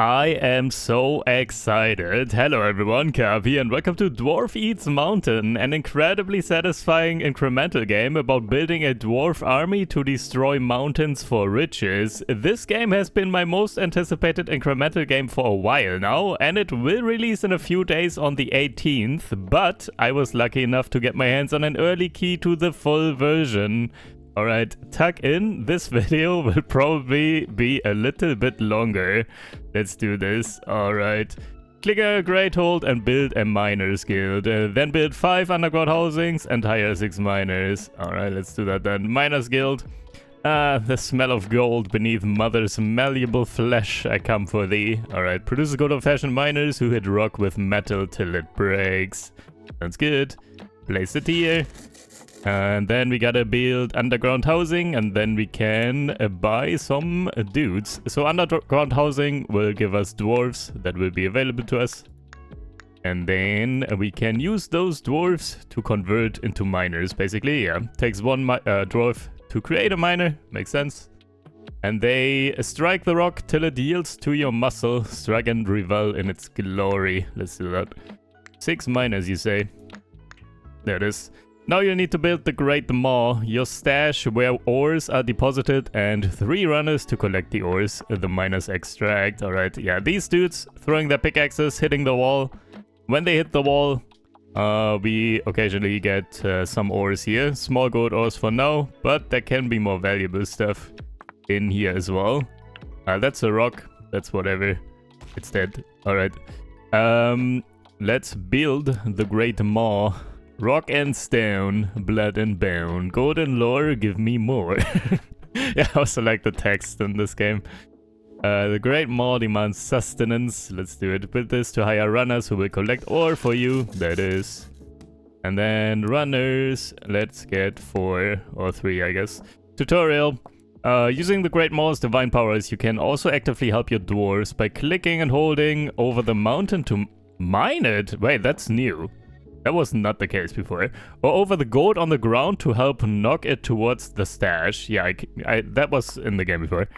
I am so excited. Hello everyone, Kavi, and welcome to Dwarf Eats Mountain, an incredibly satisfying incremental game about building a dwarf army to destroy mountains for riches. This game has been my most anticipated incremental game for a while now, and it will release in a few days on the 18th, but I was lucky enough to get my hands on an early key to the full version. Alright, tuck in, this video will probably be a little bit longer. Let's do this. Alright. Click a great hold and build a miners guild. Then build 5 underground housings and hire 6 miners. Alright, let's do that then. Miners guild. The smell of gold beneath mother's malleable flesh, I come for thee. Alright, produce good old-fashioned miners who hit rock with metal till it breaks. Sounds good. Place it here. And then we gotta build underground housing, and then we can buy some dudes. So underground housing will give us dwarves that will be available to us. And then we can use those dwarves to convert into miners, basically. Yeah, takes one dwarf to create a miner, makes sense. And they strike the rock till it yields to your muscle. Strike and revel in its glory. Let's do that. 6 miners, you say? There it is. Now you need to build the Great Maw, your stash where ores are deposited, and 3 runners to collect the ores the miners extract. Alright, yeah, these dudes throwing their pickaxes, hitting the wall. When they hit the wall, we occasionally get some ores here. Small gold ores for now, but there can be more valuable stuff in here as well. That's a rock, that's whatever. It's dead. Alright. Let's build the Great Maw. Rock and stone, blood and bone, gold and lore, give me more. Yeah, I also like the text in this game. The Great Maw demands sustenance. Let's do it. Build this to hire runners who will collect ore for you. That is. And then runners, let's get 4 or 3, I guess. Tutorial. Using the Great Maw's divine powers, you can also actively help your dwarves by clicking and holding over the mountain to mine it. Wait, that's new. That was not the case before. Or over the gold on the ground to help knock it towards the stash. Yeah, that was in the game before.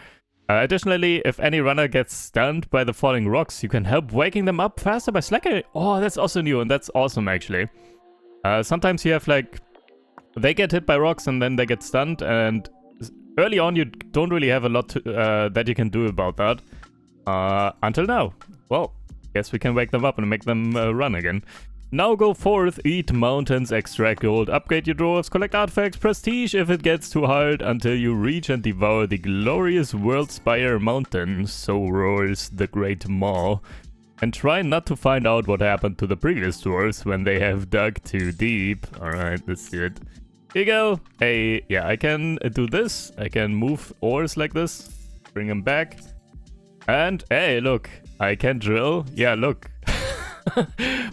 Additionally, if any runner gets stunned by the falling rocks, you can help waking them up faster by slacking. Oh, that's also new, and that's awesome, actually. Sometimes you have, like, they get hit by rocks and then they get stunned, and early on you don't really have a lot to, that you can do about that. Until now. Well, guess we can wake them up and make them run again. Now go forth, eat mountains, extract gold, upgrade your dwarves, collect artifacts, prestige if it gets too hard, until you reach and devour the glorious World-Spire mountain. So roars the Great Maw. And try not to find out what happened to the previous dwarves when they have dug too deep. Alright, let's see it. Here you go. Hey, yeah, I can do this. I can move ores like this. Bring them back. And, hey, look. I can drill. Yeah, look.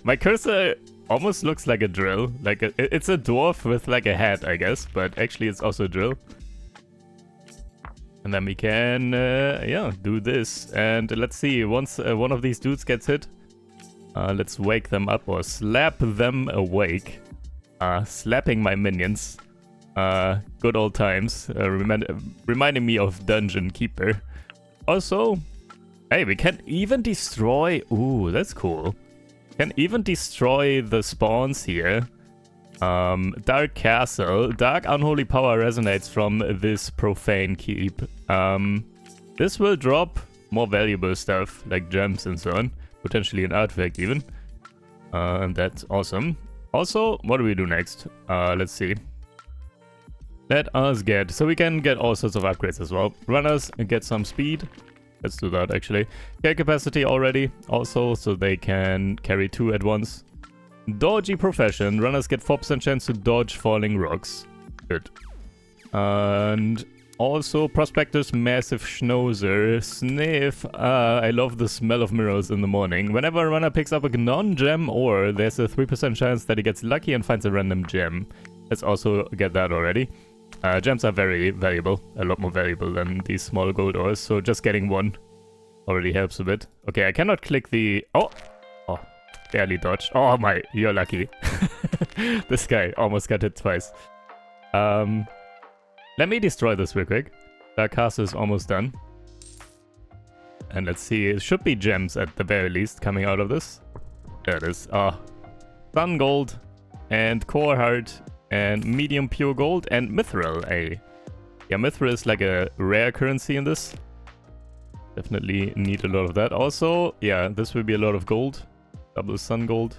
My cursor almost looks like a drill. Like it's a dwarf with like a hat, I guess, but actually it's also a drill. And then we can, yeah, do this. And let's see, once one of these dudes gets hit, let's wake them up or slap them awake. Slapping my minions. Good old times. Reminding me of Dungeon Keeper. Also, hey, we can even destroy... Ooh, that's cool. Can even destroy the spawns here. Dark Castle. Dark unholy power resonates from this profane keep. This will drop more valuable stuff, like gems and so on. Potentially an artifact even. And that's awesome. Also, what do we do next? Let's see. Let us get... So we can get all sorts of upgrades as well. Runners get some speed. Let's do that, actually. Care capacity already, also, so they can carry 2 at once. Dodgy profession. Runners get 4% chance to dodge falling rocks. Good. And also, prospector's massive schnauzer. Sniff. I love the smell of mirrors in the morning. Whenever a runner picks up a non-gem ore, there's a 3% chance that he gets lucky and finds a random gem. Let's also get that already. Gems are very valuable, a lot more valuable than these small gold ores, so just getting 1 already helps a bit. Okay, I cannot click the... Oh, barely dodged. Oh my, you're lucky. This guy almost got hit twice. Let me destroy this real quick. Dark Castle is almost done. And let's see, it should be gems at the very least coming out of this. There it is. Sun gold and core heart and medium pure gold and mithril. Yeah, mithril is like a rare currency in this. Definitely need a lot of that. Also, yeah, this will be a lot of gold. Double sun gold.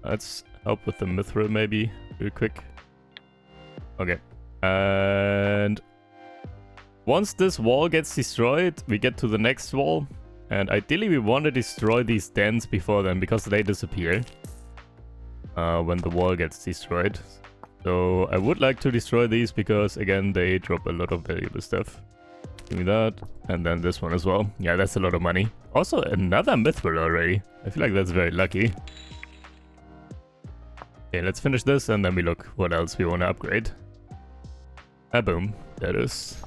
Let's help with the mithril maybe real quick. Okay. And once this wall gets destroyed, we get to the next wall. And ideally we want to destroy these dens before then, because they disappear when the wall gets destroyed. So I would like to destroy these because, again, they drop a lot of valuable stuff. Give me that. And then this one as well. Yeah, that's a lot of money. Also, another mithril already. I feel like that's very lucky. Okay, let's finish this and then we look what else we want to upgrade. Boom. That is.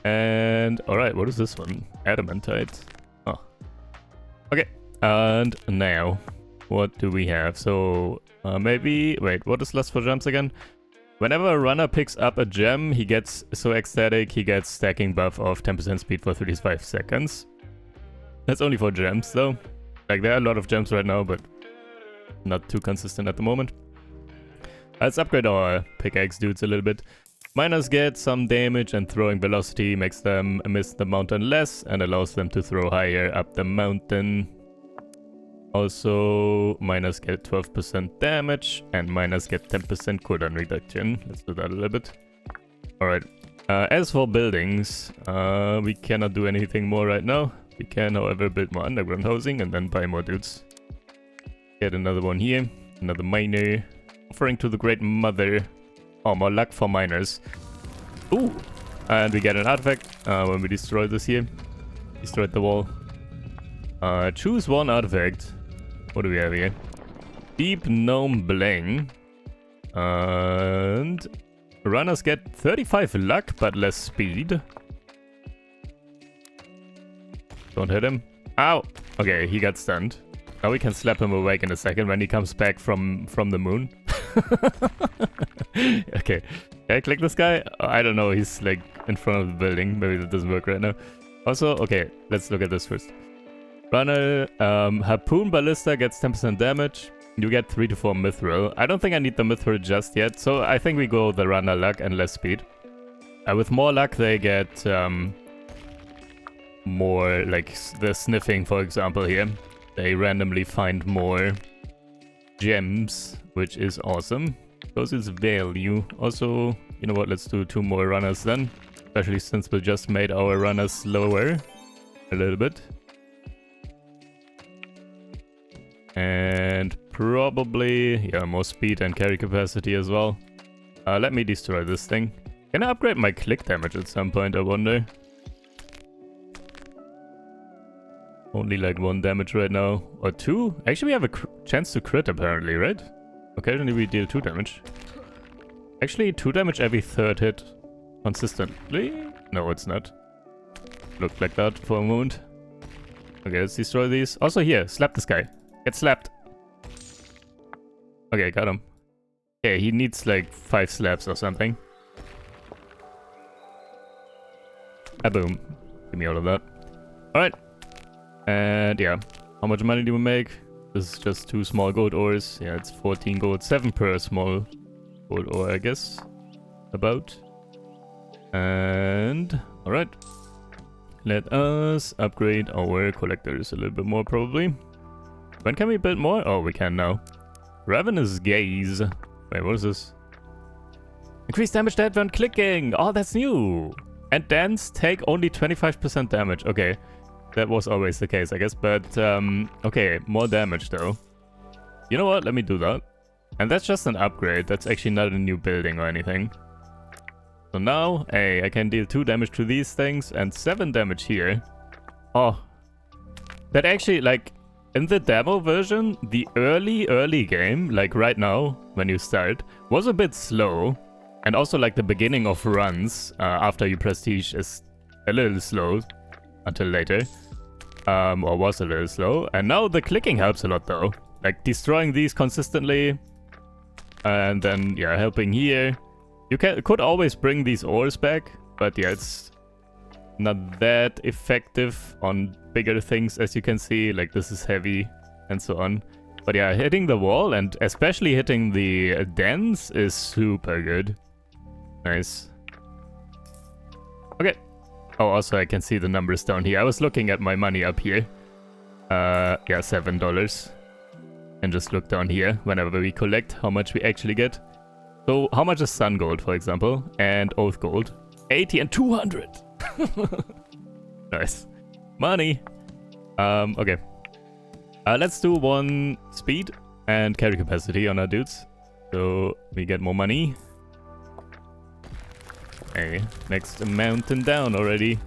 And, alright, what is this one? Adamantite. Oh. Okay, and now, what do we have? So, maybe... Wait, what is Lust for Gems again? Whenever a runner picks up a gem, he gets so ecstatic, he gets stacking buff of 10% speed for 35 seconds. That's only for gems, though. Like, there are a lot of gems right now, but not too consistent at the moment. Let's upgrade our pickaxe dudes a little bit. Miners get some damage and throwing velocity makes them miss the mountain less and allows them to throw higher up the mountain. Also, miners get 12% damage and miners get 10% cooldown reduction. Let's do that a little bit. Alright, as for buildings, we cannot do anything more right now. We can, however, build more underground housing and then buy more dudes. Get another one here, another miner. Offering to the Great Mother. Oh, more luck for miners. Ooh! And we get an artifact when we destroy this here. Destroyed the wall. Choose one artifact. What do we have here? Deep Gnome Bling. And runners get 35 luck, but less speed. Don't hit him. Ow! Okay, he got stunned. Now we can slap him awake in a second when he comes back from the moon. Okay. Can I click this guy? I don't know, he's like in front of the building. Maybe that doesn't work right now. Also, okay, let's look at this first. Runner, Harpoon Ballista gets 10% damage. You get 3 to 4 mithril. I don't think I need the mithril just yet, so I think we go the runner luck and less speed. With more luck they get more, like the sniffing for example here. They randomly find more gems, which is awesome. Because it's value. Also, you know what, let's do 2 more runners then. Especially since we just made our runners slower a little bit. And probably, yeah, more speed and carry capacity as well. Let me destroy this thing. Can I upgrade my click damage at some point, I wonder? Only like 1 damage right now. Or 2? Actually, we have a chance to crit apparently, right? Occasionally we deal 2 damage. Actually, 2 damage every 3rd hit. Consistently? No, it's not. Looked like that for a moment. Okay, let's destroy these. Also here, slap this guy. Get slapped. Okay, got him. Okay, he needs like 5 slaps or something. Boom. Give me all of that. Alright. And yeah, how much money do we make? This is just 2 small gold ores. Yeah, it's 14 gold, 7 per small gold ore, I guess. About. And alright. Let us upgrade our collectors a little bit more, probably. When can we build more? Oh, we can now. Ravenous Gaze. Wait, what is this? Increase damage dealt when clicking. Oh, that's new. And dance take only 25% damage. Okay. That was always the case, I guess. But, okay. More damage, though. You know what? Let me do that. And that's just an upgrade. That's actually not a new building or anything. So now, hey, I can deal 2 damage to these things and 7 damage here. Oh. That actually, like, in the demo version, the early game, like right now, when you start, was a bit slow. And also, like, the beginning of runs after you prestige is a little slow until later. Or was a little slow. And now the clicking helps a lot, though. Like, destroying these consistently. And then, yeah, helping here. You could always bring these ores back. But yeah, it's not that effective on bigger things, as you can see. Like, this is heavy and so on. But yeah, hitting the wall and especially hitting the dens is super good. Nice. Okay. Oh, also I can see the numbers down here. I was looking at my money up here. Yeah, $7. And just look down here whenever we collect how much we actually get. So how much is sun gold, for example, and oath gold? 80 and 200. Nice. Money. Okay. Let's do 1 speed and carry capacity on our dudes. So we get more money. Hey, next mountain down already.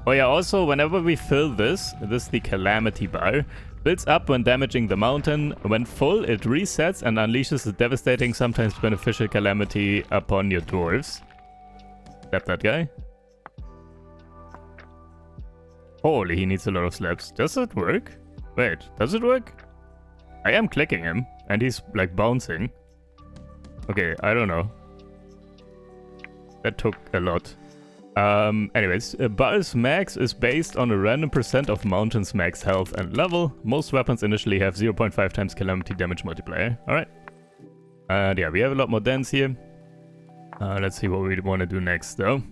Oh yeah, also whenever we fill this the calamity bar, builds up when damaging the mountain. When full, it resets and unleashes a devastating, sometimes beneficial calamity upon your dwarves. Slap that guy. Holy, he needs a lot of slaps. Does it work? Wait, does it work? I am clicking him, and he's like bouncing. Okay, I don't know. That took a lot. Anyways, Bar's max is based on a random percent of mountain's max health and level. Most weapons initially have 0.5 times calamity damage multiplier. Alright. And yeah, we have a lot more dens here. Let's see what we want to do next though.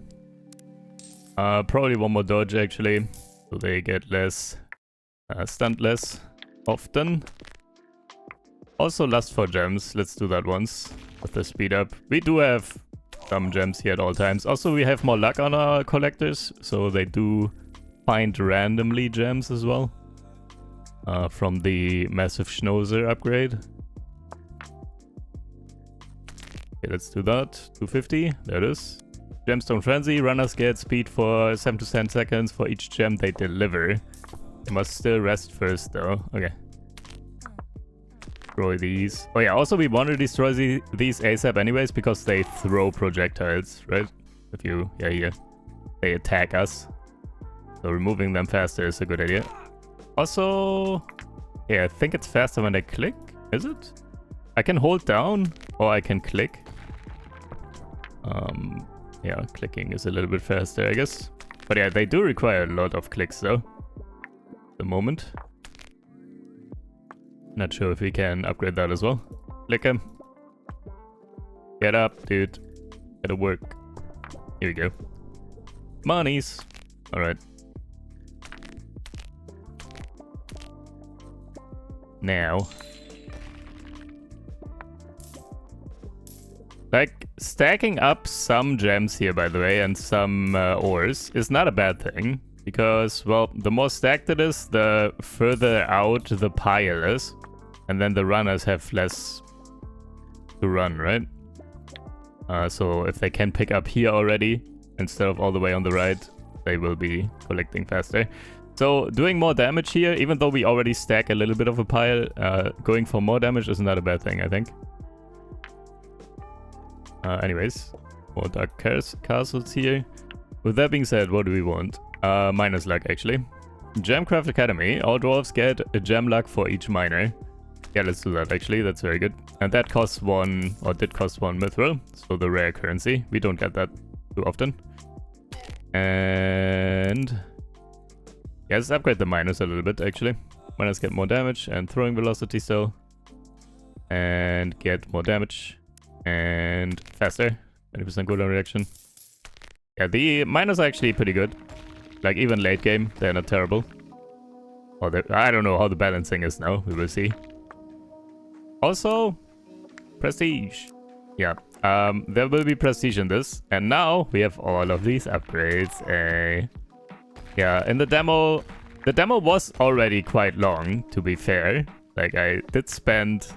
Probably one more dodge actually. So they get less, stunned less often. Also lust for gems. Let's do that once with the speed up. We do have some gems here at all times. Also, we have more luck on our collectors, so they do find randomly gems as well. From the massive Schnauzer upgrade. Okay, let's do that. 250, there it is. Gemstone Frenzy, runners get speed for 7 to 10 seconds for each gem they deliver. They must still rest first though. Okay. Destroy these. Oh yeah, also we want to destroy these ASAP anyways because they throw projectiles, right? If you, yeah, here. They attack us. So removing them faster is a good idea. Also, yeah, I think it's faster when I click. Is it? I can hold down or I can click. Yeah, clicking is a little bit faster, I guess. But yeah, they do require a lot of clicks though. At the moment. Not sure if we can upgrade that as well. Click him. Get up, dude. Gotta work. Here we go. Monies. Alright. Now. Like, stacking up some gems here, by the way, and some ores is not a bad thing. Because, well, the more stacked it is, the further out the pile is. And then the runners have less to run, right? So if they can pick up here already, instead of all the way on the right, they will be collecting faster. So doing more damage here, even though we already stack a little bit of a pile, going for more damage is not a bad thing, I think. Anyways, more dark castles here. With that being said, what do we want? Minus luck, actually. Gemcraft Academy. All dwarves get a gem luck for each miner. Yeah, let's do that, actually. That's very good. And that costs 1, or did cost 1 mithril. So the rare currency. We don't get that too often. And yeah, let's upgrade the miners a little bit, actually. Miners get more damage and throwing velocity still. And get more damage. And faster. 20% cooldown reduction. Yeah, the miners are actually pretty good. Like, even late game, they're not terrible. Or I don't know how the balancing is now. We will see. Also, prestige. Yeah, there will be prestige in this. And now we have all of these upgrades. Yeah, in the demo was already quite long, to be fair. Like, I did spend...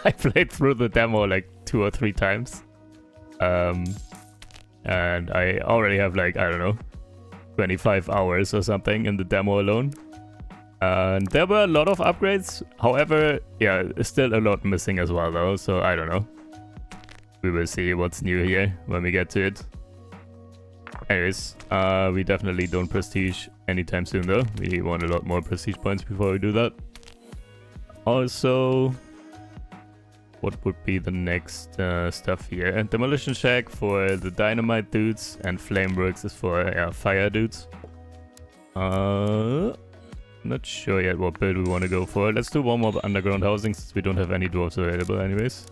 I played through the demo like 2 or 3 times. And I already have like, I don't know, 25 hours or something in the demo alone. And there were a lot of upgrades. However, yeah, still a lot missing as well though, so I don't know. We will see what's new here when we get to it. Anyways, we definitely don't prestige anytime soon though. We want a lot more prestige points before we do that. Also... what would be the next stuff here? Demolition Shack for the dynamite dudes, and Flameworks is for fire dudes. Not sure yet what build we want to go for. Let's do one more underground housing since we don't have any dwarves available anyways.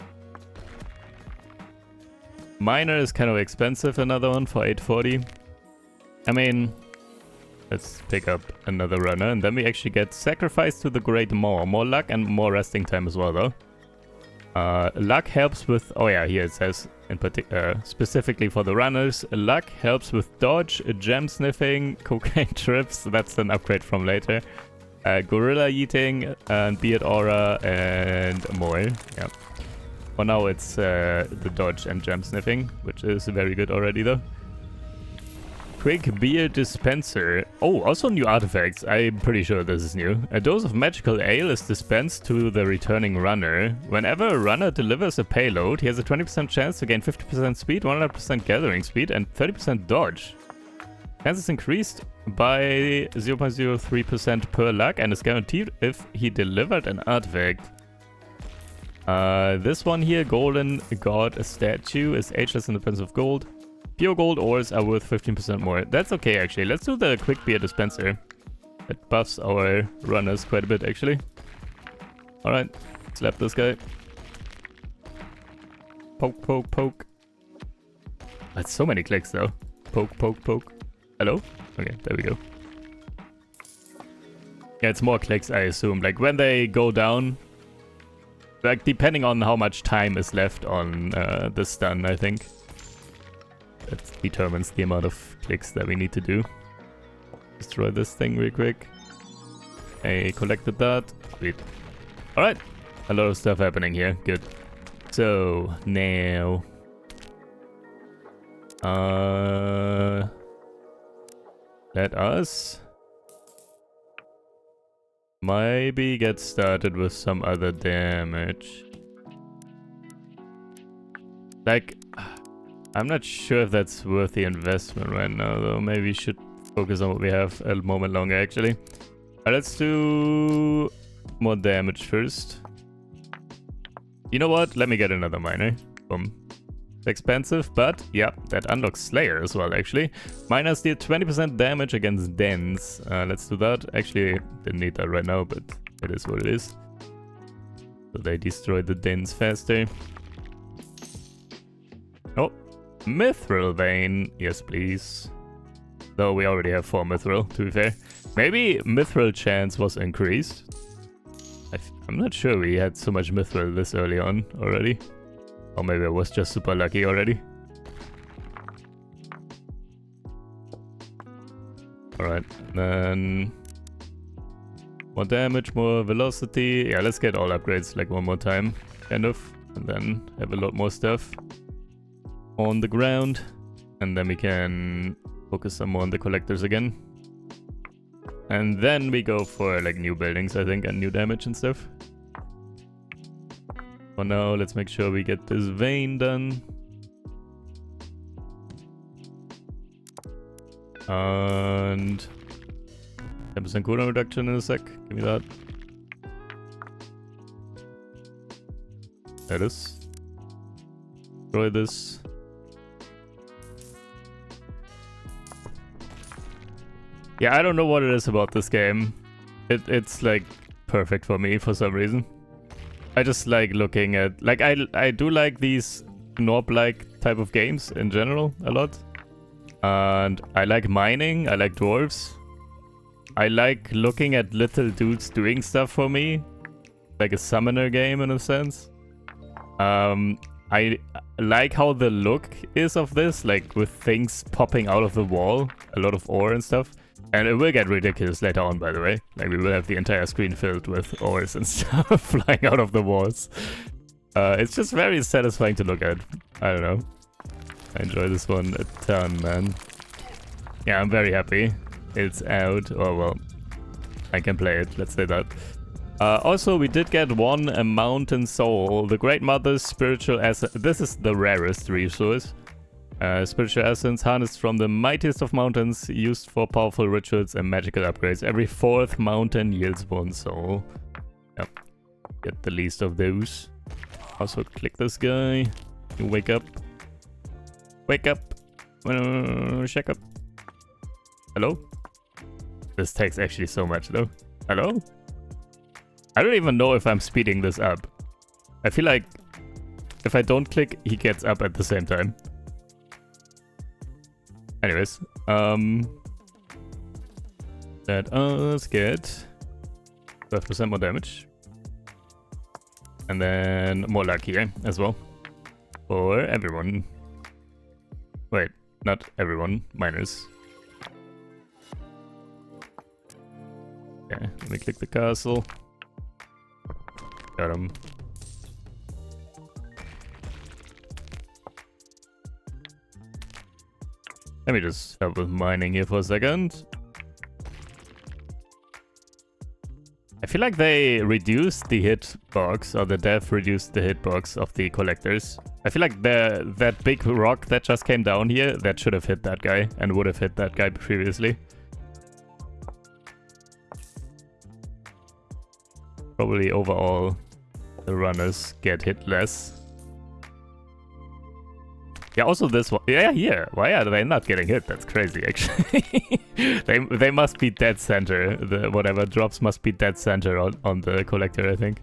Miner is kind of expensive, another one for 840. I mean, let's pick up another runner and then we actually get sacrificed to the Great Maw. More luck and more resting time as well though. Luck helps with, oh yeah, here it says in particular, specifically for the runners, luck helps with dodge, gem sniffing, cocaine trips, that's an upgrade from later, gorilla eating, and beard aura, and more. Yeah. For now it's the dodge and gem sniffing, which is very good already though. Quick beer dispenser. Oh, also new artifacts. I'm pretty sure this is new. A dose of magical ale is dispensed to the returning runner. Whenever a runner delivers a payload, he has a 20% chance to gain 50% speed, 100% gathering speed, and 30% dodge. Chance is increased by 0.03% per luck and is guaranteed if he delivered an artifact. This one here, Golden God Statue, is ageless in the Prince of Gold. Pure gold ores are worth 15% more. That's okay, actually. Let's do the quick beer dispenser. It buffs our runners quite a bit, actually. Alright, slap this guy. Poke, poke, poke. That's so many clicks, though. Poke, poke, poke. Hello? Okay, there we go. Yeah, it's more clicks, I assume. Like, when they go down, like, depending on how much time is left on the stun, I think. That determines the amount of clicks that we need to do. Destroy this thing real quick. I collected that. Sweet. Alright. A lot of stuff happening here. Good. So, now... let us... maybe get started with some other damage. Like... I'm not sure if that's worth the investment right now, though. Maybe we should focus on what we have a moment longer, actually. Let's do more damage first. You know what? Let me get another miner. Boom. It's expensive, but yeah, that unlocks Slayer as well, actually. Miners deal 20% damage against dens. Let's do that. Actually, didn't need that right now, but it is what it is. So they destroy the dens faster. Oh. Mithril vein, yes please. Though we already have 4 mithril, to be fair. Maybe mithril chance was increased. I'm not sure we had so much mithril this early on already. Or maybe I was just super lucky already. Alright, then... more damage, more velocity. Yeah, let's get all upgrades like one more time, kind of. And then have a lot more stuff on the ground, and then we can focus some more on the collectors again. And then we go for like new buildings, I think, and new damage and stuff. For now, let's make sure we get this vein done. And 10% cooldown reduction in a sec. Give me that. There it is. Destroy this. Yeah, I don't know what it is about this game. It's like perfect for me for some reason. I just like looking at, like, I do like these Norb-like type of games in general a lot. And I like mining, I like dwarves. I like looking at little dudes doing stuff for me. Like a summoner game in a sense. I like how the look is of this, like with things popping out of the wall. A lot of ore and stuff. And it will get ridiculous later on, by the way. Like, we will have the entire screen filled with ores and stuff flying out of the walls. It's just very satisfying to look at. I don't know. I enjoy this one a ton, man. Yeah, I'm very happy. It's out. Oh, well. I can play it, let's say that. Also, we did get a mountain soul. The Great Mother's spiritual essence. This is the rarest resource. Spiritual essence harnessed from the mightiest of mountains, used for powerful rituals and magical upgrades. Every 4th mountain yields 1 soul. Yep. Get the least of those. Also click this guy. You wake up. Wake up. Check up. Hello? This takes actually so much though. Hello? I don't even know if I'm speeding this up. I feel like if I don't click, he gets up at the same time. Anyways, let us get 12% more damage. And then more luck here as well. For everyone. Wait, not everyone, minus. Okay, let me click the castle. Got him. Let me just help with mining here for a second. I feel like they reduced the hitbox, or the dev reduced the hitbox of the collectors. I feel like that big rock that just came down here, that should have hit that guy, and would have hit that guy previously. Probably overall, the runners get hit less. Yeah, also this one. Yeah, here. Why are they not getting hit? That's crazy, actually. they must be dead center. The whatever drops must be dead center on the collector, I think.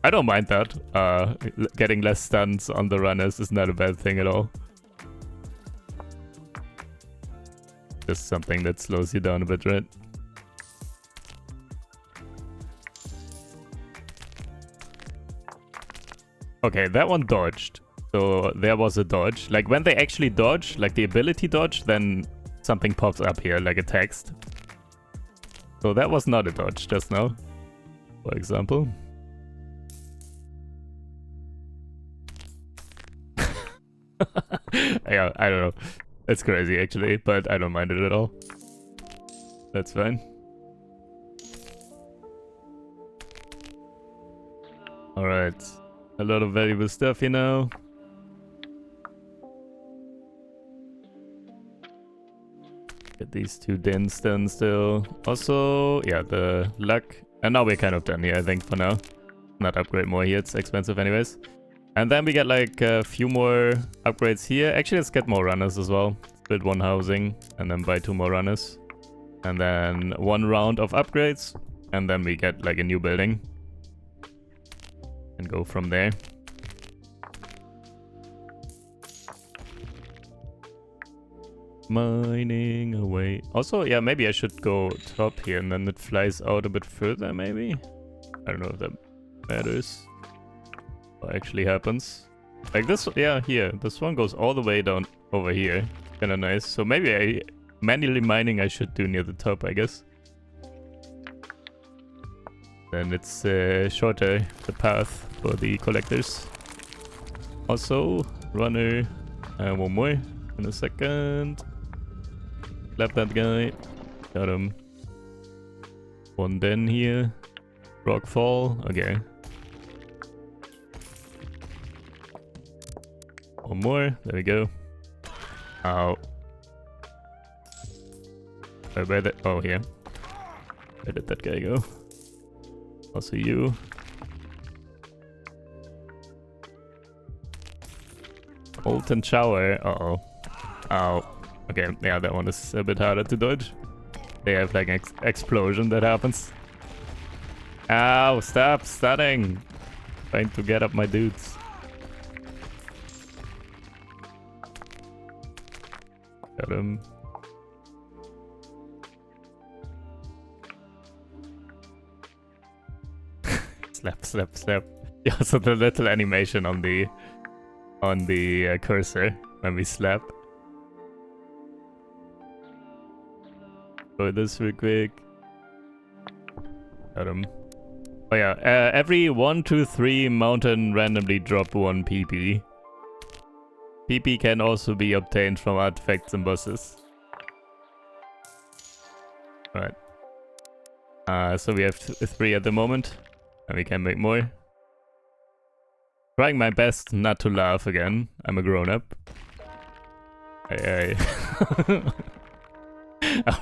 I don't mind that. Getting less stuns on the runners is not a bad thing at all. Just something that slows you down a bit, right? Okay, that one dodged. So there was a dodge. Like when they actually dodge, like the ability dodge, then something pops up here, like a text. So that was not a dodge just now, for example. Yeah, I don't know. It's crazy actually, but I don't mind it at all. That's fine. Alright. A lot of valuable stuff here now. Get these two dens done still. Also, yeah, the luck. And now we're kind of done here, I think, for now. Not upgrade more here, it's expensive anyways. And then we get like a few more upgrades here. Actually, let's get more runners as well. Build one housing and then buy 2 more runners. And then 1 round of upgrades. And then we get like a new building. And go from there. Mining away. Also, yeah, maybe I should go top here and then it flies out a bit further, maybe? I don't know if that matters. What actually happens. Like this, yeah, here. This one goes all the way down over here. Kinda nice. So maybe manually mining I should do near the top, I guess. Then it's shorter, the path for the collectors. Also, runner. One more in a second. Slap that guy. Got him. One den here. Rock fall. Okay. One more. There we go. Ow. Where did... Oh, here. Where did that guy go? Also you. Molten shower. Uh-oh. Ow. Okay, yeah, that one is a bit harder to dodge. They have like an explosion that happens. Ow, stop stunning. Trying to get up my dudes. Got him. Slap, slap, slap. Yeah, so the little animation on the cursor when we slap. Go this real quick. Got him. Oh yeah, every 1, 2, 3 mountain randomly drop 1 PP. PP can also be obtained from artifacts and bosses. Alright. So we have 3 at the moment. And we can make more. Trying my best not to laugh again. I'm a grown-up. I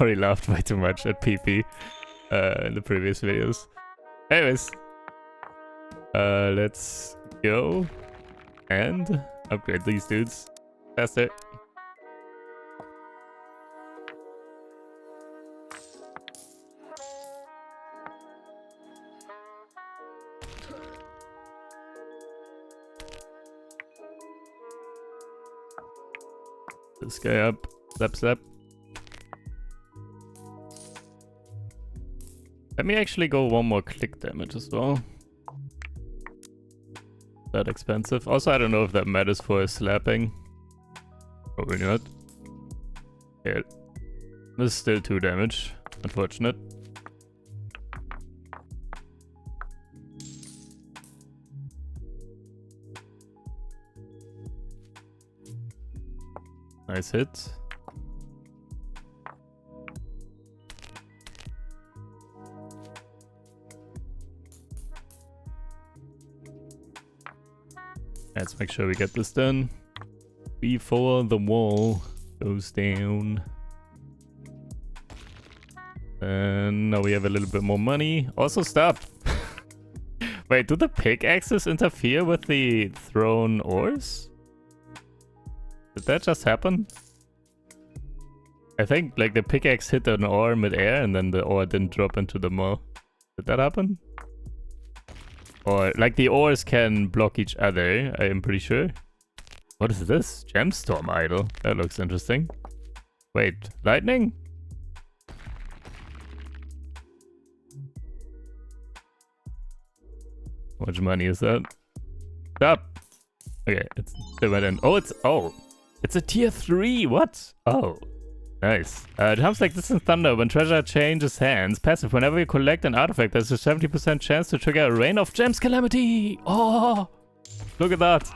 already laughed way too much at PP in the previous videos. Anyways, let's Go. And upgrade these dudes. Faster. This guy up. Step, step. Let me actually go one more click damage as well. That expensive. Also, I don't know if that matters for slapping. Probably not. Yeah. This is still 2 damage. Unfortunate. Nice hit. Let's make sure we get this done before the wall goes down. And now we have a little bit more money. Also, stop! Wait, do the pickaxes interfere with the thrown ores? Did that just happen? I think like the pickaxe hit an ore mid-air and then the ore didn't drop into the maw. Did that happen? Or like the ores can block each other, I am pretty sure. What is this? Gemstorm idol. That looks interesting. Wait, lightning? How much money is that? Stop! Okay, it went in. It's a tier 3, what? Oh, nice. Jumps like this in Thunder when treasure changes hands. Passive, whenever you collect an artifact, there's a 70% chance to trigger a rain of gems calamity. Oh, look at that.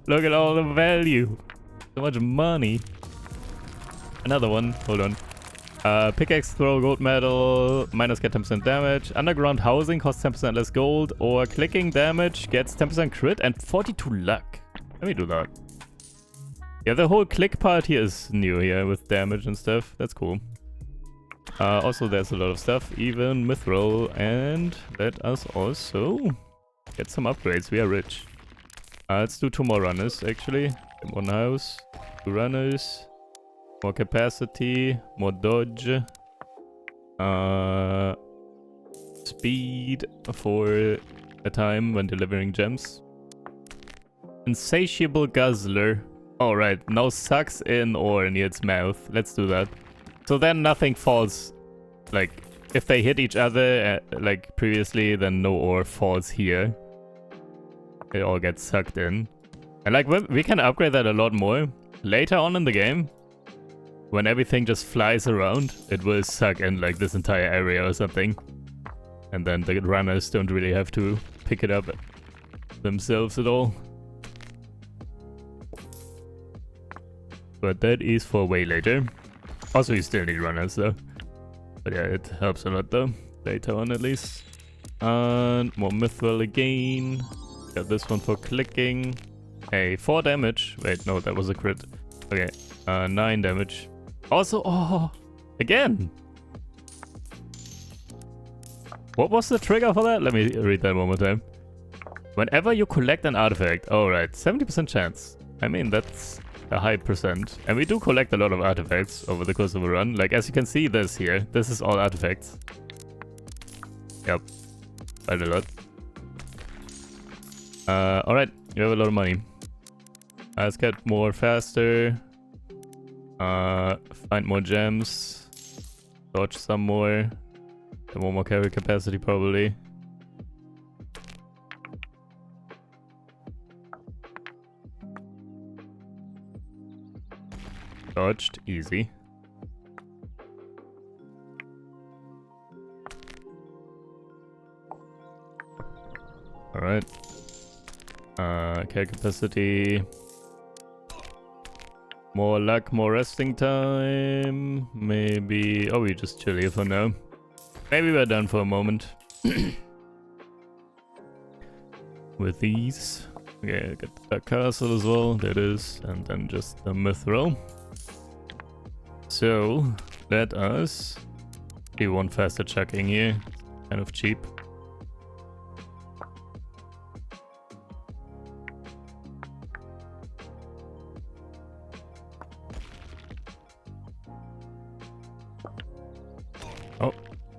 Look at all the value. So much money. Another one, hold on. Pickaxe throw gold medal, minus get 10% damage. Underground housing costs 10% less gold. Or clicking damage gets 10% crit and 42 luck. Let me do that. Yeah, the whole click part here is new here with damage and stuff. That's cool. Also, there's a lot of stuff, even mithril. And let us also get some upgrades. We are rich. Let's do 2 more runners, actually. 1 house, 2 runners. More capacity, more dodge. Speed for a time when delivering gems. Insatiable Guzzler. Alright, now sucks in ore near its mouth. Let's do that. So then nothing falls. Like, if they hit each other, like previously, then no ore falls here. It all gets sucked in. And like, we can upgrade that a lot more. Later on in the game, when everything just flies around, it will suck in like this entire area or something. And then the runners don't really have to pick it up themselves at all. But that is for way later. Also, you still need runners though. But yeah, it helps a lot though. Later on at least. And more mithril again. Got this one for clicking. Hey, 4 damage. Wait, no, that was a crit. Okay, 9 damage. Also, oh, again. What was the trigger for that? Let me read that one more time. Whenever you collect an artifact. Alright, 70% chance. I mean, that's a high percent. And we do collect a lot of artifacts over the course of a run. Like, as you can see this here. This is all artifacts. Yep. Quite a lot. Alright, you have a lot of money. Let's get more faster. Find more gems. Dodge some more. And 1 more carry capacity probably. Dodged, easy. Alright. Carry capacity. More luck, more resting time. Maybe... Oh, we just chill here for now. Maybe we're done for a moment. With these. Okay, get the castle as well. There it is. And then just the mithril. So, let us do 1 faster chucking here. Kind of cheap.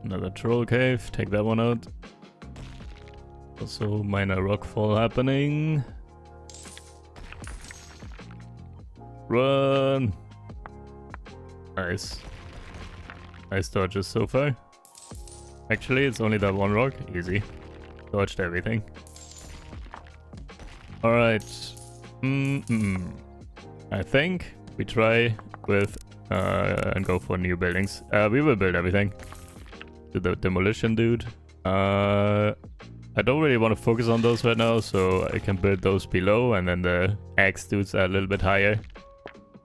Another troll cave. Take that one out. Also minor rockfall happening. Run! Nice. Nice dodges so far. Actually, it's only that one rock. Easy. Dodged everything. Alright. I think we try with and go for new buildings. We will build everything. To the demolition dude. I don't really want to focus on those right now, so I can build those below, and then the axe dudes are a little bit higher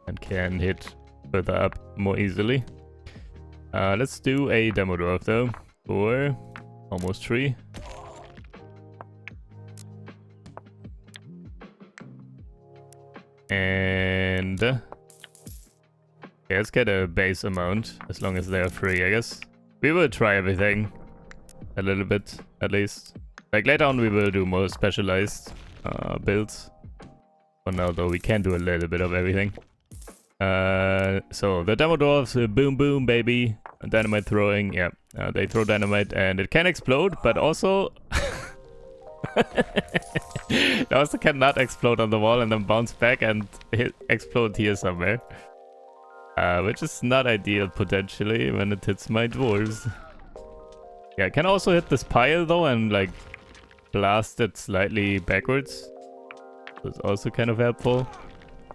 and can hit further up more easily. Let's do a demo dwarf though, for almost 3. And yeah, let's get a base amount, as long as they are free, I guess. We will try everything a little bit, at least. Like later on we will do more specialized builds. For now though, we can do a little bit of everything. So the demo dwarves, boom boom baby, dynamite throwing, yeah. They throw dynamite and it can explode, but also... it also cannot explode on the wall and then bounce back and explode here somewhere. Which is not ideal potentially when it hits my dwarves. Yeah, I can also hit this pile though and like blast it slightly backwards. That's also kind of helpful.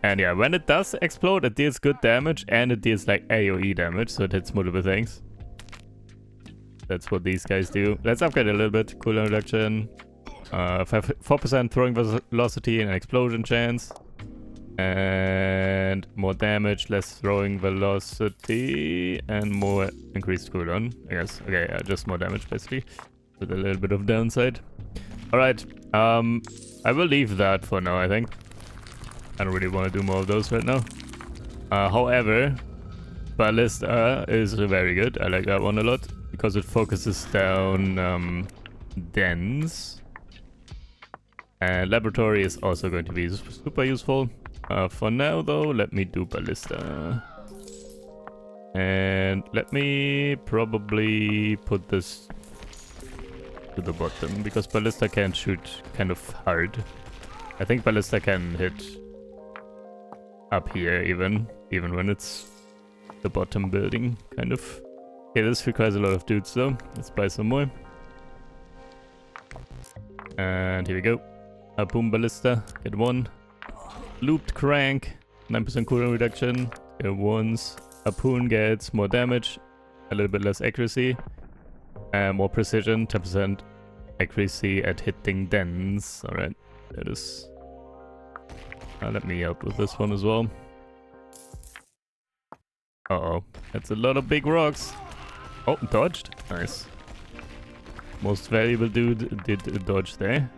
And yeah, when it does explode, it deals good damage and it deals like AoE damage, so it hits multiple things. That's what these guys do. Let's upgrade a little bit. Cooldown reduction. 4% throwing velocity and explosion chance. And more damage, less throwing velocity, and more increased cooldown, I guess. Okay, yeah, just more damage basically, with a little bit of downside. Alright, I will leave that for now, I think. I don't really want to do more of those right now. However, Ballista is very good. I like that one a lot, because it focuses down dens. And Laboratory is also going to be super useful. For now though, let me do Ballista. And let me probably put this to the bottom, because Ballista can shoot kind of hard. I think Ballista can hit up here even when it's the bottom building, kind of. Okay, this requires a lot of dudes though. Let's buy some more. And here we go. Boom Ballista, get 1. Looped Crank, 9% cooldown reduction. Get once. Harpoon gets more damage, a little bit less accuracy. And more precision, 10% accuracy at hitting dens. Alright, that is... let me help with this one as well. Uh-oh, that's a lot of big rocks. Oh, dodged. Nice. Most valuable dude did dodge there.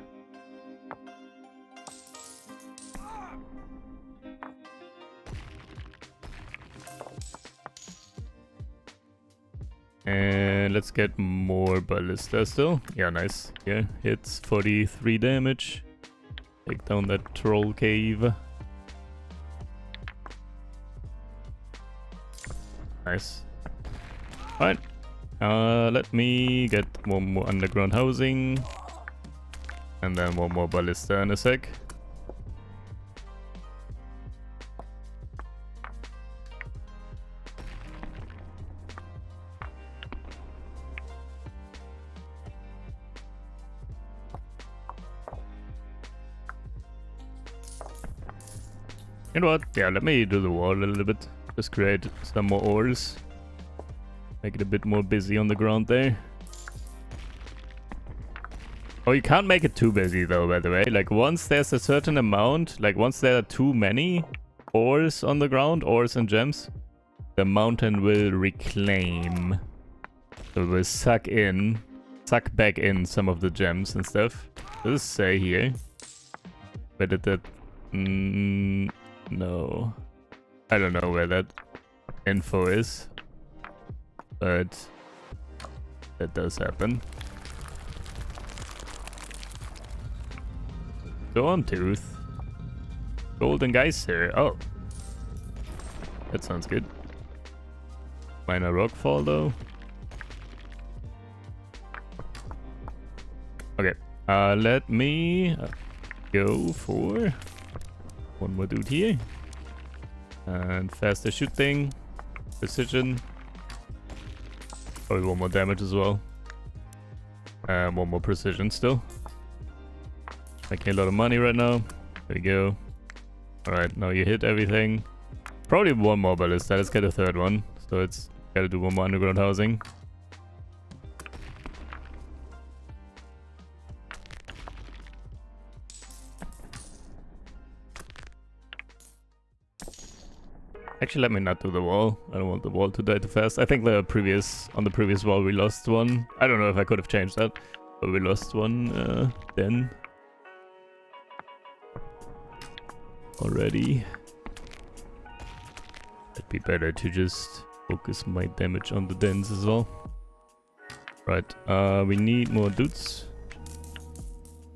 And let's get more Ballista still. Yeah, nice. Yeah, hits 43 damage. Take down that troll cave. Nice. Alright. Let me get one more underground housing. And then one more Ballista in a sec. You know what? Yeah, let me do the wall a little bit. Just create some more ores. Make it a bit more busy on the ground there. Oh, you can't make it too busy though, by the way. Like once there's a certain amount, like once there are too many ores on the ground, ores and gems, the mountain will reclaim. So it will suck back in some of the gems and stuff. Does it say here? Where did that... no. I don't know where that info is. But that does happen. Go on, Tooth. Golden Geyser. Oh. That sounds good. Minor rockfall though. Okay, let me go for one more dude here. And faster shooting, precision. Probably one more damage as well. And one more precision still. Making a lot of money right now. There we go. Alright, now you hit everything. Probably one more ballista. Let's get a third one. So it's gotta do one more underground housing. Actually, let me not do the wall. I don't want the wall to die too fast. I think on the previous wall we lost one. I don't know if I could have changed that, but we lost one then. Already. It'd be better to just focus my damage on the dens as well. Right, we need more dudes.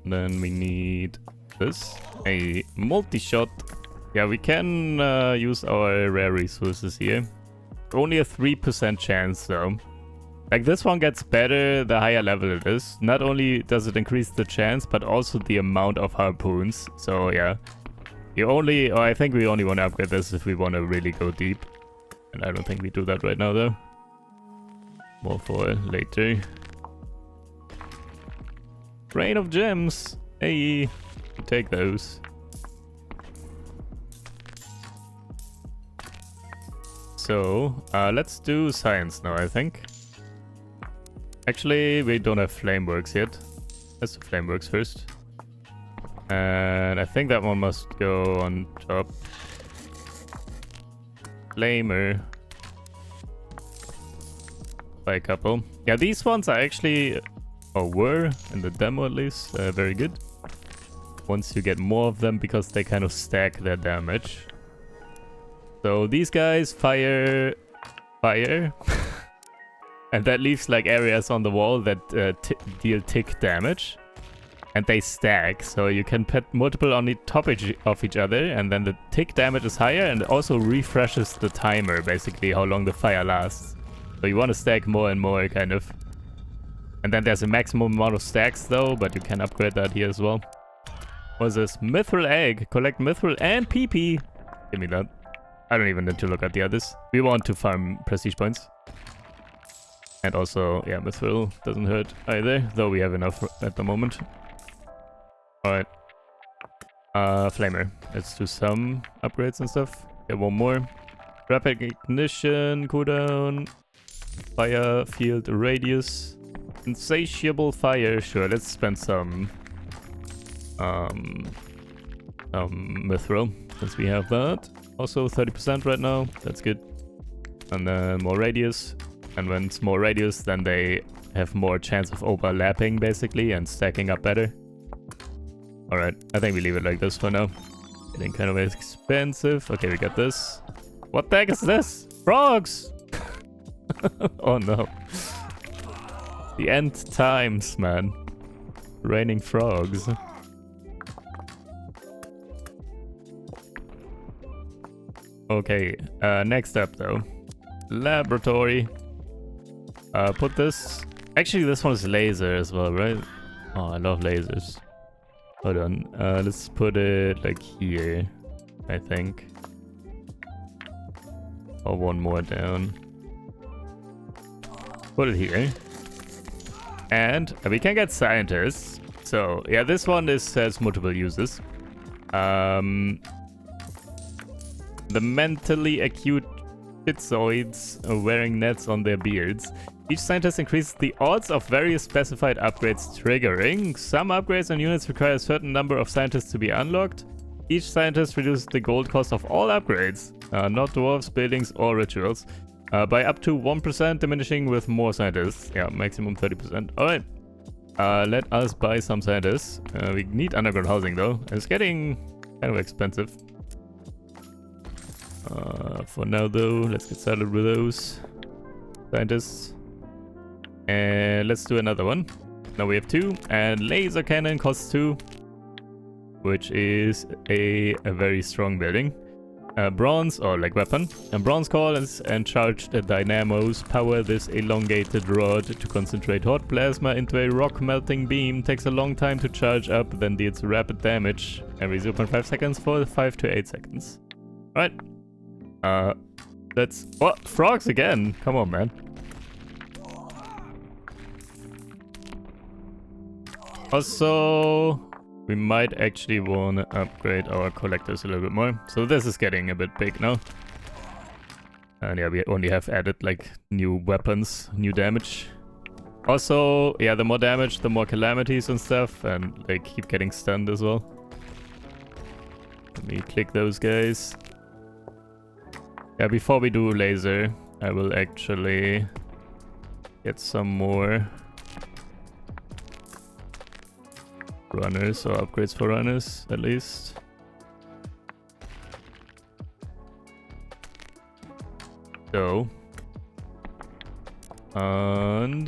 Then we need this. A multi-shot. Yeah, we can use our rare resources here. Only a 3% chance though. Like this one gets better the higher level it is. Not only does it increase the chance, but also the amount of harpoons. So yeah. I think we only want to upgrade this if we want to really go deep. And I don't think we do that right now though. More for later. Rain of gems. Hey, take those. So, let's do science now, I think. Actually, we don't have flameworks yet. Let's do flameworks first. And I think that one must go on top. Flamer. By a couple. Yeah, these ones are actually, or were, in the demo at least, very good. Once you get more of them, because they kind of stack their damage. So these guys fire. And that leaves like areas on the wall that deal tick damage. And they stack, so you can put multiple on the top of each other, and then the tick damage is higher, and it also refreshes the timer, basically, how long the fire lasts. So you want to stack more and more, kind of. And then there's a maximum amount of stacks, though, but you can upgrade that here as well. What is this? Mithril egg. Collect mithril and PP. Give me that. I don't even need to look at the others. We want to farm prestige points. And also, yeah, mithril doesn't hurt either, though we have enough at the moment. Alright. Flamer. Let's do some upgrades and stuff. Get one more. Rapid ignition, cooldown. Fire field radius. Insatiable fire. Sure, let's spend some mithril, since we have that. Also 30% right now. That's good. And then more radius. And when it's more radius, then they have more chance of overlapping, basically, and stacking up better. Alright, I think we leave it like this for now. Getting kind of expensive. Okay, we got this. What the heck is this? Frogs! Oh no. The end times, man. Raining frogs. Okay, next up though. Laboratory. Put this... Actually, this one is laser as well, right? Oh, I love lasers. Hold on, let's put it like here, I think. Or one more down. Put it here. And we can get scientists. So, yeah, this one has multiple uses. The mentally acute schizoids wearing nets on their beards. Each scientist increases the odds of various specified upgrades triggering. Some upgrades and units require a certain number of scientists to be unlocked. Each scientist reduces the gold cost of all upgrades, not dwarves, buildings, or rituals, by up to 1%, diminishing with more scientists. Yeah, maximum 30%. Alright. Let us buy some scientists. We need underground housing though. It's getting kind of expensive. For now though, let's get started with those scientists. And let's do another one. Now we have 2, and laser cannon costs 2, which is a very strong building. bronze, or like weapon. And bronze coils and charged dynamos power this elongated rod to concentrate hot plasma into a rock melting beam. Takes a long time to charge up, then deals rapid damage every 0.5 seconds for 5 to 8 seconds. Alright. Let's... What? Frogs again? Come on, man. Also, we might actually want to upgrade our collectors a little bit more. So this is getting a bit big now. And yeah, we only have added like new weapons, new damage. Also, yeah, the more damage, the more calamities and stuff. And they keep getting stunned as well. Let me click those guys. Yeah, before we do laser, I will actually get some more runners, or upgrades for runners, at least. So. And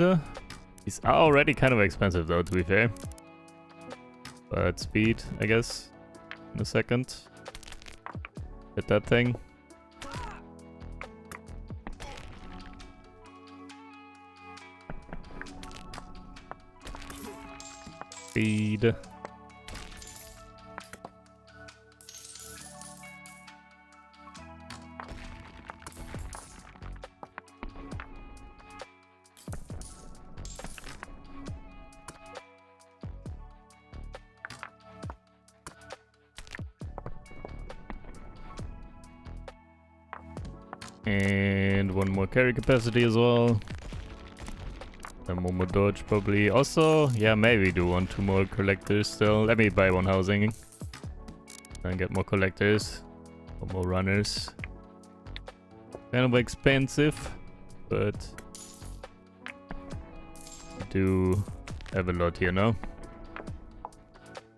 these are already kind of expensive though, to be fair. But speed, I guess, in a second. Get that thing. Speed. And one more carry capacity as well. And one more dodge probably. Also, yeah, maybe do 2 more collectors still. Let me buy 1 housing. And get more collectors. Or more runners. Kind of expensive. But we do have a lot here now.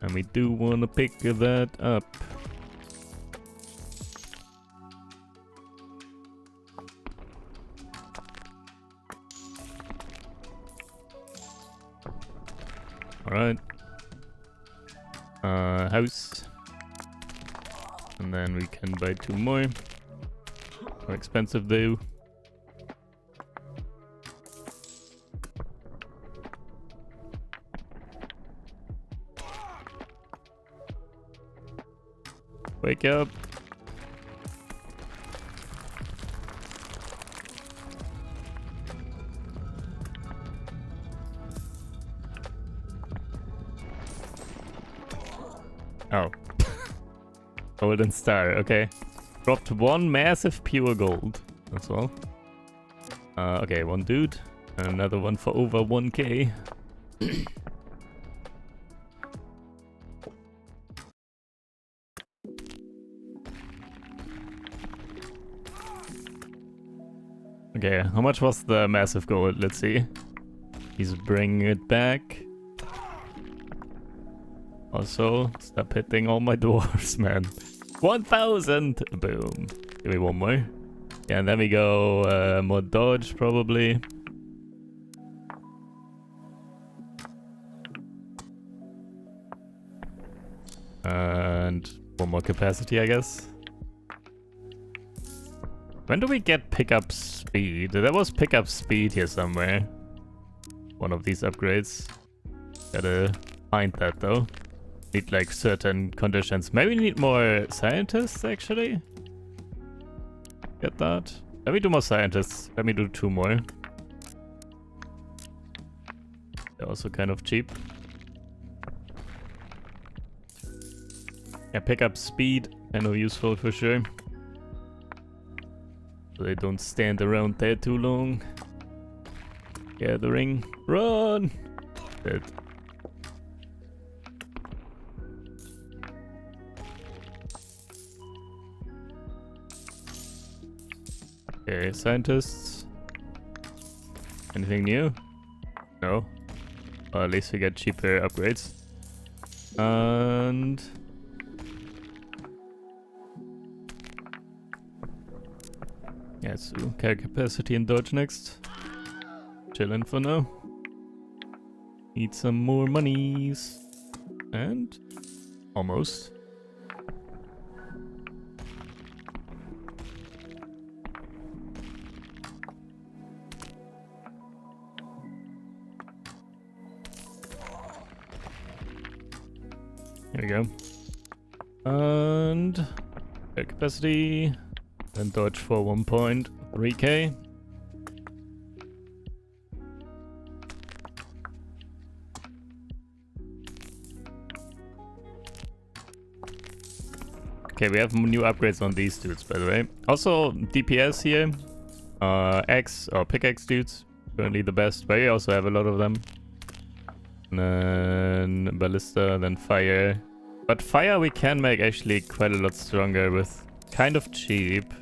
And we do want to pick that up. Alright. House. And then we can buy 2 more. More expensive though. Wake up. Oh. Golden star, okay. Dropped 1 massive pure gold. That's all. Okay, 1 dude. And another one for over 1k. Okay, how much was the massive gold? Let's see. He's bringing it back. Also, stop hitting all my dwarves, man. 1,000! Boom. Give me 1 more. Yeah, and then we go more dodge, probably. And 1 more capacity, I guess. When do we get pickup speed? There was pickup speed here somewhere. One of these upgrades. Gotta find that, though. Need like certain conditions. Maybe we need more scientists actually. Get that. Let me do more scientists. Let me do 2 more. They're also kind of cheap. Yeah, pick up speed. Kind of useful for sure. So they don't stand around there too long. Gathering. Run! Dead. Okay, scientists. Anything new? No. Well, at least we get cheaper upgrades. And... yeah, so carry capacity and dodge next. Chillin' for now. Need some more monies. And... almost. Here we go. And air capacity. And dodge for 1.3k. Okay, we have new upgrades on these dudes, by the way. Also, DPS here. Axe or pickaxe dudes. Currently the best, but we also have a lot of them. And then ballista, then fire. But fire we can make actually quite a lot stronger with kind of cheap.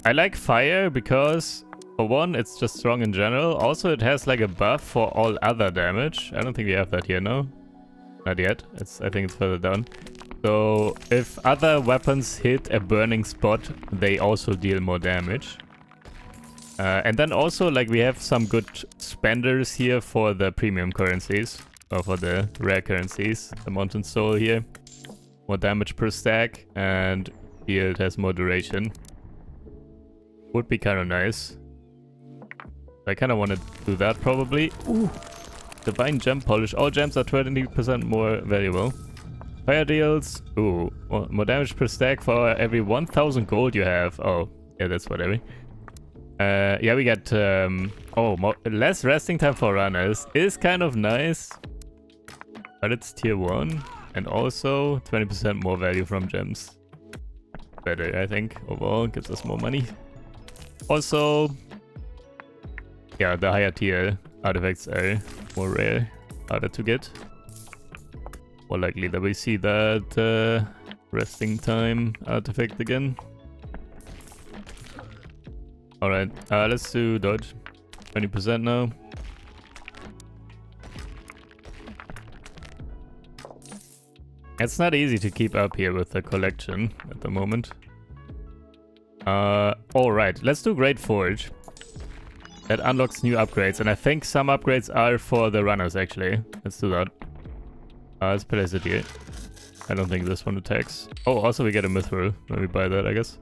I like fire because, for one, it's just strong in general. Also, it has like a buff for all other damage. I don't think we have that here, no? Not yet. I think it's further down. So, if other weapons hit a burning spot, they also deal more damage. And then also, like, we have some good spenders here for the premium currencies. Or for the rare currencies. The Mountain Soul here. More damage per stack. And here it has more duration. Would be kind of nice. I kind of want to do that, probably. Ooh! Divine Gem Polish. All gems are 20% more valuable. Fire deals. Ooh, more damage per stack for every 1000 gold you have. Oh, yeah, that's whatever. Yeah, we get less resting time for runners is kind of nice, but it's tier 1 and also 20% more value from gems. Better, I think. Overall, gives us more money. Also, yeah, the higher tier artifacts are more rare, harder to get. More likely that we see that resting time artifact again. Alright, let's do dodge. 20% now. It's not easy to keep up here with the collection at the moment. Alright, let's do Great Forge. That unlocks new upgrades, and I think some upgrades are for the runners actually. Let's do that. Let's place it here. I don't think this one attacks. Oh, also we get a mithril when we buy that, I guess.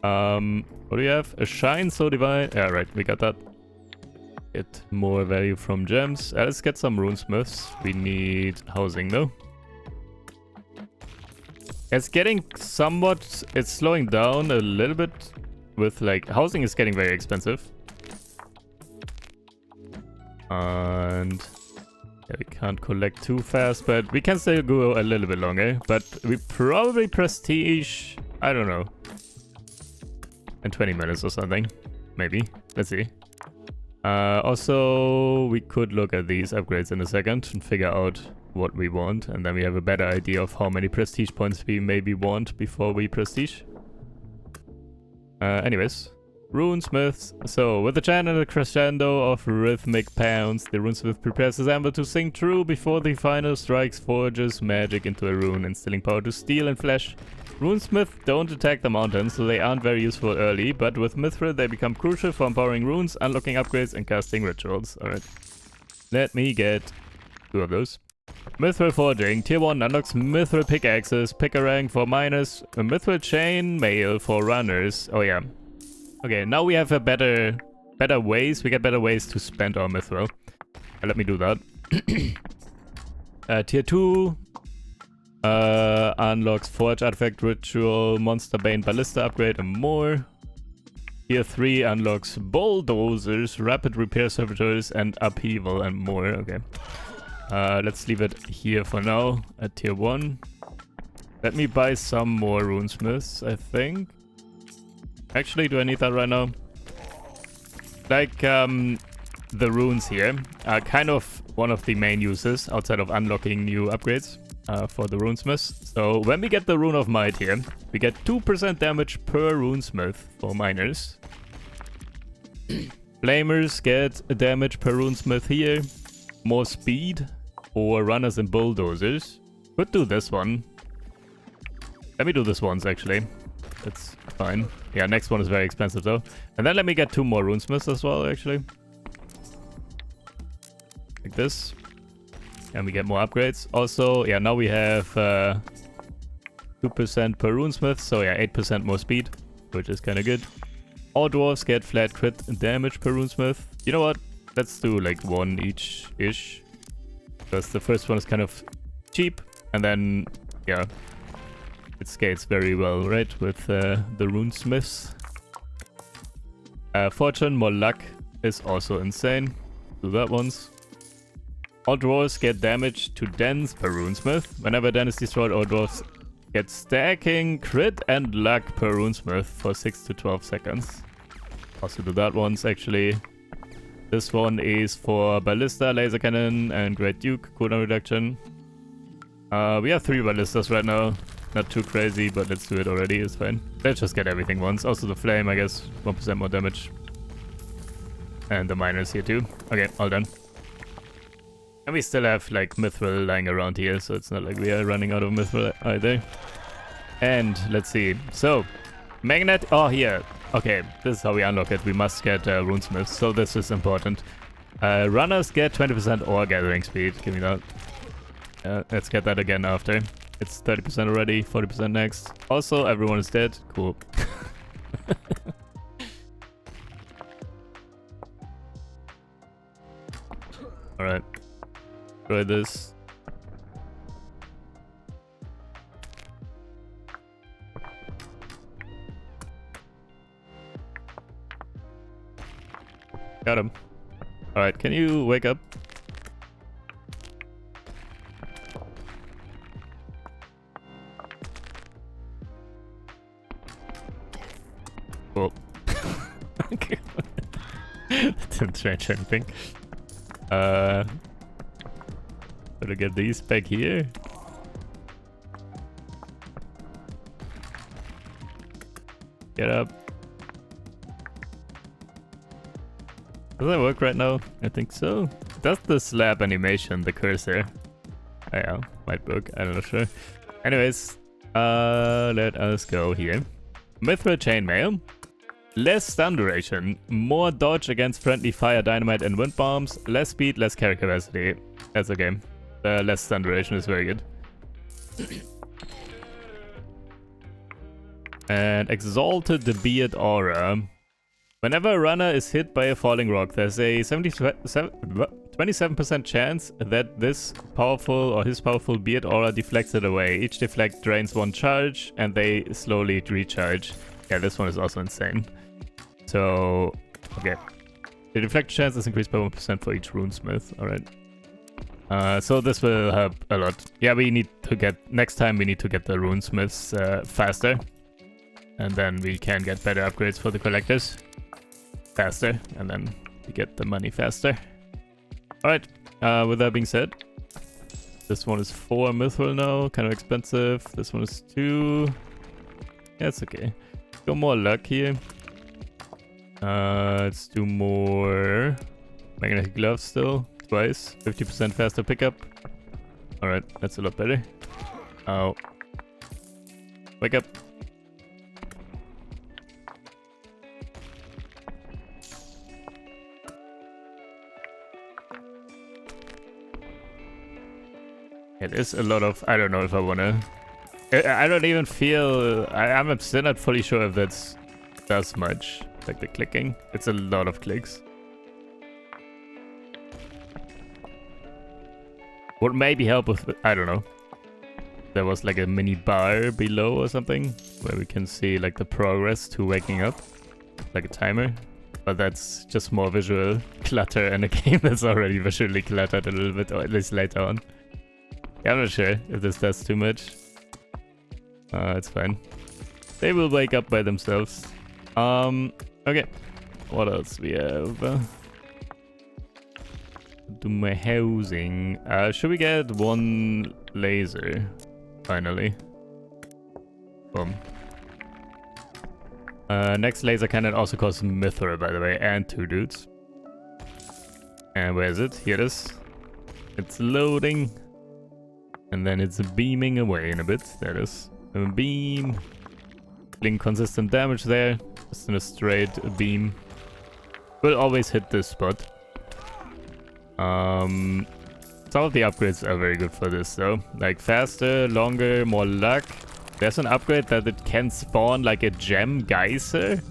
What do we have? A shine so divine. Yeah, right, we got that. Get more value from gems. Let's get some runesmiths. We need housing though. It's getting somewhat... It's slowing down a little bit with like... Housing is getting very expensive. And... Yeah, we can't collect too fast, but we can still go a little bit longer. But we probably prestige... I don't know. In 20 minutes or something. Maybe. Let's see. Also, we could look at these upgrades in a second and figure out what we want. And then we have a better idea of how many prestige points we maybe want before we prestige. Anyways. Runesmiths. So, with the chant and the crescendo of rhythmic pounds, the runesmith prepares his anvil to sing true before the final strikes forges magic into a rune, instilling power to steel and flesh. Runesmiths don't attack the mountain, so they aren't very useful early, but with Mithril they become crucial for empowering runes, unlocking upgrades, and casting rituals. Alright. Let me get 2 of those. Mithril Forging. Tier 1 unlocks Mithril Pickaxes, Pickerang for miners, a Mithril Chain Mail for runners. Oh yeah. Okay, now we have a better ways. We get better ways to spend our Mithril. Let me do that. Tier 2 unlocks Forge Artifact, Ritual, Monster Bane, Ballista Upgrade, and more. Tier 3 unlocks Bulldozers, Rapid Repair Servitors, and Upheaval, and more. Okay. Let's leave it here for now at Tier 1. Let me buy some more Runesmiths, I think. Actually, do I need that right now? Like, the runes here are kind of one of the main uses outside of unlocking new upgrades for the runesmiths. So when we get the Rune of Might here, we get 2% damage per runesmith for miners. Flamers get damage per runesmith here. More speed for runners and bulldozers. Could do this one. Let me do this once actually. It's fine. Yeah, next one is very expensive though. And then let me get 2 more runesmiths as well actually. Like this. And we get more upgrades. Also, yeah, now we have 2% per runesmith. So yeah, 8% more speed, which is kind of good. All dwarves get flat crit damage per runesmith. You know what? Let's do like 1 each-ish. Because the first one is kind of cheap. And then, yeah, it skates very well, right, with the runesmiths. Fortune, more luck is also insane. Do that once. All dwarves get damage to dens per runesmith. Whenever den is destroyed, all dwarves get stacking, crit, and luck per runesmith for 6 to 12 seconds. Also do that once, actually. This one is for ballista, laser cannon, and great duke cooldown reduction. We have 3 ballistas right now. Not too crazy, but let's do it already. It's fine. Let's just get everything once. Also the flame, I guess, 1% more damage. And the miners here too. Okay, all done. And we still have like mithril lying around here, so it's not like we are running out of mithril either. And let's see. So, magnet. Oh, here. Okay, this is how we unlock it. We must get runesmiths, so this is important. Runners get 20% ore gathering speed. Give me that. Let's get that again after. It's 30% already, 40% next. Also, everyone is dead. Cool. Alright. Try this. Got him. Alright, can you wake up? Cool. Okay. Didn't change anything. Gotta get these back here. Get up. Does that work right now? I think so. Does the slab animation, the cursor? Oh yeah, might work. I'm not sure. Anyways, let us go here. Mithril chainmail. Less stun duration, more dodge against friendly fire, dynamite, and wind bombs, less speed, less carry capacity. That's a game. The less stun duration is very good. And exalted beard aura. Whenever a runner is hit by a falling rock, there's a 27% chance that this powerful or his powerful beard aura deflects it away. Each deflect drains 1 charge, and they slowly recharge. Yeah, this one is also insane. So, okay. The deflect chance is increased by 1% for each runesmith. Alright. So this will help a lot. Yeah, we need to get... Next time we need to get the runesmiths faster. And then we can get better upgrades for the collectors. Faster. And then we get the money faster. Alright. With that being said. This one is 4 mithril now. Kind of expensive. This one is 2. Yeah, it's okay. Go more luck here. Let's do more magnetic gloves still. Twice. 50% faster pickup. Alright, that's a lot better. Ow. Wake up. It is a lot of... I don't know if I wanna... I don't even feel... I'm still not fully sure if that's does much. Like the clicking. It's a lot of clicks. Would maybe help with... I don't know. There was like a mini bar below or something. Where we can see like the progress to waking up. Like a timer. But that's just more visual clutter in a game that's already visually cluttered a little bit. Or at least later on. Yeah, I'm not sure if this does too much. It's fine. They will wake up by themselves. Okay. What else we have? Do my housing. Should we get 1 laser? Finally. Boom. Next laser cannon also costs mithril, by the way, and 2 dudes. And where is it? Here it is. It's loading. And then it's beaming away in a bit. There it is. Beam. Dealing consistent damage there. Just in a straight beam. Will always hit this spot. Some of the upgrades are very good for this though. Like faster, longer, more luck. There's an upgrade that it can spawn like a gem geyser.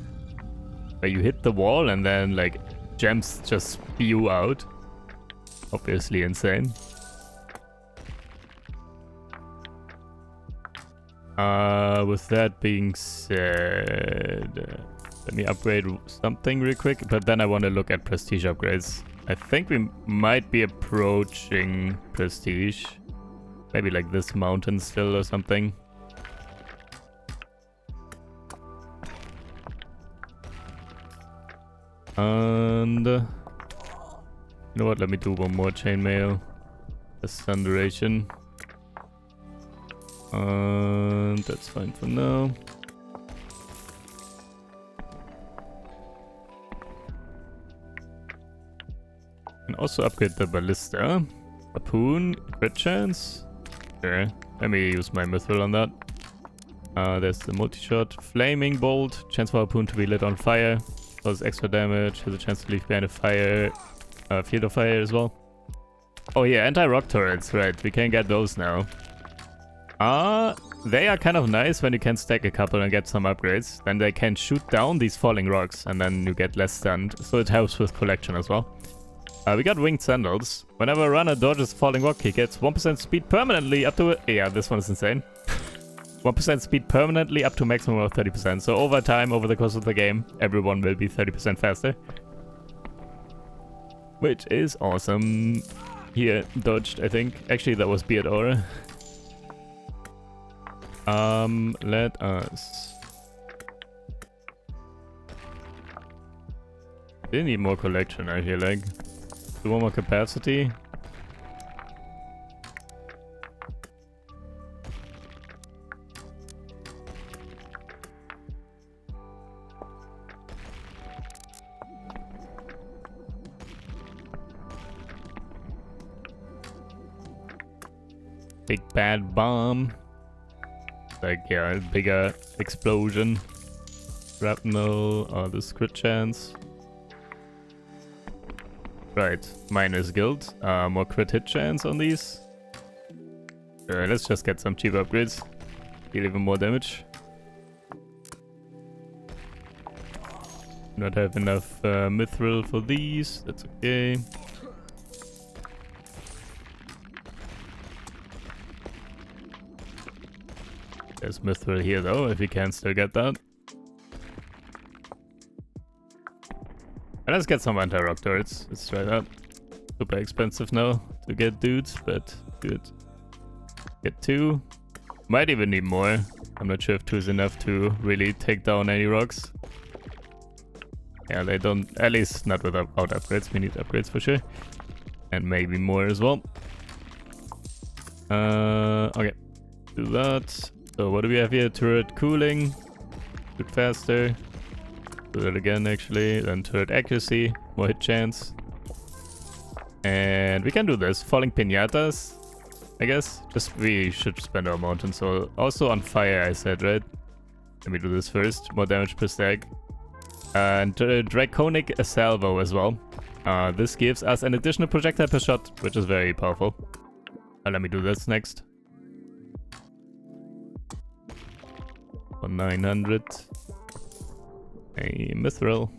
Where you hit the wall and then like gems just spew out. Obviously insane. With that being said, let me upgrade something real quick, but then I want to look at prestige upgrades. I think we might be approaching prestige. Maybe like this mountain still or something. And you know what? Let me do one more chainmail. The stun duration. And that's fine for now. And also upgrade the ballista. Harpoon, crit chance. Sure. Let me use my mithril on that. There's the multi-shot. Flaming bolt. Chance for harpoon to be lit on fire. Causes extra damage. Has a chance to leave behind a fire. Field of fire as well. Oh yeah, anti-rock turrets. Right, we can get those now. They are kind of nice when you can stack a couple and get some upgrades. Then they can shoot down these falling rocks and then you get less stunned. So it helps with collection as well. We got winged sandals. Whenever a runner dodges a falling rock, he gets 1% speed permanently up to... Yeah, this one is insane. 1% speed permanently up to maximum of 30%. So over time, over the course of the game, everyone will be 30% faster. Which is awesome. Here, dodged, I think. Actually, that was Beard Aura. Let us... They need more collection, I feel like. Do one more capacity. Big bad bomb. Like, yeah, bigger explosion. Shrapnel, this crit chance. Right, minus guild. More crit hit chance on these. Sure, let's just get some cheap upgrades. Deal even more damage. Not have enough mithril for these. That's okay. There's mithril here though, if we can still get that. And let's get some anti-rock turrets. Let's try that. Super expensive now to get dudes, but good. Get 2. Might even need more. I'm not sure if 2 is enough to really take down any rocks. Yeah, they don't, at least not without upgrades. We need upgrades for sure. And maybe more as well. Okay. Do that. So what do we have here? Turret cooling. Bit faster. Do that again actually. Then turret accuracy. More hit chance. And we can do this. Falling pinatas, I guess. Just we should spend our mountain. So also on fire I said, right? Let me do this first. More damage per stack. And draconic salvo as well. This gives us an additional projectile per shot, which is very powerful. Let me do this next. For 900. A mithril.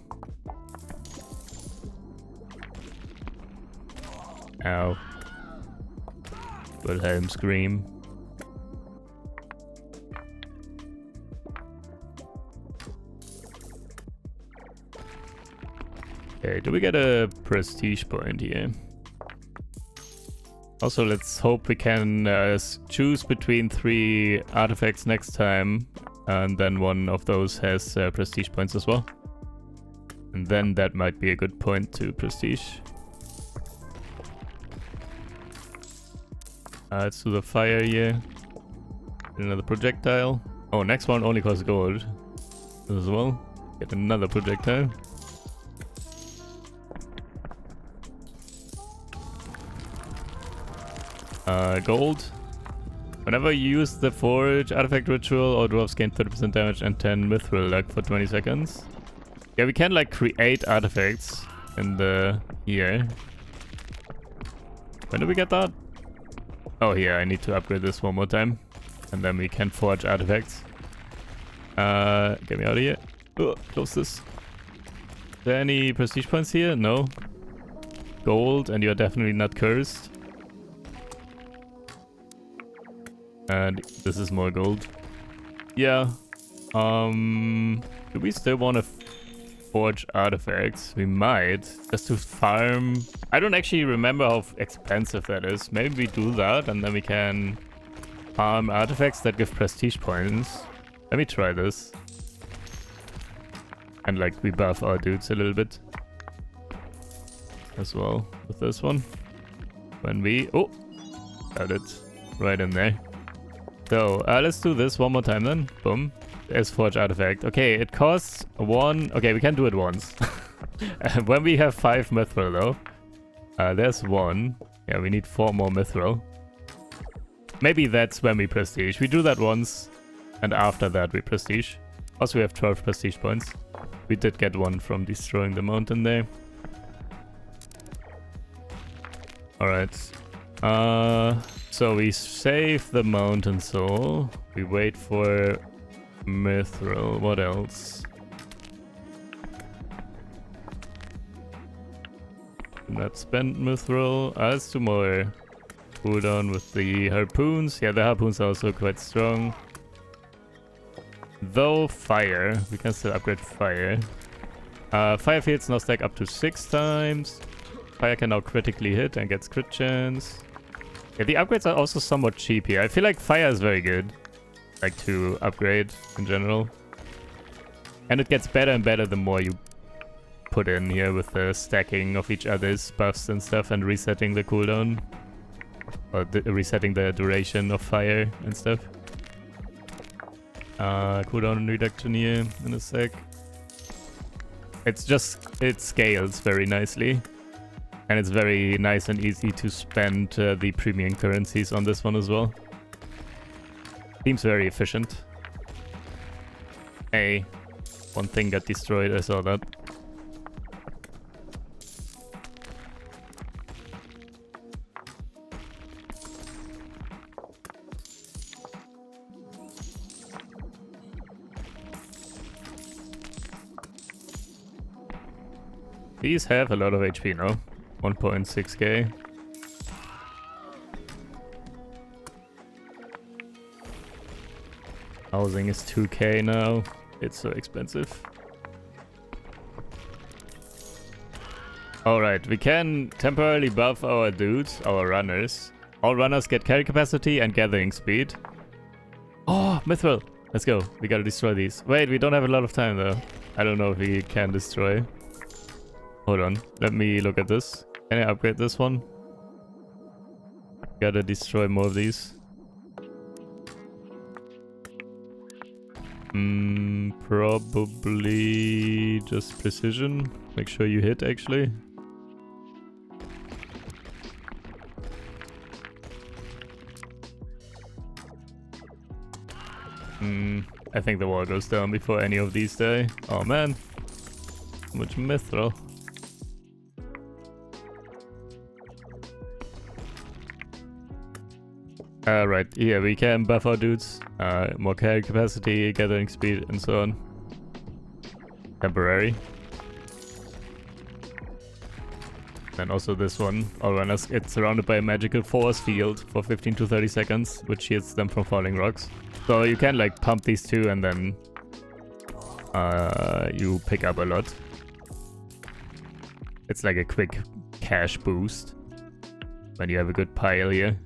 Ow. Wilhelm scream. Okay, do we get a prestige point here? Also, let's hope we can choose between 3 artifacts next time. And then one of those has prestige points as well. And then that might be a good point to prestige. Let's do the fire here. Another projectile. Oh, next one only costs gold as well. Get another projectile. Gold. Whenever you use the Forge Artifact Ritual, all dwarves gain 30% damage and 10 mithril luck for 20 seconds. Yeah, we can like create artifacts in the here. When do we get that? Oh, here, I need to upgrade this one more time. And then we can forge artifacts. Get me out of here. Oh, close this. Is there any prestige points here? No. Gold, and you're definitely not cursed. And this is more gold. Yeah. Do we still want to forge artifacts? We might, just to farm. I don't actually remember how expensive that is. Maybe we do that and then we can farm artifacts that give prestige points. Let me try this. And like we buff our dudes a little bit as well with this one. When we... Oh! Got it. Right in there. So, let's do this one more time then. Boom. There's Forge Artifact. Okay, it costs 1... Okay, we can do it once. When we have 5 Mithril though. There's 1. Yeah, we need 4 more Mithril. Maybe that's when we prestige. We do that once. And after that we prestige. Also we have 12 prestige points. We did get 1 from destroying the mountain there. Alright. So we save the mountain soul. We wait for mithril. What else? Not spend mithril. Let's do more cooldown with the harpoons. Yeah, the harpoons are also quite strong. Though fire, we can still upgrade fire. Fire fields now stack up to 6 times. Fire can now critically hit and gets crit chance. Yeah, the upgrades are also somewhat cheap here. I feel like fire is very good, like to upgrade in general. And it gets better and better the more you put in here with the stacking of each other's buffs and stuff and resetting the cooldown. Or resetting the duration of fire and stuff. Cooldown reduction here in a sec. It scales very nicely. And it's very nice and easy to spend the premium currencies on this one as well. Seems very efficient. Hey, one thing got destroyed, I saw that. These have a lot of HP now. 1.6k. Housing is 2k now. It's so expensive. Alright, we can temporarily buff our dudes, our runners. All runners get carry capacity and gathering speed. Oh, mithril! Let's go. We gotta destroy these. Wait, we don't have a lot of time though. I don't know if we can destroy. Hold on, let me look at this. Can I upgrade this one? Gotta destroy more of these. Probably just precision. Make sure you hit actually. I think the wall goes down before any of these die. Oh man, so much mithril. Right, yeah, we can buff our dudes. More carry capacity, gathering speed, and so on. Temporary. And also this one, all runners get surrounded by a magical force field for 15 to 30 seconds, which shields them from falling rocks. So you can like pump these two and then you pick up a lot. It's like a quick cash boost when you have a good pile here.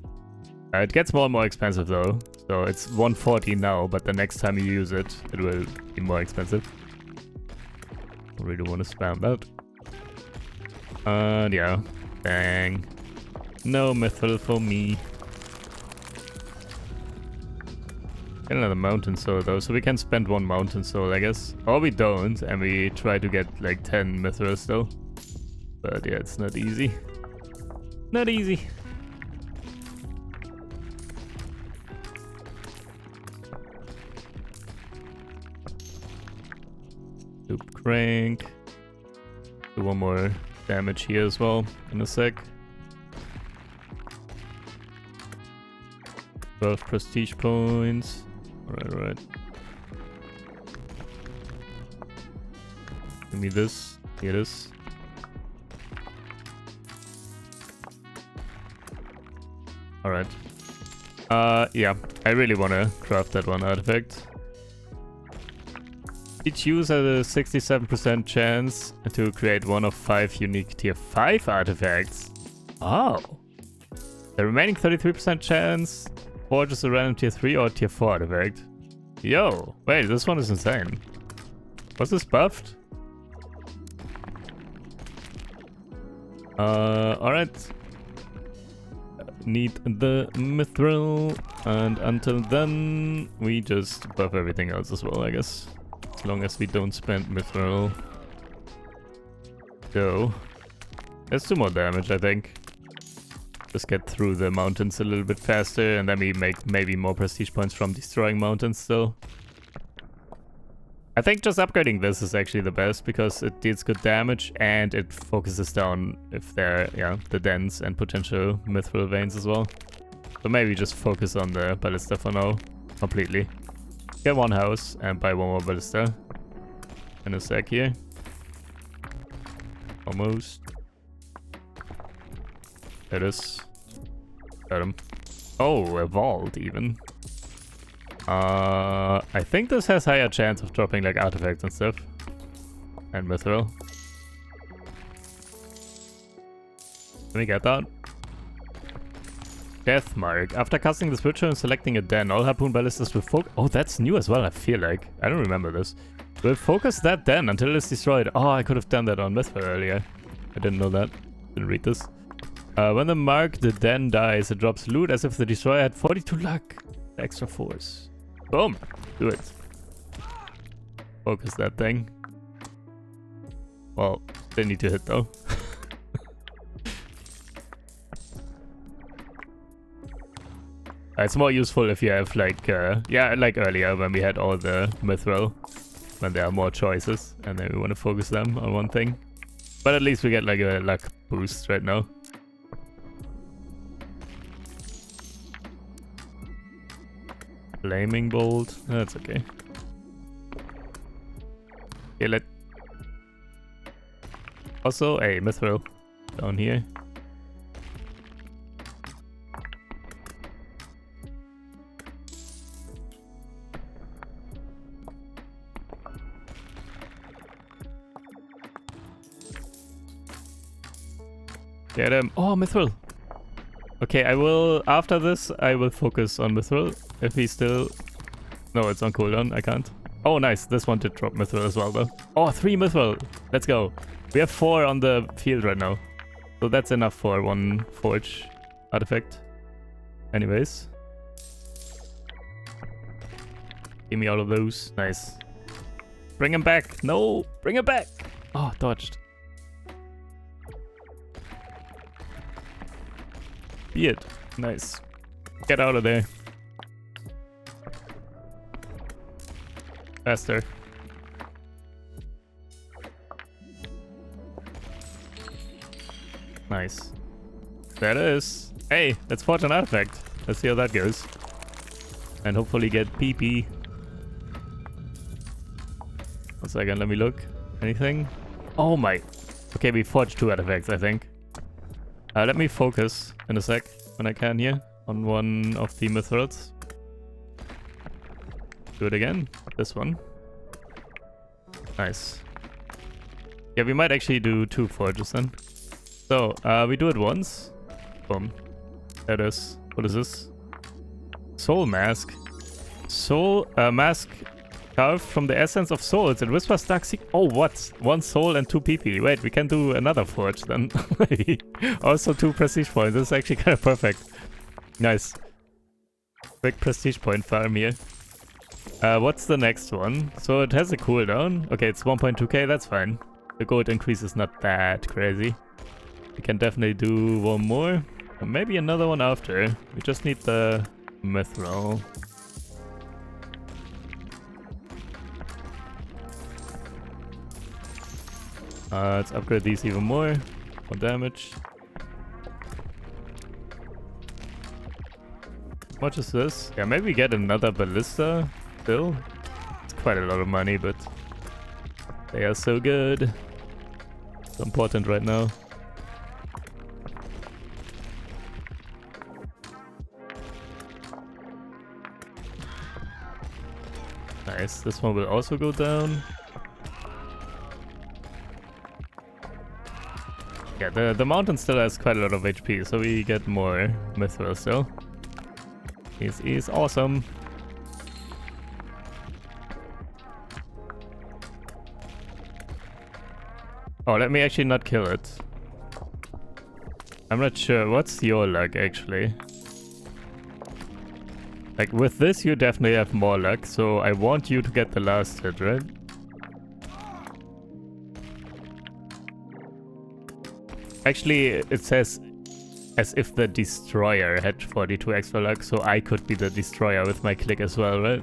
It gets more and more expensive though, so it's 140 now, but the next time you use it, it will be more expensive. I really want to spam that. Yeah, dang. No mithril for me. Get another mountain soul though, so we can spend 1 mountain soul, I guess. Or we don't, and we try to get like 10 mithril still. But yeah, it's not easy. Not easy. Loop crank. Do 1 more damage here as well in a sec. 12 prestige points. Alright. Give me this. Here it is. Alright. Yeah, I really wanna craft that one artifact. Each user has a 67% chance to create one of 5 unique tier 5 artifacts. Oh. The remaining 33% chance forges a random tier 3 or tier 4 artifact. Yo, wait, this one is insane. Was this buffed? Alright. Need the mithril, and until then, we just buff everything else as well, I guess. As long as we don't spend mithril. Go. Let's do more damage, I think. Just get through the mountains a little bit faster, and then we make maybe more prestige points from destroying mountains still. I think just upgrading this is actually the best, because it deals good damage and it focuses down if there are, the dens and potential mithril veins as well. So maybe just focus on the ballista for now, completely. Get one house and buy one more ballista. In a sec here. Almost. There it is. Got him. Oh, a vault even. I think this has higher chance of dropping like artifacts and stuff. And mithril. Let me get that. Death mark. After casting this ritual and selecting a den, all harpoon ballistas will focus. Oh, that's new as well, I feel like. I don't remember this. Will focus that den until it's destroyed. Oh, I could have done that on mithril earlier. I didn't know that. Didn't read this. When the mark the den dies, it drops loot as if the destroyer had 42 luck. Extra force. Boom! Do it. Focus that thing. Well, they need to hit though. It's more useful if you have like, like earlier when we had all the mithril. When there are more choices and then we want to focus them on one thing. But at least we get like a luck boost right now. Flaming bolt. That's okay. Okay, also a mithril down here. Get him. Oh, mithril. Okay, I will, after this, I will focus on mithril. If he's still... No, it's on cooldown, I can't. Oh, nice, this one did drop mithril as well, though. Oh, 3 mithril! Let's go. We have 4 on the field right now. So that's enough for 1 forge artifact. Anyways. Give me all of those. Nice. Bring him back! No! Bring him back! Oh, dodged. Be it. Nice. Get out of there. Faster. Nice. There it is. Hey, let's forge an artifact. Let's see how that goes. And hopefully get PP. 1 second, let me look. Anything? Oh my. Okay, we forged 2 artifacts, I think. Let me focus in a sec when I can here on one of the mithrils. Do it again. This one. Nice. Yeah, we might actually do 2 forges then. So, we do it once. Boom. There it is. What is this? Soul mask. Soul mask carved from the essence of souls. It whispers dark secret. Oh, what? 1 soul and 2 PP. Wait, we can do another forge then. Also 2 prestige points. This is actually kind of perfect. Nice. Quick prestige point farm here. What's the next one? So it has a cooldown. Okay, it's 1.2k. That's fine. The gold increase is not that crazy. We can definitely do 1 more. And maybe another one after. We just need the mithril. Let's upgrade these even more. More damage. How much is this? Yeah, maybe get another ballista still. It's quite a lot of money, but they are so good. So important right now. Nice. This one will also go down. Yeah, the mountain still has quite a lot of HP, so we get more mithril still. This is awesome. Oh, let me actually not kill it. I'm not sure. What's your luck, actually? Like, with this, you definitely have more luck, so I want you to get the last hit, right? Actually, it says as if the destroyer had 42 extra luck, so I could be the destroyer with my click as well, right?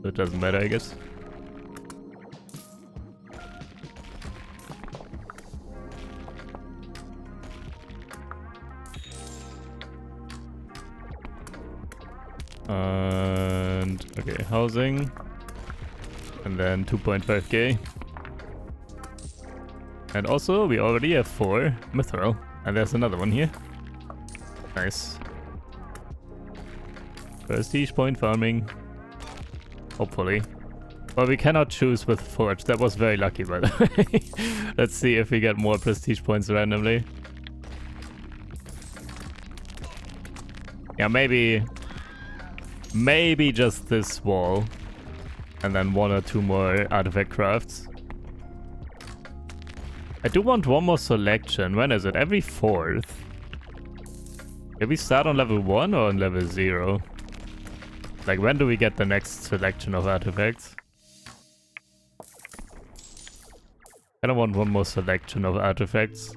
So it doesn't matter, I guess. And okay, housing, and then 2.5k. And also, we already have 4 mithril, and there's another one here. Nice. Prestige point farming. Hopefully. Well, we cannot choose with Forge. That was very lucky, by the way. Let's see if we get more prestige points randomly. Yeah, maybe just this wall. And then 1 or 2 more artifact crafts. I do want one more selection. When is it? Every 4th. Did we start on level 1 or on level 0? Like, when do we get the next selection of artifacts? I don't want one more selection of artifacts.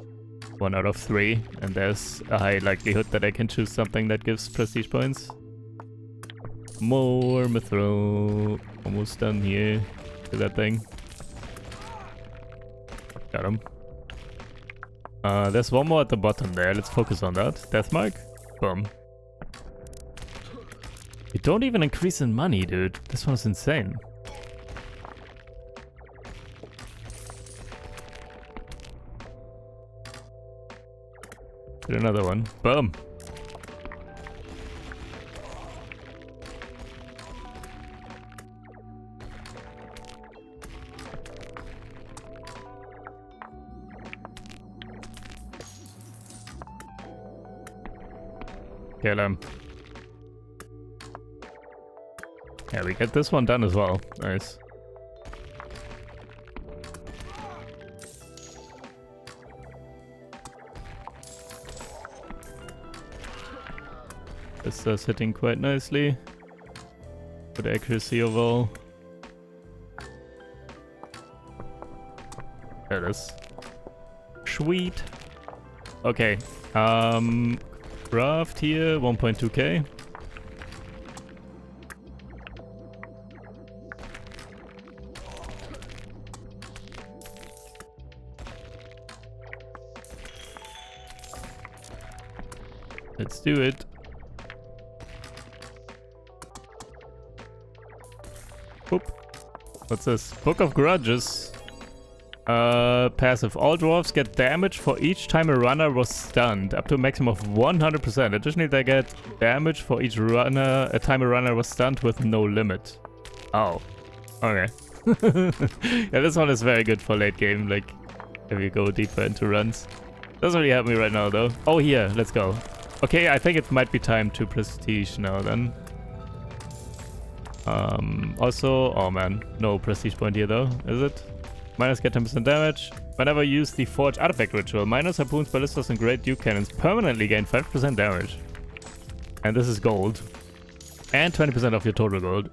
1 out of 3. And there's a high likelihood that I can choose something that gives prestige points. More mithril. Almost done here. Do that thing. Got him. There's one more at the bottom there. Let's focus on that. Deathmark. Boom. You don't even increase in money, dude. This one's insane. Get another one. Boom. Kill him. Yeah, we get this one done as well. Nice. This is hitting quite nicely. Good accuracy overall. There it is. Sweet. Okay. Craft here, 1.2k. Let's do it. Oop. What's this? Book of Grudges. Passive. All dwarves get damage for each time a runner was stunned, up to a maximum of 100%. Additionally, they get damage for each time a runner was stunned with no limit. Oh. Okay. Yeah, this one is very good for late game, like, if you go deeper into runs. Doesn't really help me right now, though. Oh, here. Let's go. Okay, I think it might be time to prestige now, then. Also, oh man, no prestige point here, though, is it? Miners get 10% damage. Whenever you use the Forge Artifact Ritual, miners, harpoons, ballistas, and Great Duke Cannons permanently gain 5% damage. And this is gold. And 20% of your total gold.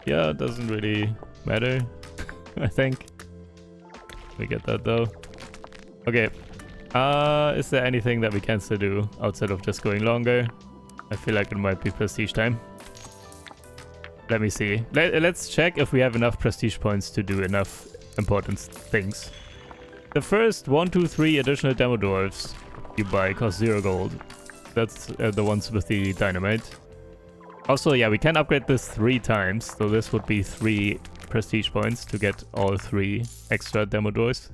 Yeah, it doesn't really matter, I think. We get that, though. Okay. Is there anything that we can still do outside of just going longer? I feel like it might be prestige time. Let me see. Let's check if we have enough prestige points to do enough important things. The first 1, 2, 3 additional demo dwarves you buy cost 0 gold. That's the ones with the dynamite. Also, yeah, we can upgrade this 3 times. So this would be 3 prestige points to get all 3 extra demo dwarves.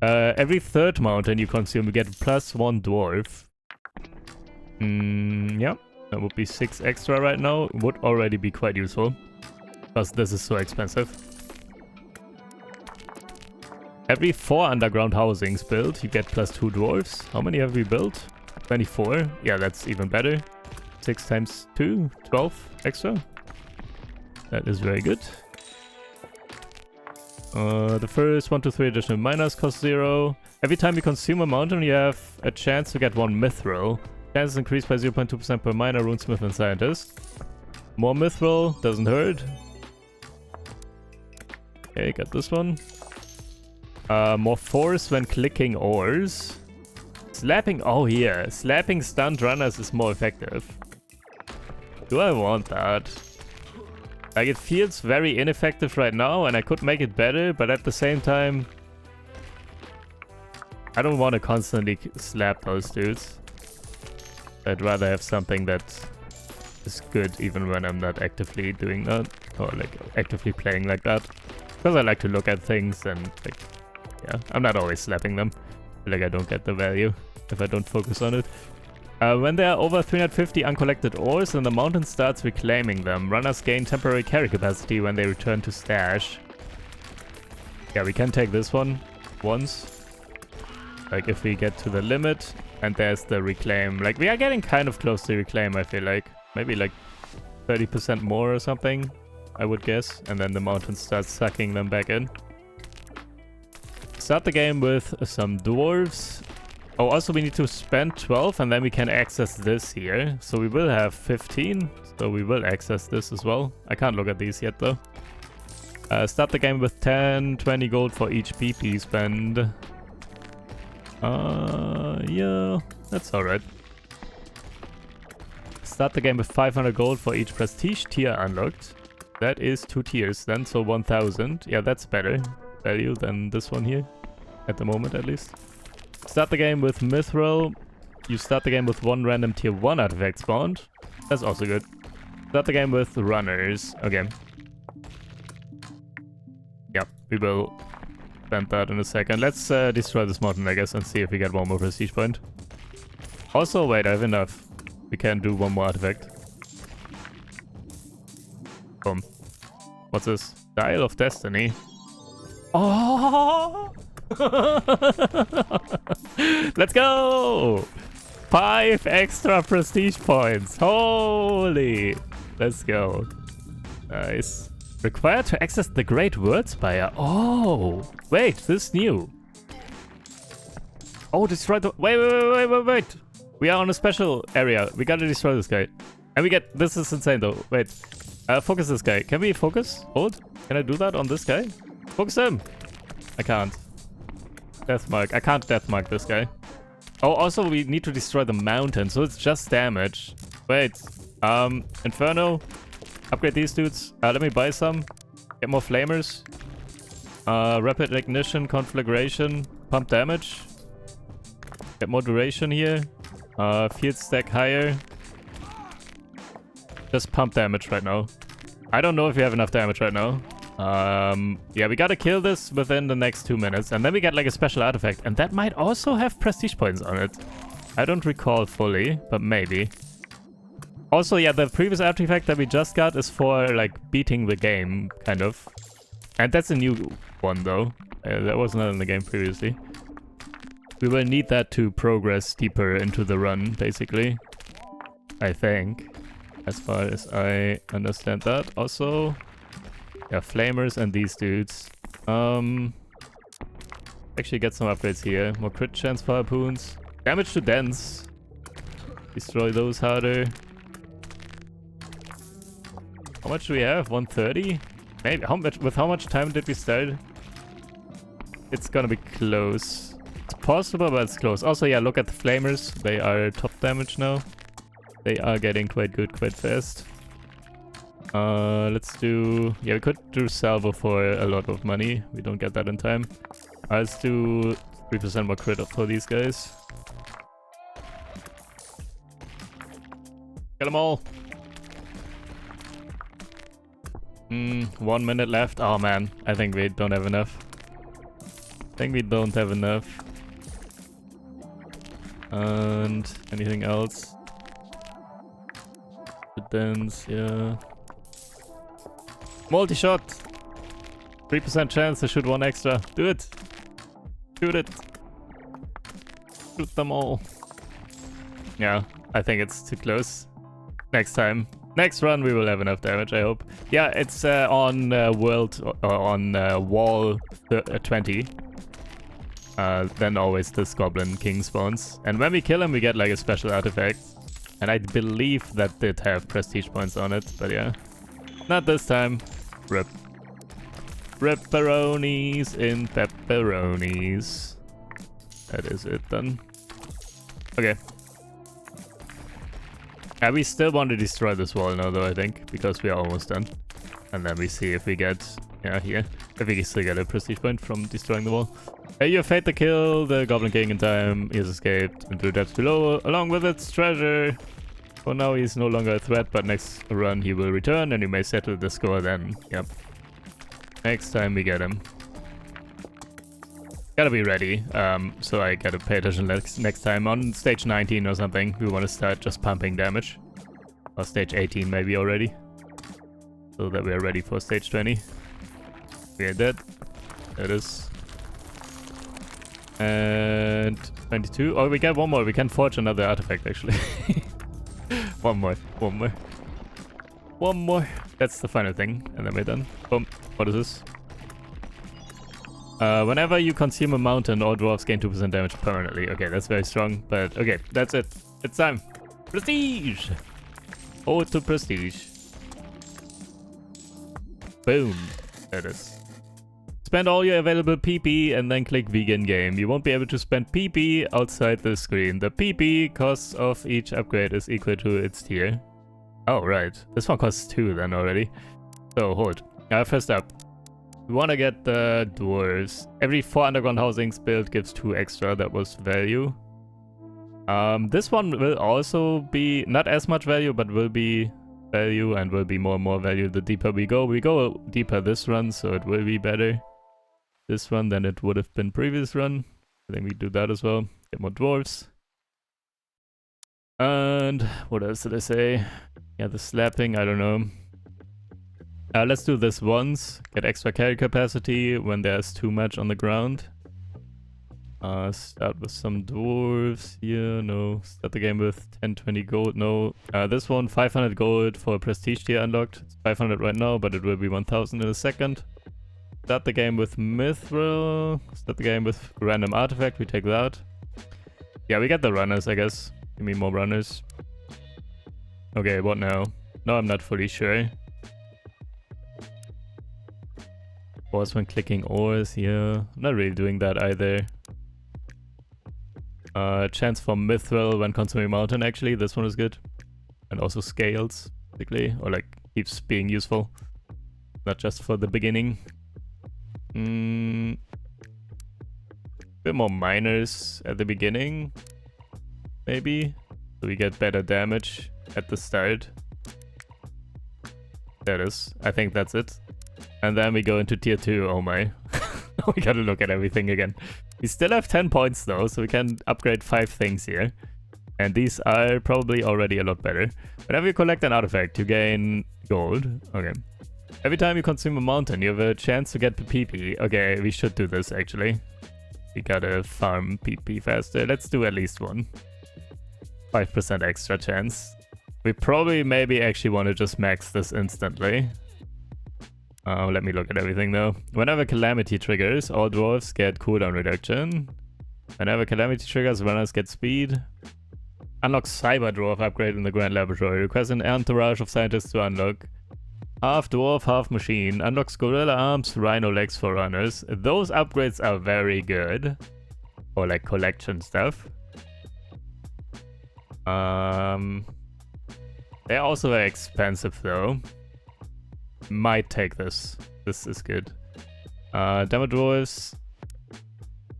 Every 3rd mountain you consume, you get +1 dwarf. Yeah. That would be 6 extra right now. Would already be quite useful. Because this is so expensive. Every 4 underground housings built, you get +2 dwarves. How many have we built? 24. Yeah, that's even better. 6 times 2, 12 extra. That is very good. The first 1 to 3 additional miners cost 0. Every time you consume a mountain, you have a chance to get 1 mithril. Chance is increased by 0.2% per miner, runesmith, and scientist. More mithril, doesn't hurt. Okay, got this one. More force when clicking ores. Slapping, oh here. Slapping stunned runners is more effective. Do I want that? Like, it feels very ineffective right now, and I could make it better, but at the same time, I don't want to constantly slap those dudes. I'd rather have something that is good even when I'm not actively doing that, or like actively playing like that. Because I like to look at things and like, yeah, I'm not always slapping them. I feel like I don't get the value if I don't focus on it. When there are over 350 uncollected ores and the mountain starts reclaiming them, runners gain temporary carry capacity when they return to stash. Yeah, we can take this one once. Like if we get to the limit and there's the reclaim. Like we are getting kind of close to reclaim, I feel like. Maybe like 30% more or something, I would guess. And then the mountain starts sucking them back in. Start the game with some dwarves. Oh, also we need to spend 12 and then we can access this here. So we will have 15. So we will access this as well. I can't look at these yet though. Start the game with 10, 20 gold for each PP spend. Yeah, that's alright. Start the game with 500 gold for each prestige tier unlocked. That is 2 tiers then, so 1000. Yeah, that's better value than this one here. At the moment at least. Start the game with mithril. You start the game with 1 random tier 1 artifact spawned. That's also good. Start the game with runners. Okay. Yep, we will spend that in a second. Let's destroy this mountain, I guess, and see if we get 1 more prestige point. Also, wait, I have enough. We can do 1 more artifact. Boom. What's this? Dial of Destiny. Oh! Let's go! 5 extra prestige points. Holy! Let's go. Nice. Required to access the Great Word Spire. Oh! Wait, this is new. Oh, destroy the... Wait. We are on a special area. We gotta destroy this guy. And we get... This is insane though. Wait. Focus this guy. Can we focus? Hold. Can I do that on this guy? Focus him! I can't. Deathmark. I can't deathmark this guy. Oh, also we need to destroy the mountain, so it's just damage. Wait. Inferno. Upgrade these dudes. Let me buy some. Get more flamers. Rapid ignition, conflagration, pump damage. Get more duration here. Field stack higher. Just pump damage right now. I don't know if we have enough damage right now. Yeah, we gotta kill this within the next 2 minutes. And then we get like a special artifact. And that might also have prestige points on it. I don't recall fully, but maybe. Also, yeah, the previous artifact that we just got is for like beating the game, kind of. And that's a new one though. That was not in the game previously. We will need that to progress deeper into the run, basically. I think. As far as I understand that. Also, yeah, flamers and these dudes. Actually get some upgrades here. More crit chance for harpoons. Damage to dents. Destroy those harder. How much do we have? 130? Maybe. With how much time did we start? It's gonna be close. It's possible, but it's close. Also, yeah, look at the flamers. They are top damage now. They are getting quite good quite fast. Let's do... Yeah, we could do salvo for a lot of money. We don't get that in time. Let's do 3% more crit for these guys. Kill them all. 1 minute left. Oh man, I think we don't have enough. And anything else? The dents, yeah. Multi-shot! 3% chance to shoot 1 extra. Do it! Shoot it. Shoot them all. Yeah, I think it's too close. Next time. Next run we will have enough damage, I hope. Yeah, it's on wall 20. Then always this Goblin King spawns. And when we kill him, we get like a special artifact. And I believe that did have prestige points on it, but yeah. Not this time. Rip. Ripperonis in pepperonis. That is it then. Okay. We still want to destroy this wall now though, I think, because we are almost done. And then we see if we get, here, if we still get a prestige point from destroying the wall. You have failed to kill the Goblin King in time. He has escaped into the depths below, along with its treasure. For now, he's no longer a threat, but next run he will return, and you may settle the score then. Yep. Next time we get him. Gotta be ready, so I gotta pay attention next time. On stage 19 or something, we want to start just pumping damage. Or stage 18 maybe already. So that we are ready for stage 20. We are dead. There it is. And 22. Oh, we get one more. We can forge another artifact actually. One more. That's the final thing. And then we're done. Boom. What is this? Whenever you consume a mountain, all dwarves gain 2% damage permanently. Okay, that's very strong, but okay, that's it. It's time. Prestige! Oh, to prestige. Boom. There it is. Spend all your available PP and then click vegan game. You won't be able to spend PP outside the screen. The PP cost of each upgrade is equal to its tier. Oh, right. This one costs 2 then already. So, hold. First up. We want to get the dwarves. Every 4 underground housings built gives 2 extra. That was value. This one will also be not as much value, but will be value and will be more and more value the deeper we go. We go deeper this run, so it will be better this run than it would have been previous run. I think we do that as well. Get more dwarves. And what else did I say? Yeah, the slapping, I don't know. Let's do this once. Get extra carry capacity when there's too much on the ground. Start with some dwarves here. No. Start the game with 10, 20 gold. No. This one, 500 gold for a prestige tier unlocked. It's 500 right now, but it will be 1000 in a second. Start the game with mithril. Start the game with random artifact. We take that. Yeah, we get the runners, I guess. Give me more runners. Okay, what now? No, I'm not fully sure. Pause when clicking ores here. Not really doing that either. Chance for mithril when consuming mountain, actually. This one is good. And also scales, basically. Or like, keeps being useful. Not just for the beginning. Bit more miners at the beginning. Maybe. So we get better damage at the start. There it is. I think that's it. And then we go into tier 2, oh my. We gotta look at everything again. We still have 10 points though, so we can upgrade 5 things here. And these are probably already a lot better. Whenever you collect an artifact, you gain gold. Okay. Every time you consume a mountain, you have a chance to get PP. Okay, we should do this actually. We gotta farm PP faster. Let's do at least one. 5% extra chance. We probably maybe actually want to just max this instantly. Let me look at everything though. Whenever Calamity triggers, all dwarves get cooldown reduction. Whenever Calamity triggers, runners get speed. Unlock Cyber Dwarf upgrade in the Grand Laboratory. Request an entourage of scientists to unlock. Half dwarf, half machine. Unlocks gorilla arms, rhino legs for runners. Those upgrades are very good. Or like collection stuff. They're also very expensive though. Might take this. This is good. Demo dwarves.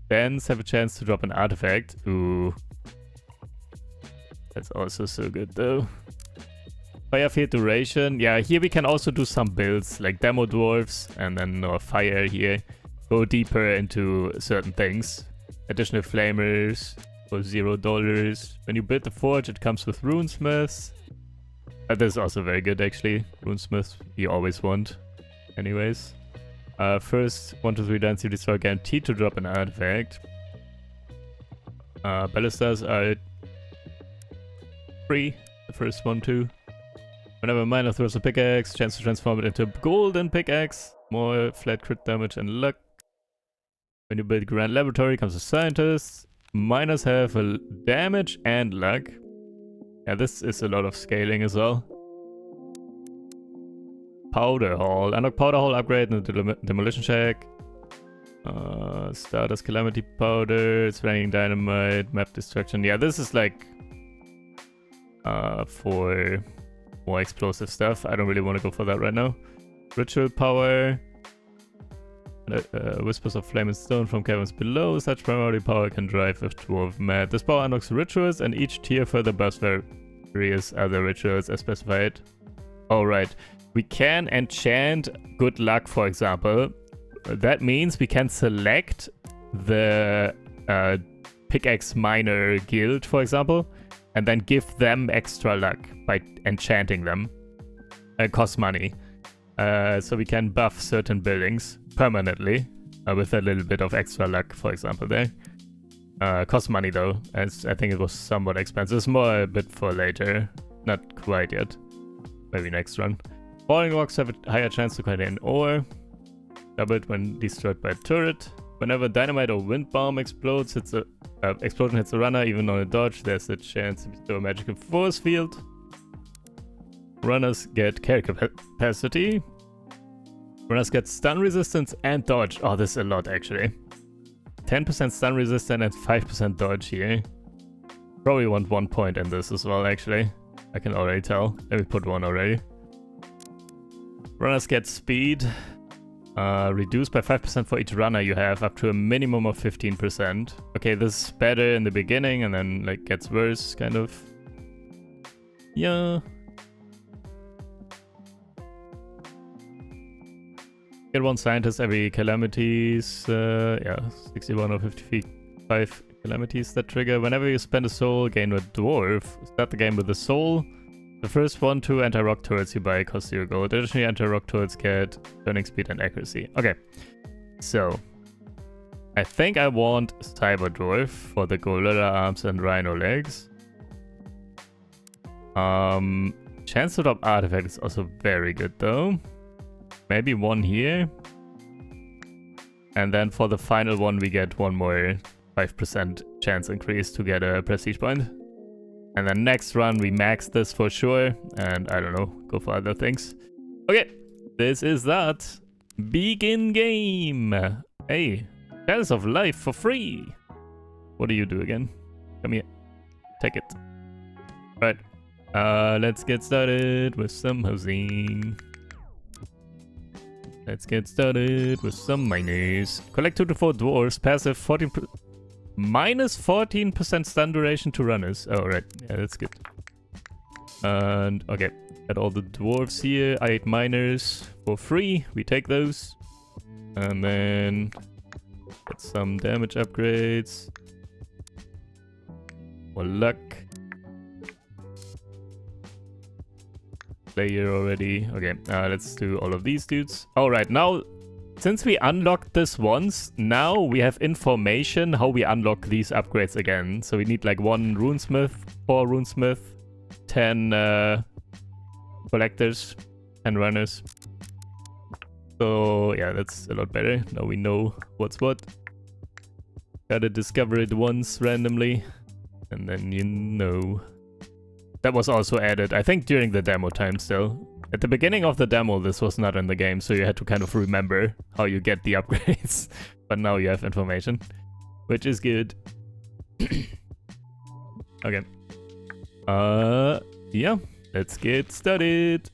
Dens have a chance to drop an artifact. Ooh. That's also so good though. Fire field duration. Yeah, here we can also do some builds like demo dwarves and then fire here. Go deeper into certain things. Additional flamers for $0. When you build the forge, it comes with runesmiths. That is also very good actually. Runesmiths you always want. Anyways. First 1 to 3 dance you destroy guaranteed to drop an artifact. Ballistas are free. The first one too. Whenever a miner throws a pickaxe, chance to transform it into a golden pickaxe. More flat crit damage and luck. When you build Grand Laboratory comes a scientist. Miners have a damage and luck. Yeah, this is a lot of scaling as well. Powder Hall. Unlock Powder Hall upgrade in the demolition shack. Stardust Calamity Powder. It's raining dynamite. Map destruction. Yeah, this is like for more explosive stuff. I don't really want to go for that right now. Ritual Power. Whispers of flame and stone from caverns below. Such primary power can drive a dwarf mad. This power unlocks rituals and each tier further buffs various other rituals as specified. Alright. We can enchant good luck, for example. That means we can select the pickaxe miner guild, for example, and then give them extra luck by enchanting them. Cost money. So we can buff certain buildings permanently with a little bit of extra luck, for example, there. Cost money though, as I think it was somewhat expensive. It's more a bit for later. Not quite yet. Maybe next run. Falling rocks have a higher chance to contain ore. Doubled when destroyed by a turret. Whenever dynamite or wind bomb explodes, explosion hits a runner, even on a dodge, there's a chance to bestow a magical force field. Runners get carry capacity. Runners get stun resistance and dodge. Oh, this is a lot actually. 10% stun resistance and 5% dodge here. Probably want 1 point in this as well actually. I can already tell. Let me put 1 already. Runners get speed. Reduced by 5% for each runner you have, up to a minimum of 15%. Okay, this is better in the beginning and then like gets worse, kind of. Yeah. Get 1 scientist every calamities. Yeah, 61 or 55 calamities that trigger. Whenever you spend a soul, gain a dwarf. Start the game with a soul. The first 1, 2 anti-rock turrets you buy cost 0 gold. Additionally, anti-rock turrets get turning speed and accuracy. Okay, so I think I want Cyber Dwarf for the gorilla arms and rhino legs. Chance to drop artifact is also very good though. Maybe 1 here. And then for the final one we get 1 more 5% chance increase to get a prestige point. And then next run we max this for sure, and I don't know, go for other things. Okay, this is that. Begin game. Hey, Chalice of Life for free. What do you do again? Come here, take it. Right, let's get started with some housing. Let's get started with some miners. Collect 2 to 4 dwarves, passive 14%. Minus 14% stun duration to runners. Oh, right. Yeah, that's good. And, okay. Got all the dwarves here. 8 miners for free. We take those. And then get some damage upgrades. More luck. Player already. Okay, let's do all of these dudes. Alright, now... Since we unlocked this once, now we have information how we unlock these upgrades again. So we need like 1 runesmith, 4 runesmith, 10 collectors, 10 runners. So yeah, that's a lot better. Now we know what's what. Gotta discover it once randomly, and then you know. That was also added, I think, during the demo time still. At the beginning of the demo, this was not in the game, so you had to kind of remember how you get the upgrades. But now you have information, which is good. Okay. Yeah, let's get started.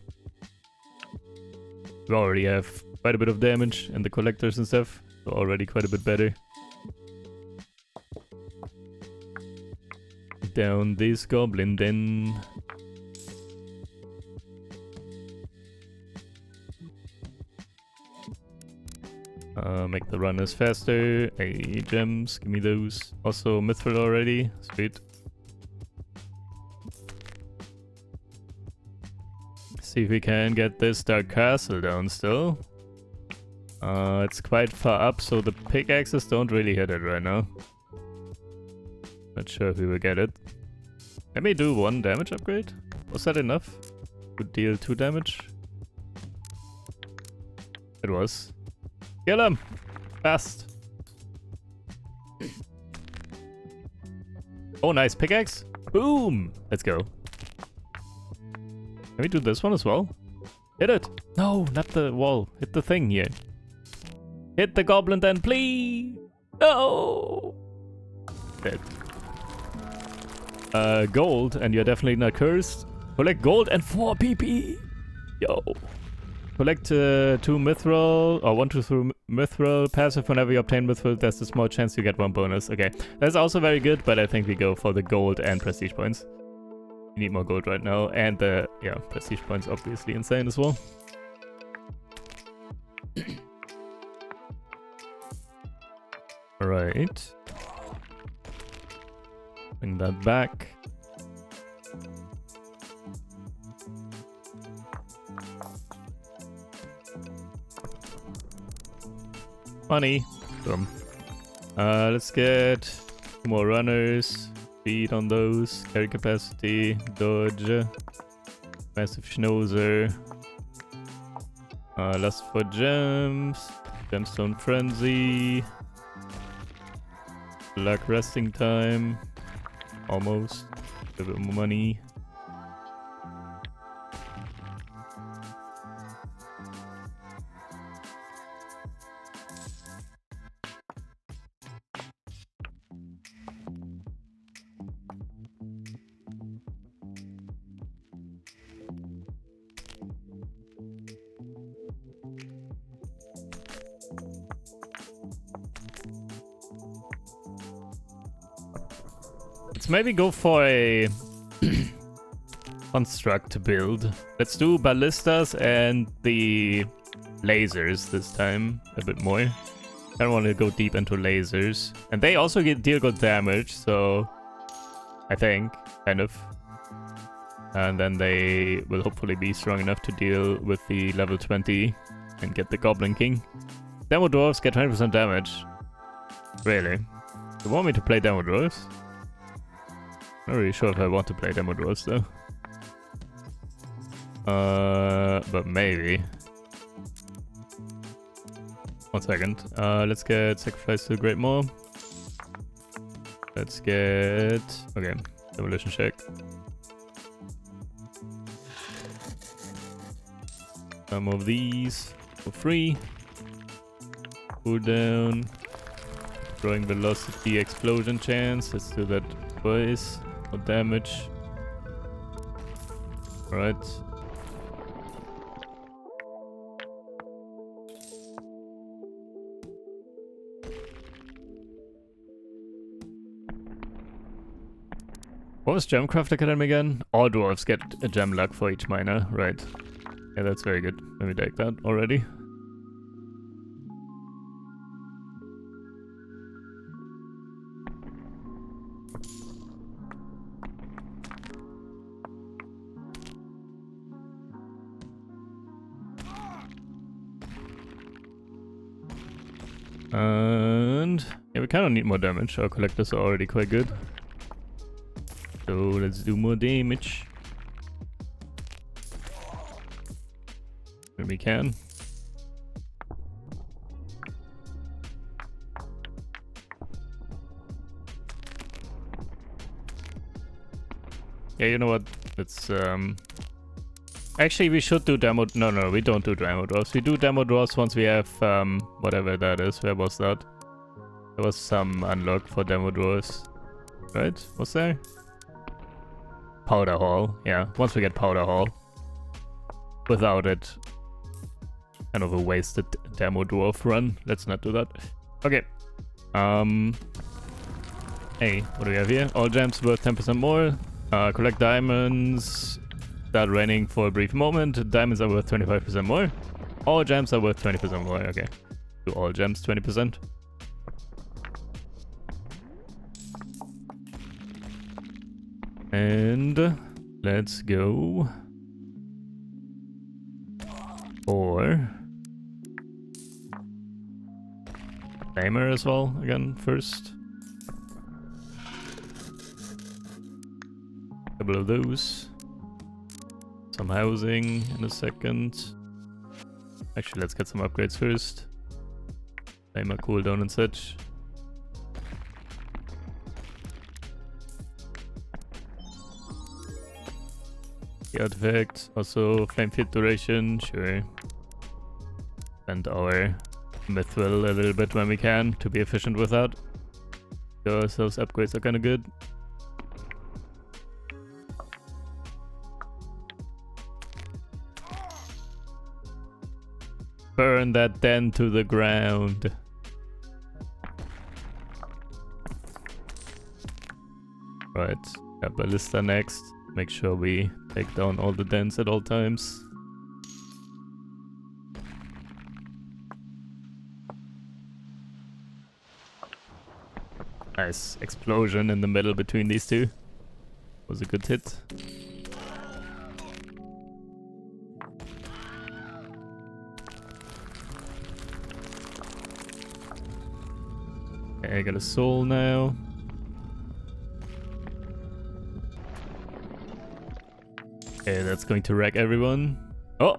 We already have quite a bit of damage and the collectors and stuff, so already quite a bit better. Down this goblin den. Make the runners faster. Hey, gems, give me those. Also, mithril already. Sweet. See if we can get this dark castle down still. It's quite far up, so the pickaxes don't really hit it right now. Not sure if we will get it. Let me do 1 damage upgrade. Was that enough to deal 2 damage? It was. Kill him! Fast! Oh, nice pickaxe! Boom! Let's go. Can we do this one as well? Hit it! No, not the wall. Hit the thing here. Hit the goblin then, please! No! Dead. Gold, and you're definitely not cursed. Collect gold and 4 PP! Yo! Collect 2 mithril, or 1 to 3 mithril. Passive, whenever you obtain mithril, there's a small chance you get 1 bonus. Okay, that's also very good, but I think we go for the gold and prestige points. We need more gold right now, and the, yeah, prestige points obviously insane as well. Alright. Bring that back. Money. Boom. Let's get more runners. Speed on those. Carry capacity. Dodge. Massive schnauzer. Lust for gems. Gemstone frenzy. Luck resting time. Almost. A bit more money. Let's maybe go for a construct build. Let's do ballistas and the lasers this time a bit more. I don't want to go deep into lasers. And they also deal good damage, so I think, kind of. And then they will hopefully be strong enough to deal with the level 20 and get the Goblin King. Demo Dwarves get 20% damage. Really? You want me to play Demo Dwarves? Not really sure if I want to play Demo Dwarves though. But maybe. 1 second. Let's get Sacrifice to the Great Maw. Let's get... okay, Demolition check. Some of these for free. Cooldown. Throwing velocity, explosion chance. Let's do that twice. For damage. Alright. What was Gemcraft Academy again? All dwarves get a gem luck for each miner. Right. Yeah, that's very good. Let me take that already. And yeah, we kind of need more damage. Our collectors are already quite good. So let's do more damage. When we can. Yeah, you know what? Let's actually, we should do demo... No, we don't do demo draws. We do demo draws once we have, whatever that is. Where was that? There was some unlock for demo draws. Right? Was there? Powder Hall. Yeah, once we get Powder Hall. Without it. Kind of a wasted demo dwarf run. Let's not do that. Okay. Hey, what do we have here? All gems worth 10% more. Collect diamonds. Start raining for a brief moment. Diamonds are worth 25% more. All gems are worth 20% more. Okay. Do all gems 20%. And let's go for Tamer as well, again, first. Couple of those. Some housing in a second. Actually, let's get some upgrades first. Tamer cooldown and such. The artifact, also flame field duration, sure. And our mithril a little bit when we can to be efficient with that. Because those upgrades are kinda good. Burn that den to the ground. Right, got ballista next. Make sure we take down all the dens at all times. Nice explosion in the middle between these two. Was a good hit. Okay, I got a soul now. Okay, that's going to wreck everyone. Oh!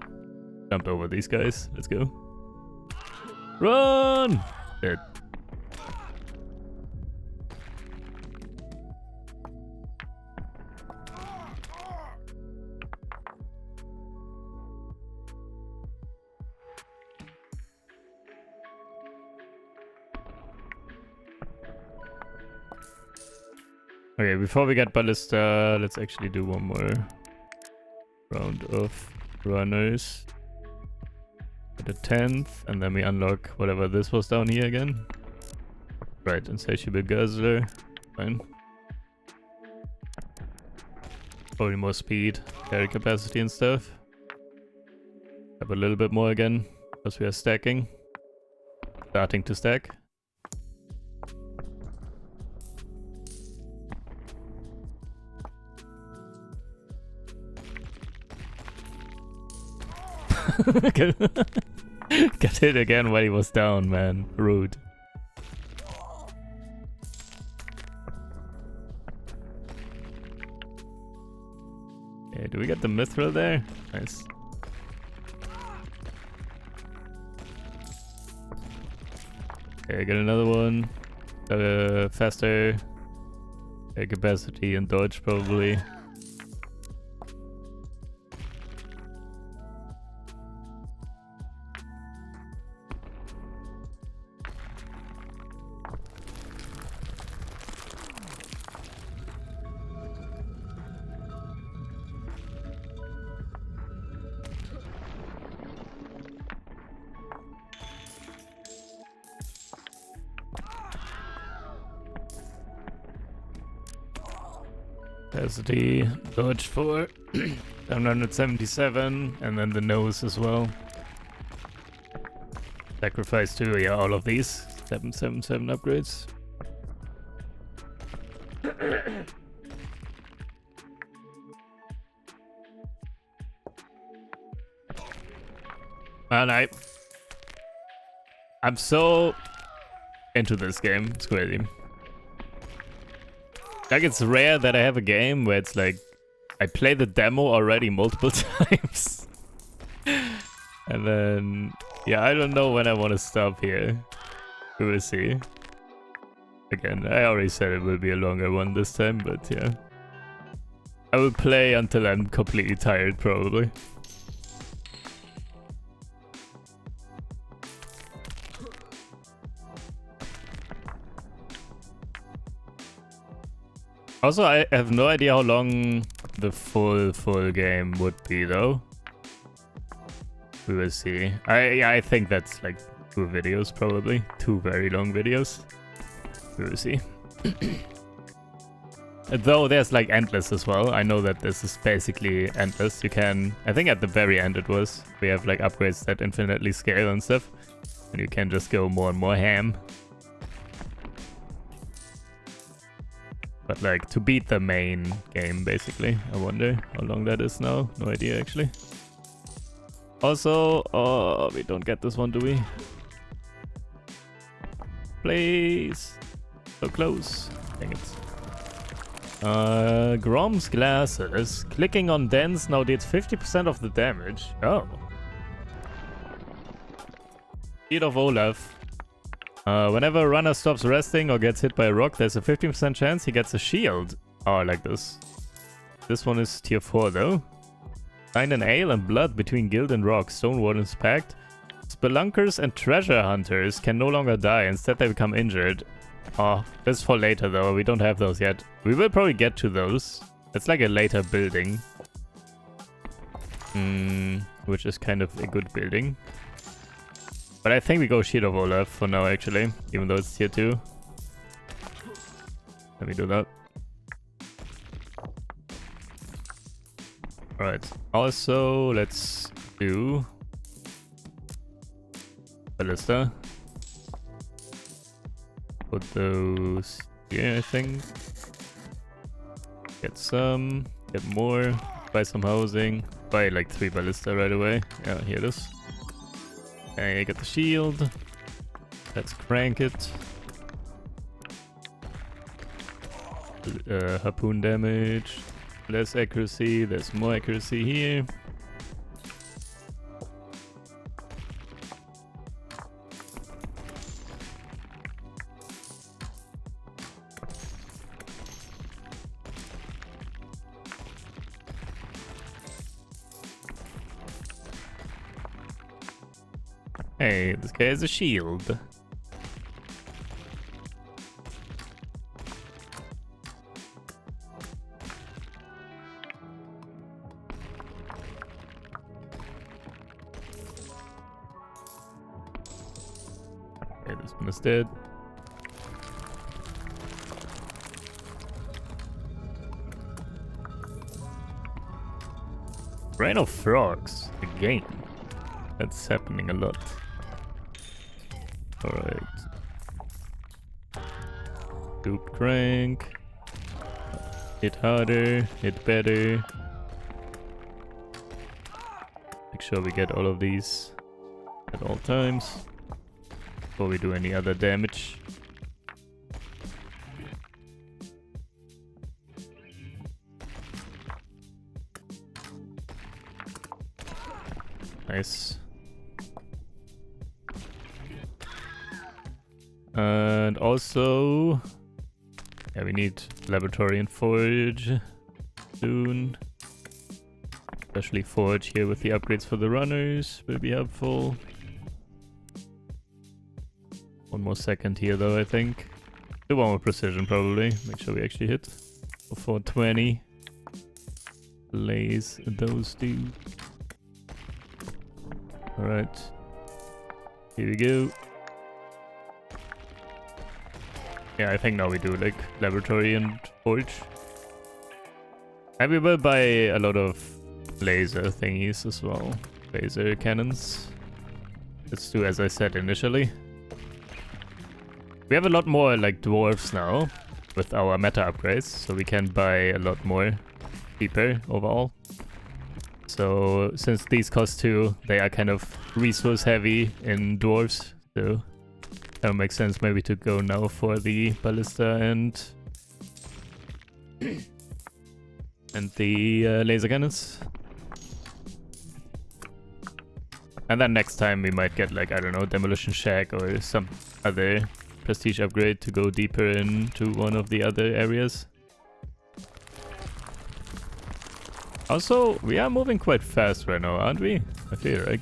Jumped over these guys. Let's go. Run! Dead. Okay, before we get ballista, let's actually do one more round of runners. At the 10th, and then we unlock whatever this was down here again. Right, insatiable guzzler. Fine. Probably more speed, carry capacity and stuff. Have a little bit more again, because we are stacking. Starting to stack. Got hit again when he was down, man. Rude. Okay, do we get the mithril there? Nice. Okay, get another one. Got a faster capacity and dodge probably. Capacity, dodge for 777, and then the nose as well. Sacrifice to, yeah, all of these 777 upgrades. And I'm so into this game, it's crazy. Like, it's rare that I have a game where it's like I play the demo already multiple times. And then, yeah, I don't know when I want to stop here. We will see. Again, I already said it will be a longer one this time, but yeah. I will play until I'm completely tired, probably. Also, I have no idea how long the full game would be, though. We will see. I think that's like 2 videos, probably. 2 very long videos. We will see. Though there's like endless as well. I know that this is basically endless. You can... I think at the very end it was. We have like upgrades that infinitely scale and stuff. And you can just go more and more ham. But like, to beat the main game, basically. I wonder how long that is now. No idea, actually. Also, oh, we don't get this one, do we? please. So close. Dang it. Grom's glasses. Clicking on dents now deals 50% of the damage. Oh. Shield of Olaf. Whenever a runner stops resting or gets hit by a rock, there's a 15% chance he gets a shield. Oh, I like this. This one is tier 4 though. Find an ale and blood between guild and rock. Stone Warden's Pact. Spelunkers and treasure hunters can no longer die. Instead they become injured. Oh, this is for later though. We don't have those yet. We will probably get to those. It's like a later building. Which is kind of a good building. But I think we go Shield of Olaf for now actually. Even though it's tier 2. Let me do that. Alright. Also, let's do Ballista. Put those here, I think. Get some, get more, buy some housing, buy like 3 ballista right away. Yeah, here it is. Okay, get the shield. Let's crank it. Harpoon damage. Less accuracy, there's more accuracy here. Hey, this guy has a shield. Okay, this one is dead. Rain of Frogs, again. That's happening a lot. Alright. Loop crank. Hit harder, hit better. Make sure we get all of these at all times before we do any other damage. Nice. And also, yeah, we need laboratory and forge soon. Especially forge here with the upgrades for the runners will be helpful. One more second here though, I think. Do one more precision probably. Make sure we actually hit. 420. Blaze those two. Alright. Here we go. Yeah, I think now we do like laboratory and forge. And we will buy a lot of laser thingies as well. Laser cannons. Let's do as I said initially. We have a lot more like dwarves now with our meta upgrades, so we can buy a lot more cheaper overall. So since these cost 2, they are kind of resource heavy in dwarves, so that would make sense maybe to go now for the ballista and the laser cannons. And then next time we might get like, I don't know, demolition shack or some other prestige upgrade to go deeper into one of the other areas. Also, we are moving quite fast right now, aren't we? I feel like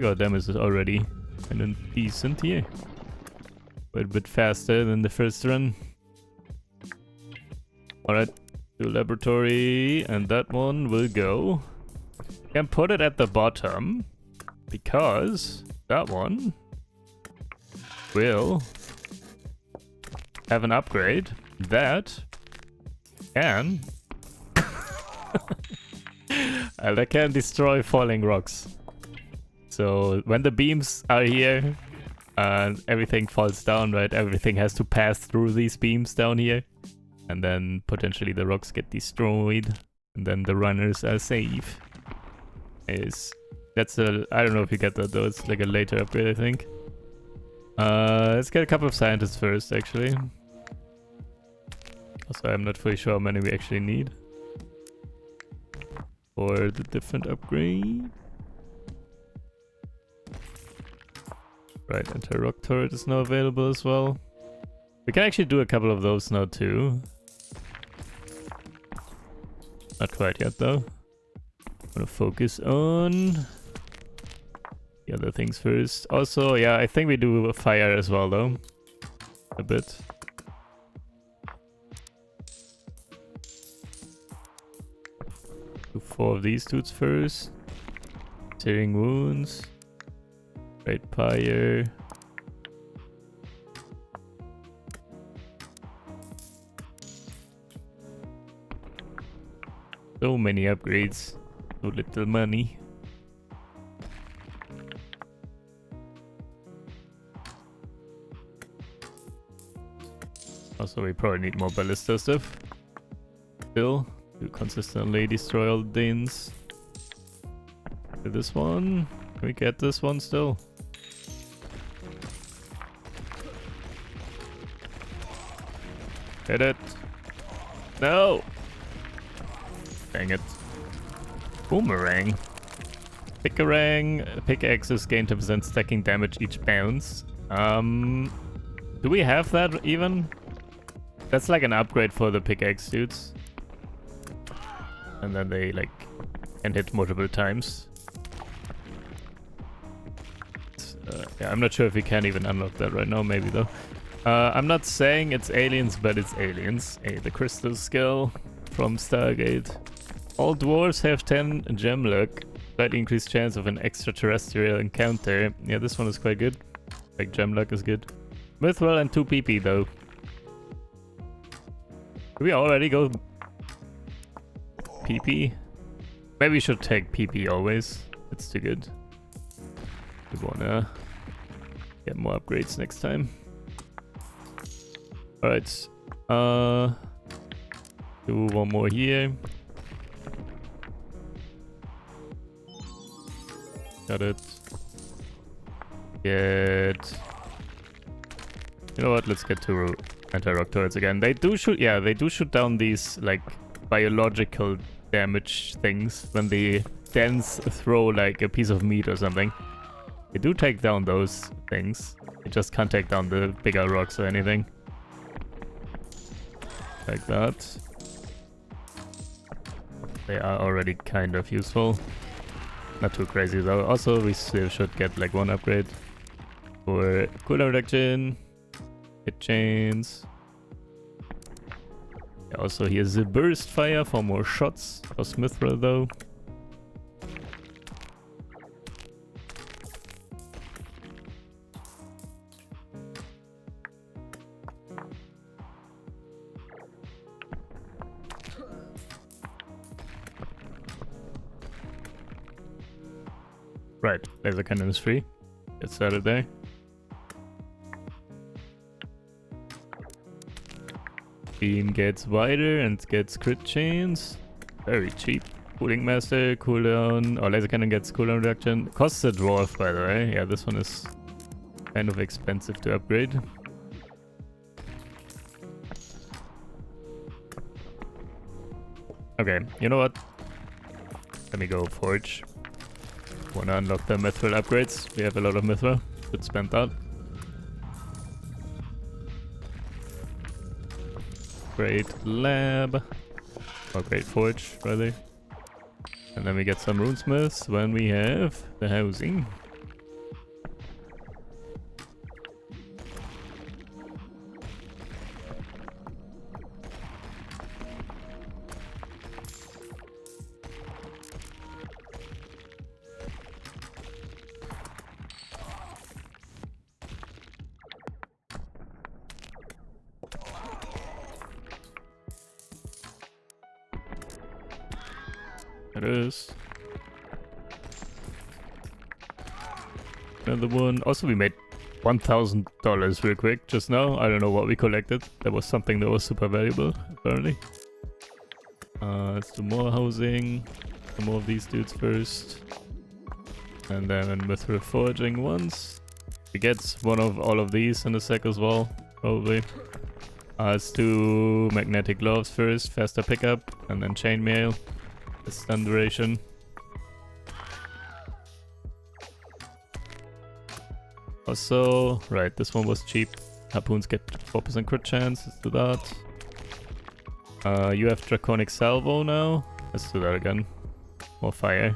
our damage is already kind of decent here. Quite a bit faster than the first run. Alright, do laboratory, and that one will go. Can put it at the bottom, because that one will have an upgrade that can that can destroy falling rocks. So when the beams are here and everything falls down, right, everything has to pass through these beams down here, and then potentially the rocks get destroyed, and then the runners are safe. That's a, I don't know if you get that though, it's like a later upgrade I think. Let's get a couple of scientists first, actually. Also, I'm not fully sure how many we actually need for the different upgrade. Right, anti-rock turret is now available as well. We can actually do a couple of those now too. Not quite yet though. I'm gonna focus on the other things first. Also, yeah, I think we do a fire as well though. A bit. Do 4 of these dudes first. Searing wounds. Great fire. So many upgrades, so little money. Also, we probably need more ballista stuff. Still, to consistently destroy all the Danes. This one, can we get this one still? Hit it! No! Dang it. Boomerang. Pickaxes gain 10% stacking damage each bounce. Do we have that even? That's like an upgrade for the pickaxe dudes. And then they like can hit multiple times. Yeah, I'm not sure if we can even unlock that right now, maybe though. I'm not saying it's aliens, but it's aliens. Hey, the crystal skill from Stargate. All dwarves have 10 gem luck, slightly increased chance of an extraterrestrial encounter. Yeah, this one is quite good. Like, gem luck is good. Mithril and 2 PP though. Do we already go PP? Maybe we should take PP always. It's too good. We wanna get more upgrades next time. Alright. Do one more here. Got it. Get... You know what? Let's get to anti-rock turrets again. They do shoot... Yeah, they do shoot down these, like, biological damage things when the Dens throw, like, a piece of meat or something. They do take down those things. They just can't take down the bigger rocks or anything. Like that. They are already kind of useful. Not too crazy though. Also, we still should get like 1 upgrade for cooldown reduction, hit chains. Yeah, also here's the burst fire for more shots for Mithril though. Right, laser cannon is free. Get started there. Beam gets wider and gets crit chains. Very cheap. Cooling master, cooldown. Oh, laser cannon gets cooldown reduction. Costs a dwarf, by the way. Yeah, this one is kind of expensive to upgrade. Okay, you know what? Let me go forge. Wanna unlock the mithril upgrades. We have a lot of mithril. Should spend that. Great lab. Or great forge, rather. And then we get some runesmiths when we have the housing. It is. Another one. Also, we made $1,000 real quick just now. I don't know what we collected. That was something that was super valuable, apparently. Let's do more housing. Some more of these dudes first. And then with reforging once. We get one of all of these in a sec as well, probably. Let's do magnetic gloves first, faster pickup, and then chainmail. Stun duration. Also, right, this one was cheap. Harpoons get 4% crit chance, let's do that. You have Draconic Salvo now. Let's do that again. More fire.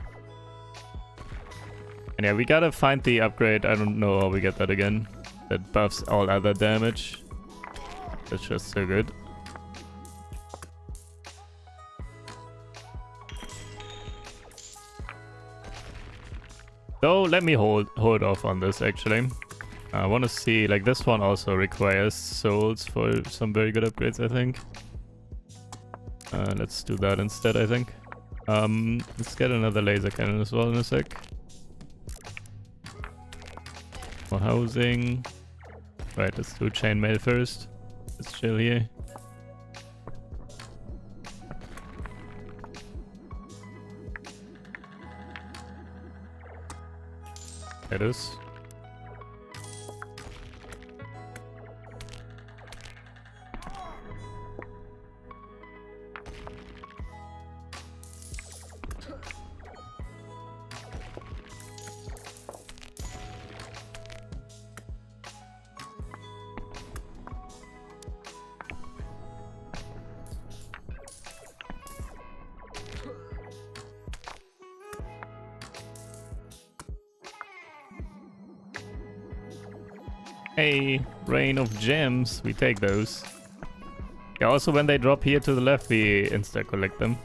And yeah, we gotta find the upgrade. I don't know how we get that again. That buffs all other damage. That's just so good. So let me hold off on this actually. I want to see, like, this one also requires souls for some very good upgrades, I think. Let's do that instead, I think. Let's get another laser cannon as well in a sec. More housing. Right, let's do chainmail first. Let's chill here. It is. Hey, rain of gems, we take those. Yeah, also when they drop here to the left, we insta-collect them.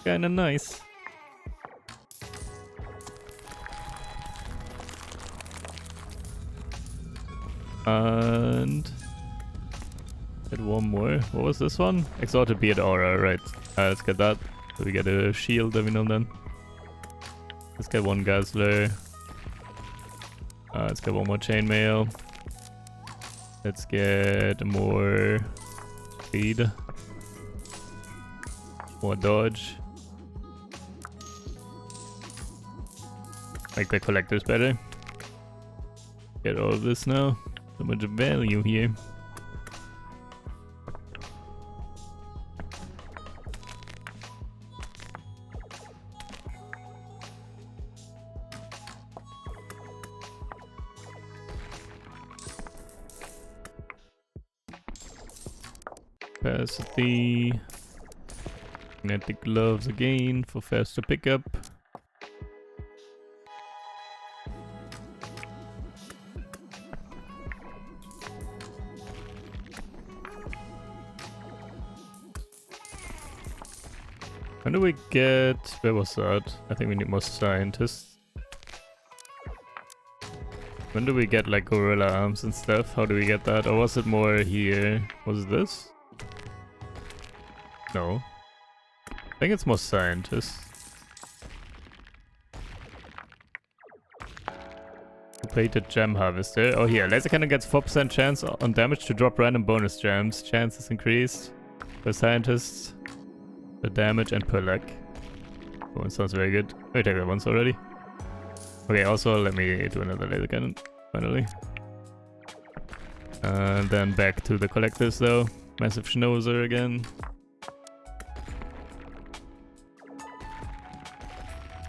Kinda nice. And... get one more. What was this one? Exalted Beard Aura, right. Let's get that. So we get a shield every now and then. Let's get one Guzzler. Let's get one more chainmail. Let's get more speed. More dodge. Make the collectors better. Get all of this now. So much value here. Capacity. Magnetic gloves again for faster pickup. When do we get... where was that? I think we need more scientists. When do we get like gorilla arms and stuff? How do we get that? Or was it more here? Was it this? No. I think it's more scientists. Completed gem harvester. Oh here, laser cannon gets 4% chance on damage to drop random bonus gems. Chance is increased for scientists. The damage and per luck. Oh, it sounds very good. We take that once already. Okay, also let me do another laser cannon, finally. And then back to the collectors though. Massive schnauzer again.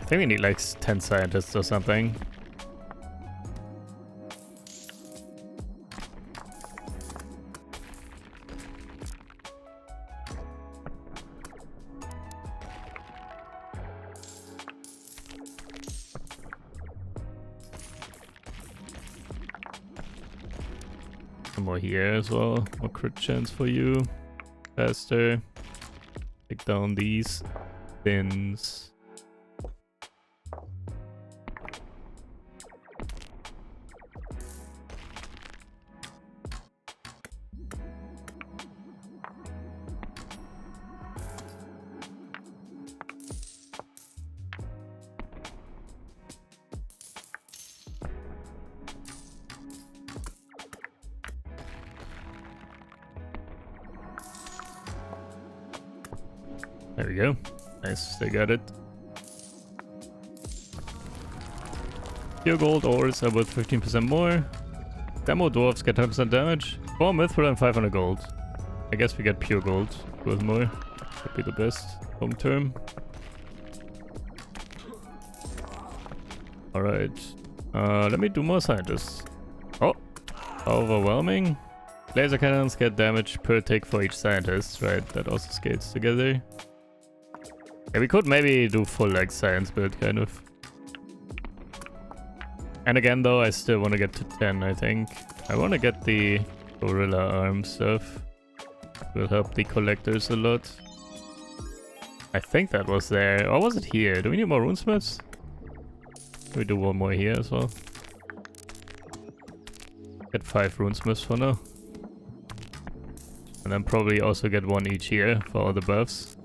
I think we need like 10 scientists or something. Some more here as well. More crit chance for you. Faster. Take down these bins. There we go. Nice, they got it. Pure gold ores are worth 15% more. Demo dwarves get 10% damage. 4 mithril and 500 gold. I guess we get pure gold worth more. Would be the best long term. Alright. Let me do more scientists. Oh! Overwhelming. Laser cannons get damage per tick for each scientist, right? That also scales together. Yeah, we could maybe do full like science build kind of. And again though, I still want to get to 10, I think. I want to get the gorilla arm stuff. Will help the collectors a lot. I think that was there. Or was it here? Do we need more runesmiths? We do one more here as well. Get 5 runesmiths for now. And then probably also get one each here for all the buffs.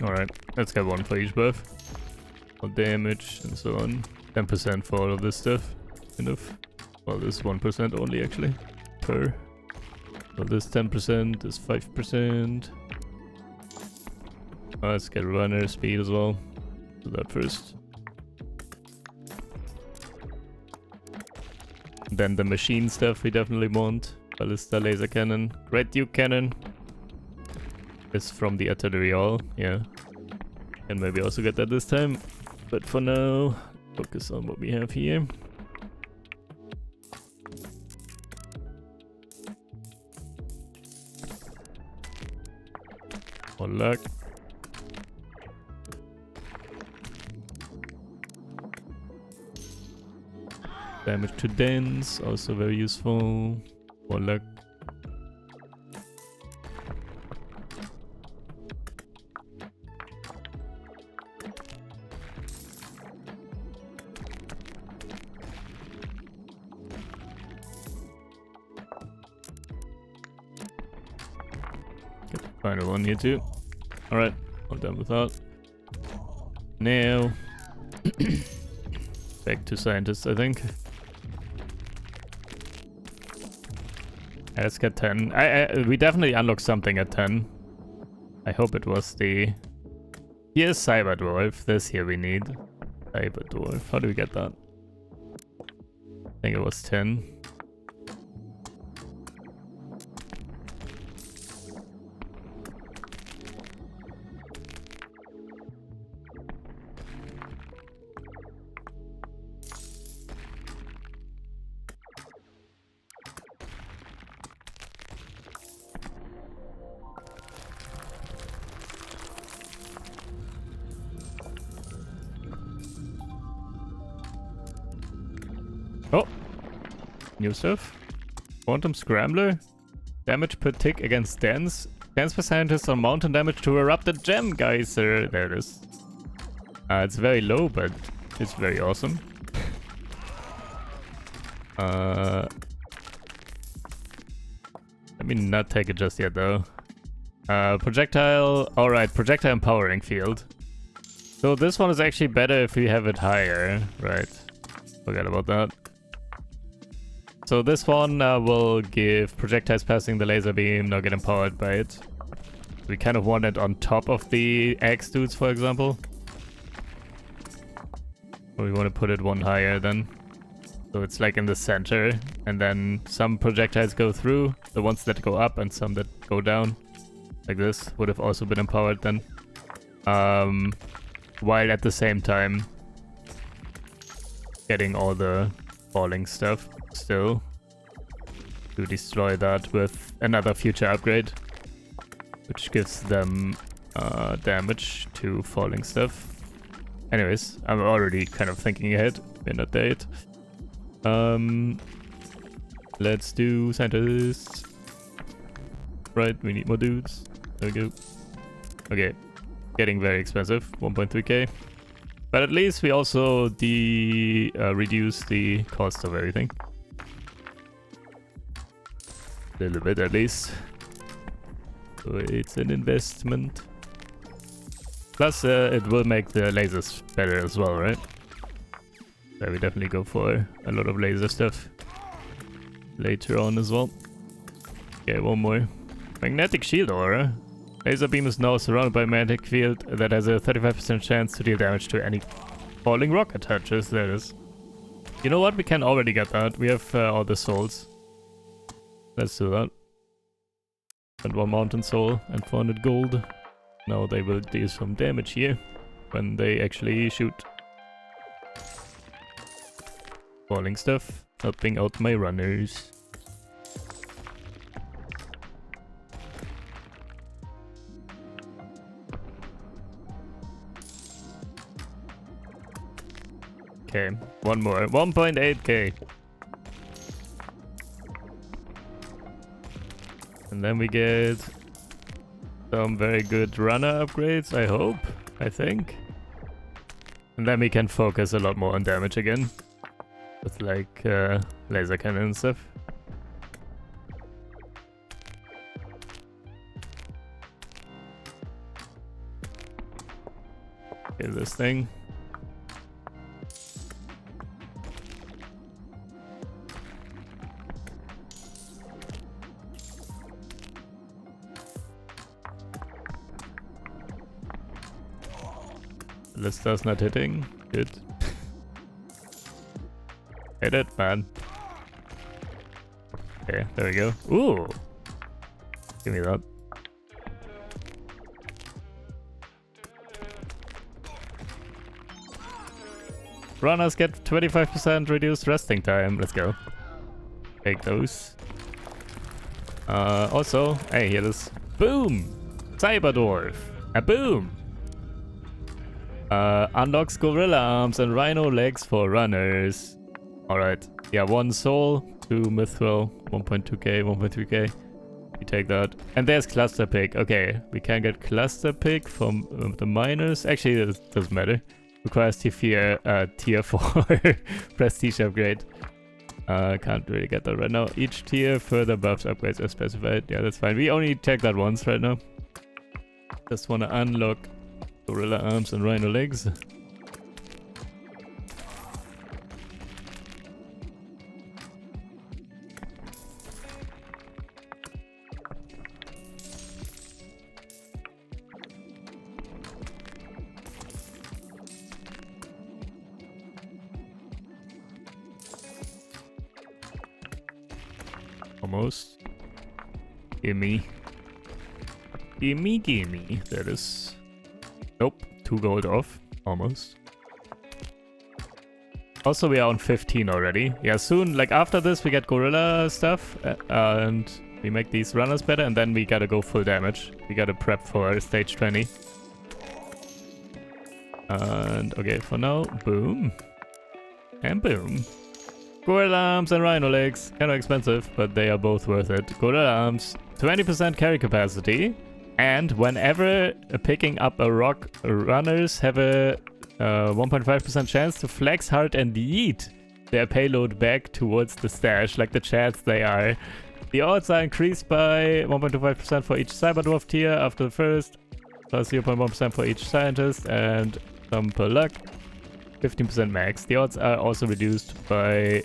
Alright, let's get one for each buff. For damage and so on. 10% for all of this stuff. Enough. Well, this 1% only actually. Per. So this 10%, this 5%. Let's get runner speed as well. Do that first. Then the machine stuff we definitely want. Ballista laser cannon. Red Duke cannon. Is from the artillery hall, yeah. And maybe also get that this time. But for now, focus on what we have here. For luck. Damage to dens, also very useful. For luck. Final one here too. Alright, all done with that. Now, back to scientists, I think. Let's get 10. We definitely unlocked something at 10. I hope it was the... Here's Cyber Dwarf. This here we need. Cyber Dwarf. How do we get that? I think it was 10. Oh! New stuff. Quantum Scrambler. Damage per tick against dens. Transfer scientists on mountain damage to erupted gem geyser. There it is. It's very low, but it's very awesome. Let me not take it just yet though. Projectile. Alright, projectile empowering field. So this one is actually better if we have it higher. Right. Forget about that. So this one will give projectiles passing the laser beam not get empowered by it. We kind of want it on top of the axe dudes, for example. Or we want to put it one higher then. So it's like in the center. And then some projectiles go through, the ones that go up and some that go down. Like this would have also been empowered then. While at the same time getting all the falling stuff still to destroy that with another future upgrade, which gives them damage to falling stuff. Anyways, I'm already kind of thinking ahead. We're not there yet. Let's do scientists. Right, we need more dudes. There we go. Okay, getting very expensive, 1.3k. But at least we also reduce the cost of everything. A little bit at least. So it's an investment. Plus, it will make the lasers better as well, right? So we definitely go for a lot of laser stuff later on as well. Okay, one more. Magnetic shield aura. Laser beam is now surrounded by a magnetic field that has a 35% chance to deal damage to any falling rock it touches. There it is. You know what? We can already get that. We have all the souls. Let's do that. And 1 mountain soul and 400 gold. Now they will do some damage here when they actually shoot. Falling stuff, helping out my runners. Okay, one more. 1.8k. And then we get some very good runner upgrades, I hope. I think. And then we can focus a lot more on damage again. With like laser cannon and stuff. Okay, this thing. Lista's not hitting. Good. Hit it, man. Okay, there we go. Ooh! Give me that. Runners get 25% reduced resting time. Let's go. Take those. Also, hey, here it is. Boom! Cyber Dwarf. A boom! Unlocks gorilla arms and rhino legs for runners. Alright. Yeah, 1 soul, 2 mithril, 1.2k, 1.3k. We take that. And there's cluster pick. Okay, we can get cluster pick from the miners. Actually, it doesn't matter. Requires tier 4 prestige upgrade. Can't really get that right now. Each tier further buffs upgrades are specified. Yeah, that's fine. We only take that once right now. Just wanna unlock gorilla arms and rhino legs. Almost. Gimme. Gimme. That is. Nope. 2 gold off. Almost. Also, we are on 15 already. Yeah, soon, like after this, we get gorilla stuff. And we make these runners better. And then we gotta go full damage. We gotta prep for stage 20. And okay, for now, boom. And boom. Gorilla arms and rhino legs. Kind of expensive, but they are both worth it. Gorilla arms, 20% carry capacity. And whenever picking up a rock, runners have a 1.5% chance to flex hard and yeet their payload back towards the stash, like the chats they are. The odds are increased by 1.25% for each cyber dwarf tier after the first, plus 0.1% for each scientist, and some per luck. 15% max. The odds are also reduced by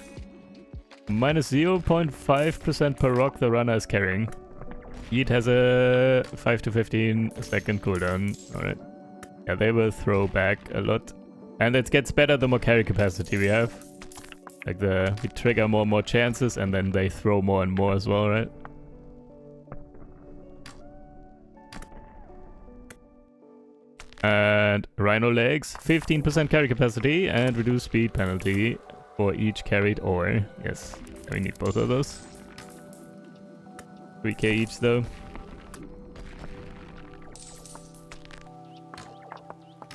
minus 0.5% per rock the runner is carrying. Yeet has a 5 to 15 second cooldown. Alright. Yeah, they will throw back a lot. And it gets better the more carry capacity we have. Like we trigger more and more chances and then they throw more and more as well, right? And rhino legs, 15% carry capacity and reduced speed penalty for each carried ore. Yes, we need both of those. 3k each though.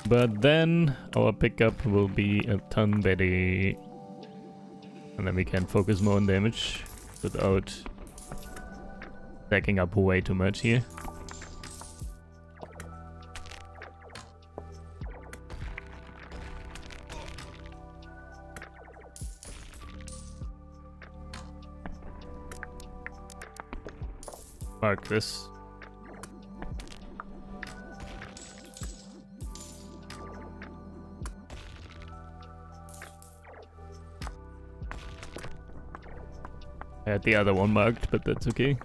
But then our pickup will be a ton better. And then we can focus more on damage without stacking up way too much here. Mark this. I had the other one marked, but that's okay.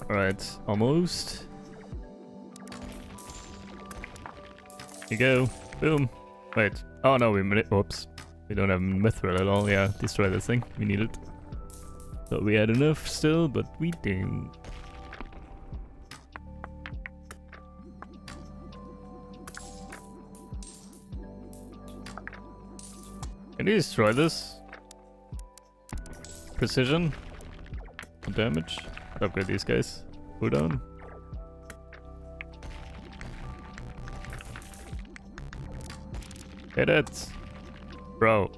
Alright, almost. Here you go. Boom. Wait. Oh no, whoops. We don't have mithril at all. Yeah, destroy this thing. We need it. So we had enough still, but we didn't. Can you destroy this? Precision? Damage? Upgrade these guys. Cooldown. Hit it! Bro,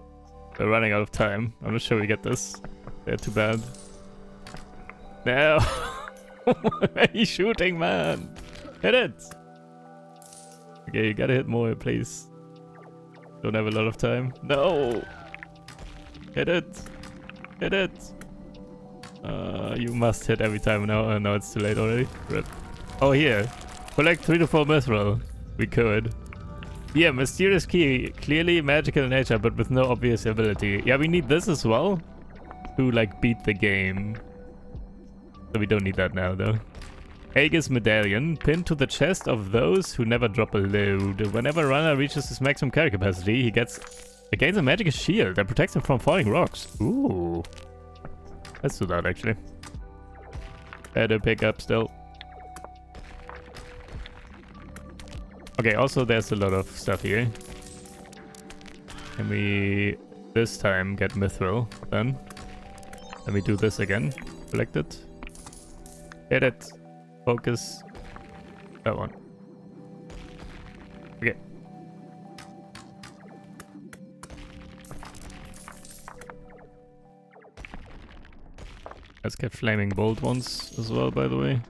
we're running out of time. I'm not sure we get this. They're too bad. No! Where are you shooting, man? Hit it! Okay, you gotta hit more, please. Don't have a lot of time. No! Hit it! Hit it! You must hit every time now. Oh, no, it's too late already. Rip. Oh, here. Collect 3 to 4 mithril. We could. Yeah, mysterious key. Clearly magical in nature, but with no obvious ability. Yeah, we need this as well to, like, beat the game. So we don't need that now, though. Aegis medallion. Pinned to the chest of those who never drop a load. Whenever a runner reaches his maximum carry capacity, he gains a magical shield that protects him from falling rocks. Ooh. Let's do that, actually. Better pick up still. Okay, also there's a lot of stuff here. Can we this time get mithril then? Let me do this again. Collect it. Hit it. Focus. That one. Okay. Let's get flaming bolt ones as well, by the way.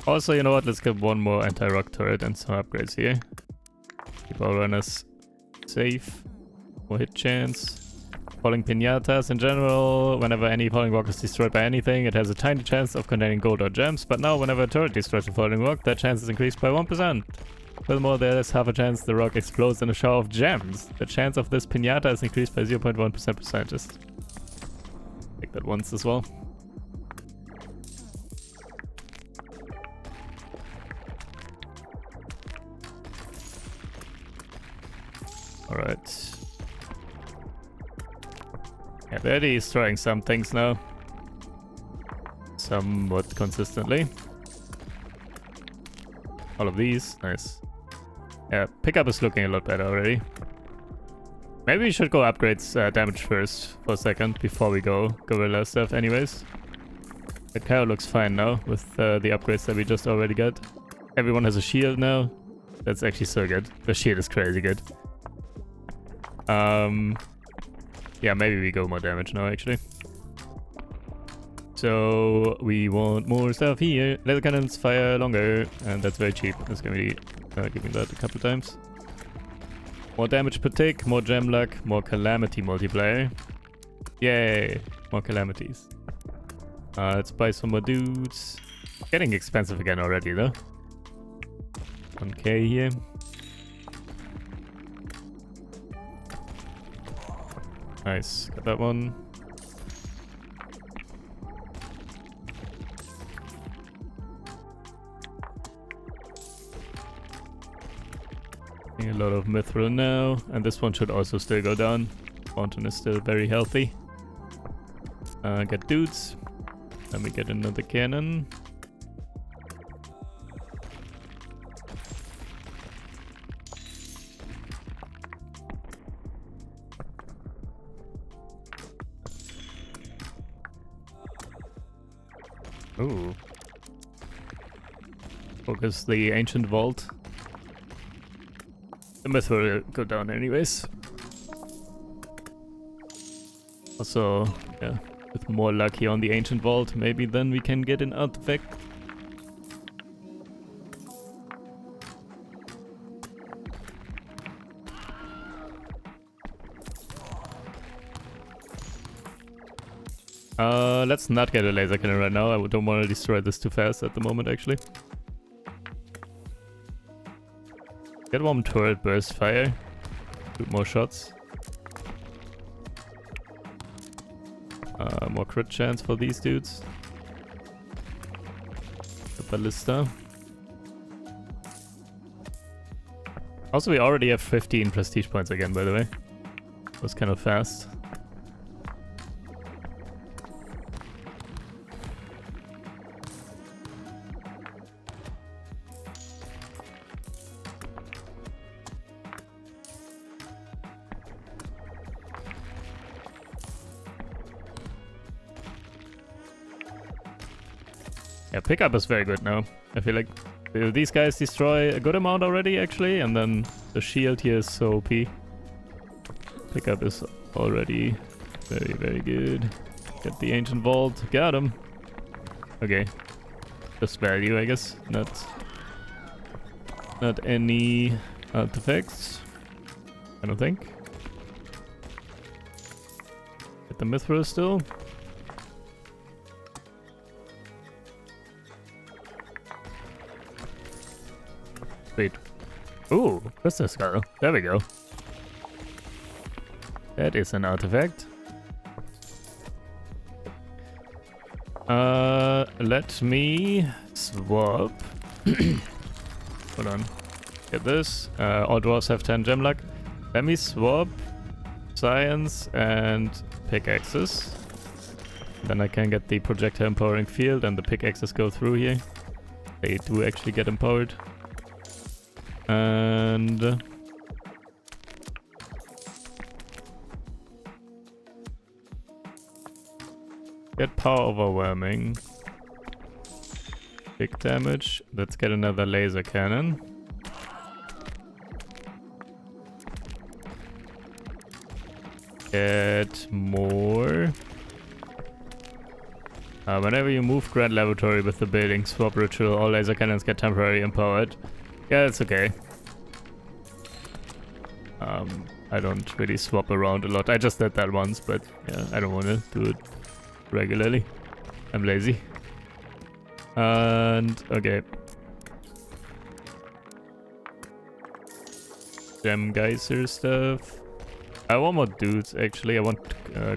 Also, you know what? Let's get one more anti-rock turret and some upgrades here. Keep our runners safe. More hit chance. Falling pinatas in general. Whenever any falling rock is destroyed by anything, it has a tiny chance of containing gold or gems. But now, whenever a turret destroys a falling rock, that chance is increased by 1%. Furthermore, there is half a chance the rock explodes in a shower of gems. The chance of this pinata is increased by 0.1%. Just take that once as well. Alright. Yeah, Betty is trying some things now. Somewhat consistently. All of these. Nice. Yeah, pickup is looking a lot better already. Maybe we should go upgrades damage first for a second before we go gorilla stuff anyways. The cow looks fine now with the upgrades that we just already got. Everyone has a shield now. That's actually so good. The shield is crazy good. Yeah, maybe we go more damage now, actually. So, we want more stuff here. Laser cannons fire longer, and that's very cheap. That's gonna be giving that a couple times. More damage per tick, more gem luck, more calamity multiplier. Yay! More calamities. Let's buy some more dudes. Getting expensive again already, though. 1k here. Nice, got that one. A lot of mithril now, and this one should also still go down. Fountain is still very healthy. Get dudes. Let me get another cannon. Ooh. Focus the ancient vault. The mithril will go down anyways. Also, yeah, with more luck here on the ancient vault, maybe then we can get an artifact. Let's not get a laser cannon right now. I don't want to destroy this too fast at the moment, actually. Get one turret burst fire. Shoot more shots. More crit chance for these dudes. The ballista. Also, we already have 15 prestige points again, by the way. That was kind of fast. Yeah, pickup is very good now. I feel like these guys destroy a good amount already, actually, and then the shield here is so OP. Pickup is already very, very good. Get the ancient vault. Got him. Okay. Just value, I guess. Not any artifacts. I don't think. Get the mithril still. Sweet. Ooh, crystal skull. There we go. That is an artifact. Let me swap. Hold on. Get this. All dwarves have 10 gem luck. Let me swap science and pickaxes. Then I can get the projectile empowering field and the pickaxes go through here. They do actually get empowered. And get power overwhelming. Big damage. Let's get another laser cannon. Get more. Whenever you move Grand Laboratory with the building swap ritual, all laser cannons get temporarily empowered. Yeah, it's okay. I don't really swap around a lot. I just did that once, but yeah, I don't want to do it regularly. I'm lazy. And okay. Gem geyser stuff. I want more dudes actually. I want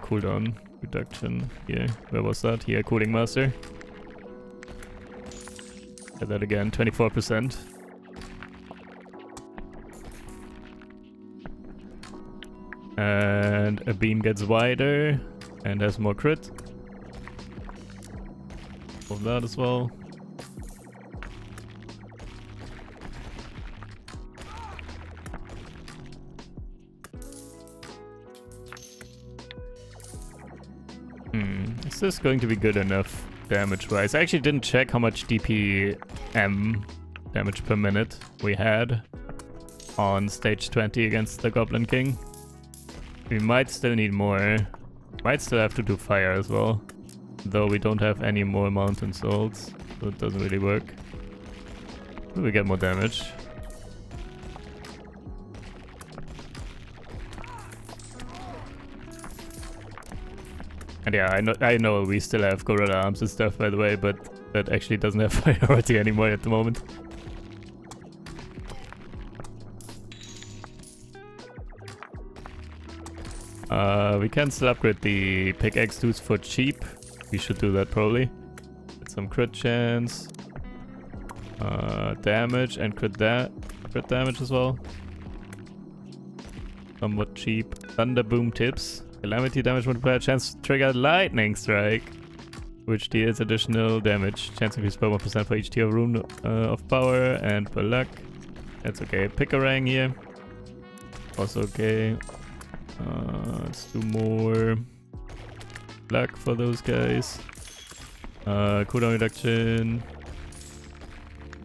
cooldown reduction here. Where was that? Here, cooling master. Get that again, 24%. And a beam gets wider and has more crit. Of that as well. Is this going to be good enough damage-wise? I actually didn't check how much DPM, damage per minute, we had on stage 20 against the Goblin King. We might still need more. Might still have to do fire as well. Though we don't have any more mountain souls, so it doesn't really work. We get more damage. And yeah, I know we still have gorilla arms and stuff, by the way, but that actually doesn't have priority anymore at the moment. We can still upgrade the pickaxe dudes for cheap. We should do that probably. Get some crit chance. Damage and crit damage as well. Somewhat cheap. Thunder boom tips. Calamity damage multiplier. Chance to trigger lightning strike, which deals additional damage. Chance increase by 1% for each tier of rune of power and per luck. That's okay. Pick-a-rang here. Also okay. Let's do more luck for those guys. Cooldown reduction.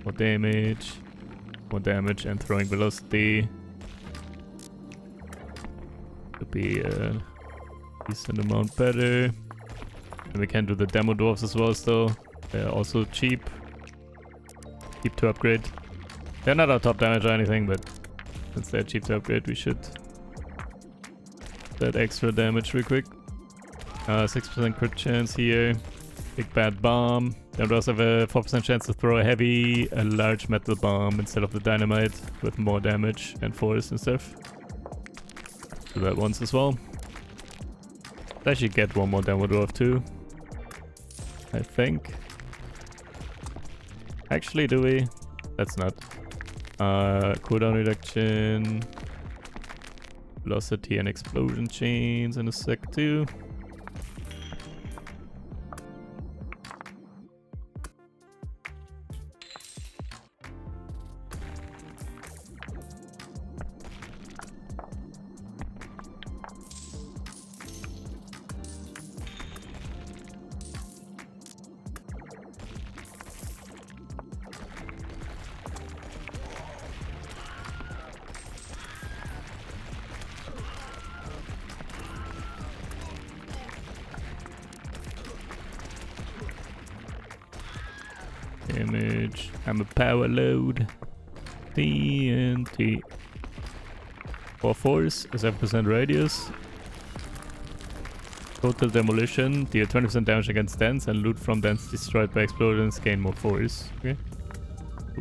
More damage. More damage and throwing velocity. Could be a decent amount better. And we can do the demo dwarves as well still. They're also cheap. Cheap to upgrade. They're not our top damage or anything, but since they're cheap to upgrade, we should that extra damage real quick. 6% crit chance here. Big bad bomb. Then we also have a 4% chance to throw a large metal bomb instead of the dynamite with more damage and force and stuff. Do that once as well. I should get one more demo dwarf too. I think. Actually, do we? That's not. Cooldown reduction. Velocity and explosion chains in a sec too. Damage. I'm a power load. TNT. 4 force, 7% radius. Total demolition. Deal 20% damage against dents and loot from dents destroyed by explosions. Gain more force. Okay.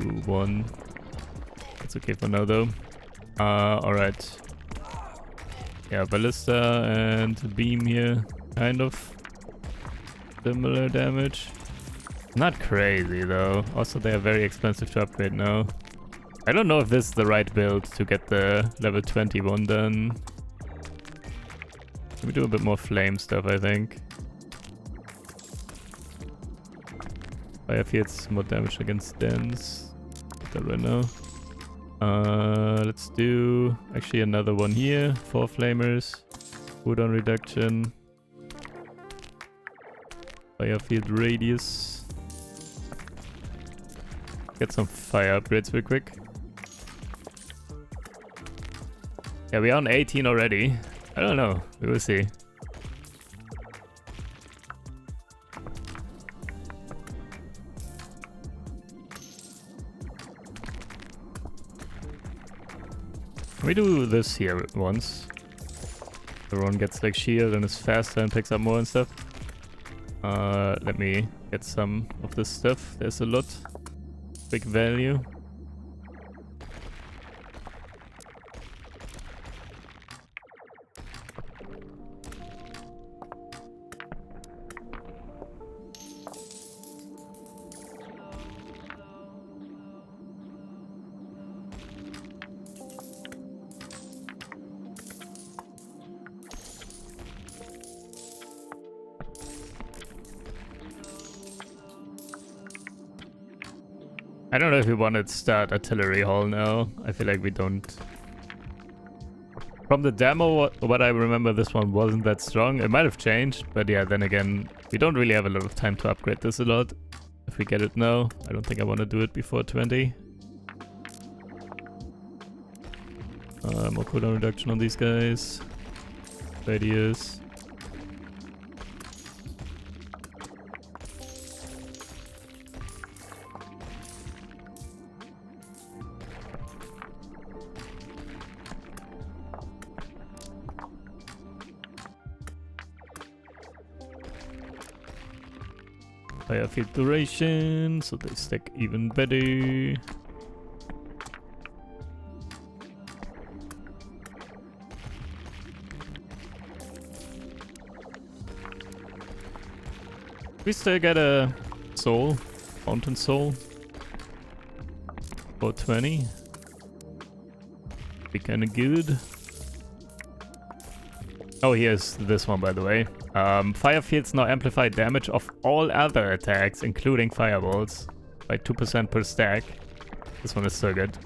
Ooh, 1. That's okay for now though. Alright. Yeah, ballista and beam here. Kind of similar damage. Not crazy though. Also, they are very expensive to upgrade now. I don't know if this is the right build to get the level 21 done. Let me do a bit more flame stuff, I think. Fire fields, more damage against dents. Get that right now. Let's do actually another one here. 4 flamers. Cooldown reduction. Fire field radius. Get some fire upgrades real quick. Yeah, we are on 18 already. I don't know. We will see. We do this here once. Everyone gets like shield and is faster and picks up more and stuff. Let me get some of this stuff. There's a lot. Big value. I don't know if we want to start artillery hall now. I feel like we don't. From the demo, what I remember, this one wasn't that strong. It might have changed, but yeah, then again, we don't really have a lot of time to upgrade this a lot. If we get it now, I don't think I want to do it before 20. More cooldown reduction on these guys. Radius. Fire field duration, so they stack even better. We still get a soul, mountain soul, for 20. Be kinda good. Oh, here's this one, by the way. Fire fields now amplify damage of all other attacks, including fireballs, by 2% per stack. This one is so good.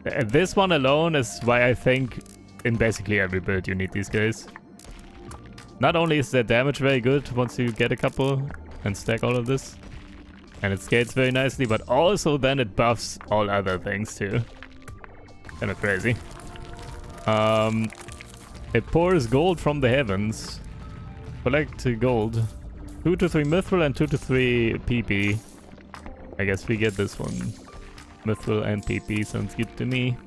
This one alone is why I think in basically every build you need these guys. Not only is their damage very good once you get a couple and stack all of this, and it scales very nicely, but also then it buffs all other things too. Kinda crazy. It pours gold from the heavens. Collect gold. 2 to 3 mithril and 2 to 3 PP. I guess we get this one. Mithril and PP sounds good to me.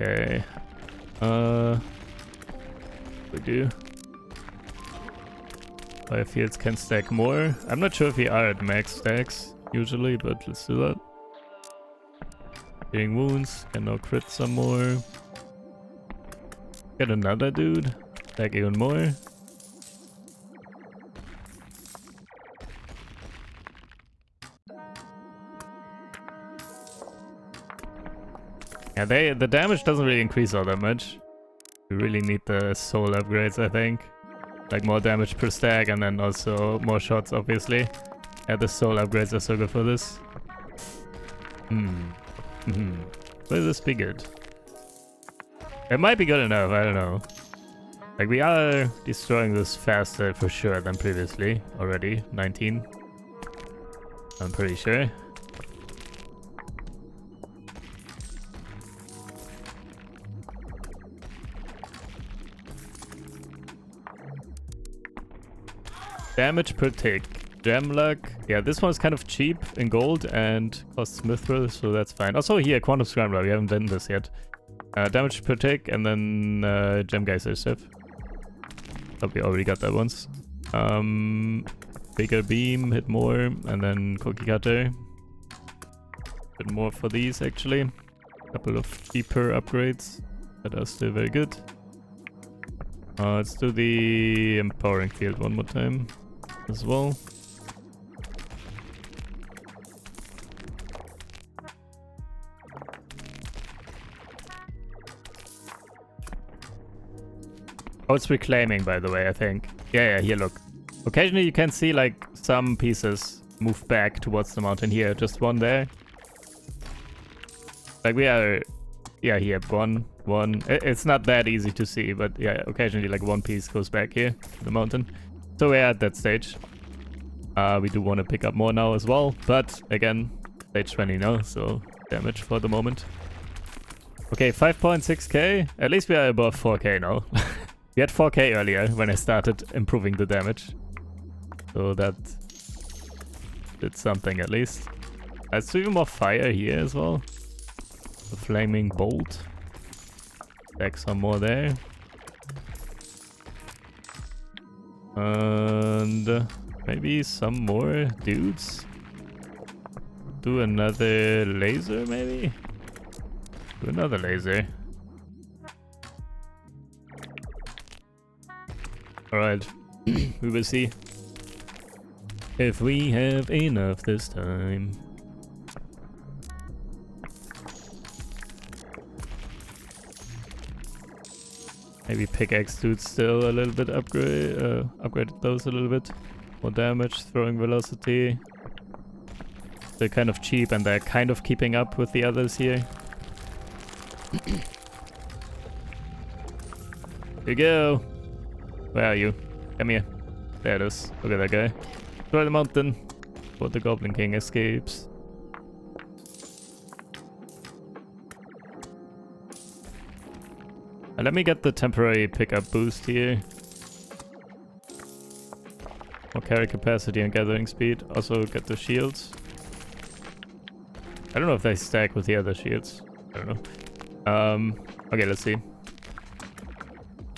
Okay. We do. Fire fields can stack more. I'm not sure if we are at max stacks usually, but let's do that. Healing wounds, can now crit some more. Get another dude, attack even more. Yeah, the damage doesn't really increase all that much. We really need the soul upgrades, I think. Like more damage per stack and then also more shots, obviously. Yeah, the soul upgrades are so good for this. Will this be good? It might be good enough, I don't know. Like, we are destroying this faster for sure than previously already. 19. I'm pretty sure. Damage per tick. Gem luck. Yeah, this one's kind of cheap in gold and costs mithril, so that's fine. Also here, quantum scrambler. We haven't done this yet. Damage per tick and then gem geyser stuff. Thought we already got that once. Bigger beam, hit more, and then cookie cutter. Bit more for these actually. Couple of cheaper upgrades that are still very good. Let's do the empowering field one more time as well. Oh, it's reclaiming, by the way, I think. Yeah, here, look. Occasionally you can see, like, some pieces move back towards the mountain here. Just one there. Like, we are... Yeah, here, one. It's not that easy to see, but yeah, occasionally, like, one piece goes back here to the mountain. So we're at that stage. We do want to pick up more now as well, but, again, stage 20 now, so damage for the moment. Okay, 5.6k. At least we are above 4k now. We had 4k earlier when I started improving the damage. So that did something at least. Let's do even more fire here as well. The flaming bolt. Stack some more there. And maybe some more dudes. Do another laser maybe? Do another laser. Alright, we will see if we have enough this time. Maybe pickaxe dudes still a little bit upgraded those a little bit. More damage, throwing velocity. They're kind of cheap and they're kind of keeping up with the others here. Here you go. Where are you? Come here. There it is. Look at that guy. Destroy the mountain before the Goblin King escapes. Let me get the temporary pickup boost here. More carry capacity and gathering speed. Also get the shields. I don't know if they stack with the other shields. I don't know. Okay, let's see.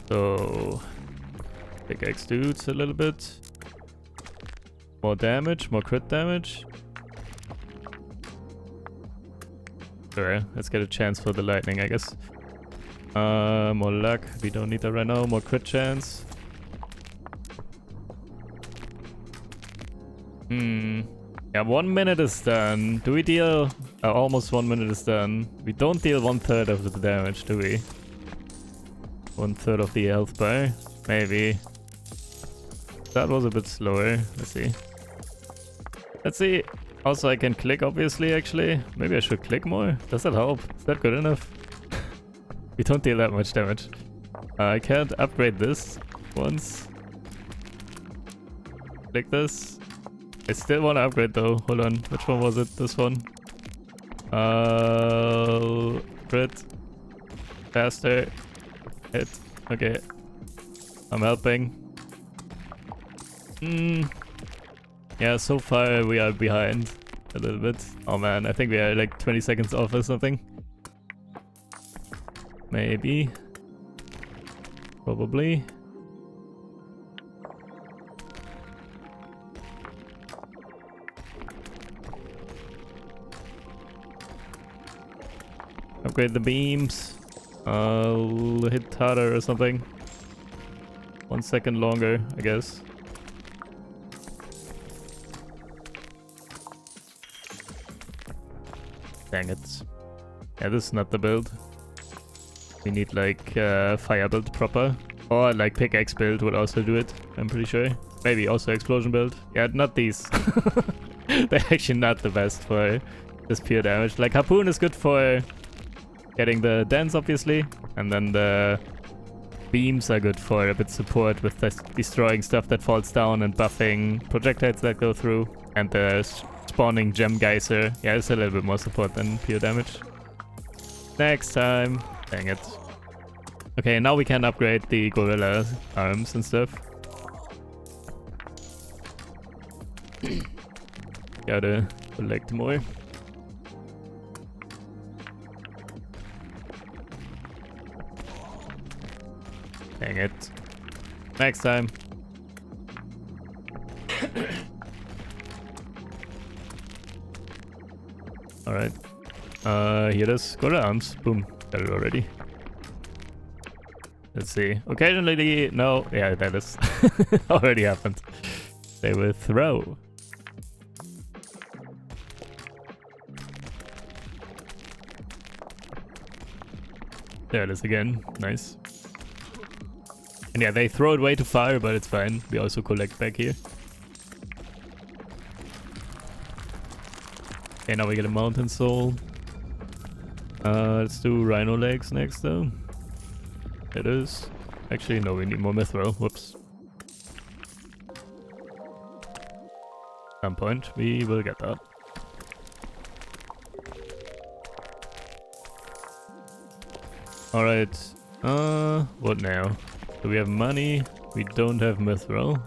So... pickaxe dudes a little bit. More damage, more crit damage. Sure, let's get a chance for the lightning, I guess. More luck. We don't need that right now. More crit chance. Yeah, 1 minute is done. Do we deal... almost 1 minute is done. We don't deal 1/3 of the damage, do we? 1/3 of the health bar? Maybe. That was a bit slower. Let's see. Let's see. Also, I can click, obviously, actually. Maybe I should click more. Does that help? Is that good enough? We don't deal that much damage. I can't upgrade this once. Click this. I still want to upgrade though. Hold on. Which one was it? This one? Crit. Faster. Hit. Okay. I'm helping. Yeah, so far we are behind a little bit. Oh man, I think we are like 20 seconds off or something. Maybe. Probably. upgrade the beams. I'll hit harder or something. 1 second longer, I guess. Dang it. Yeah, this is not the build. We need like fire build proper. Or like pickaxe build would also do it, I'm pretty sure. Maybe also explosion build. Yeah, not these. They're actually not the best for this pure damage. Like harpoon is good for getting the dents, obviously. And then the beams are good for a bit support with destroying stuff that falls down and buffing projectiles that go through. And the spawning gem geyser. Yeah, it's a little bit more support than pure damage. Next time. Dang it. Okay, now we can upgrade the gorilla arms and stuff. Gotta collect more. Dang it. Next time. Alright. Here it is. Gorilla arms. Boom. Got it already. Let's see. Occasionally, no. Yeah, that is already happened. They will throw. There it is again. Nice. And yeah, they throw it way too far, but it's fine. We also collect back here. Okay, now we get a mountain soul. Let's do rhino legs next though. It is. Actually, no, we need more mithril. Whoops. At some point, we will get that. Alright. What now? So we have money. We don't have mithril.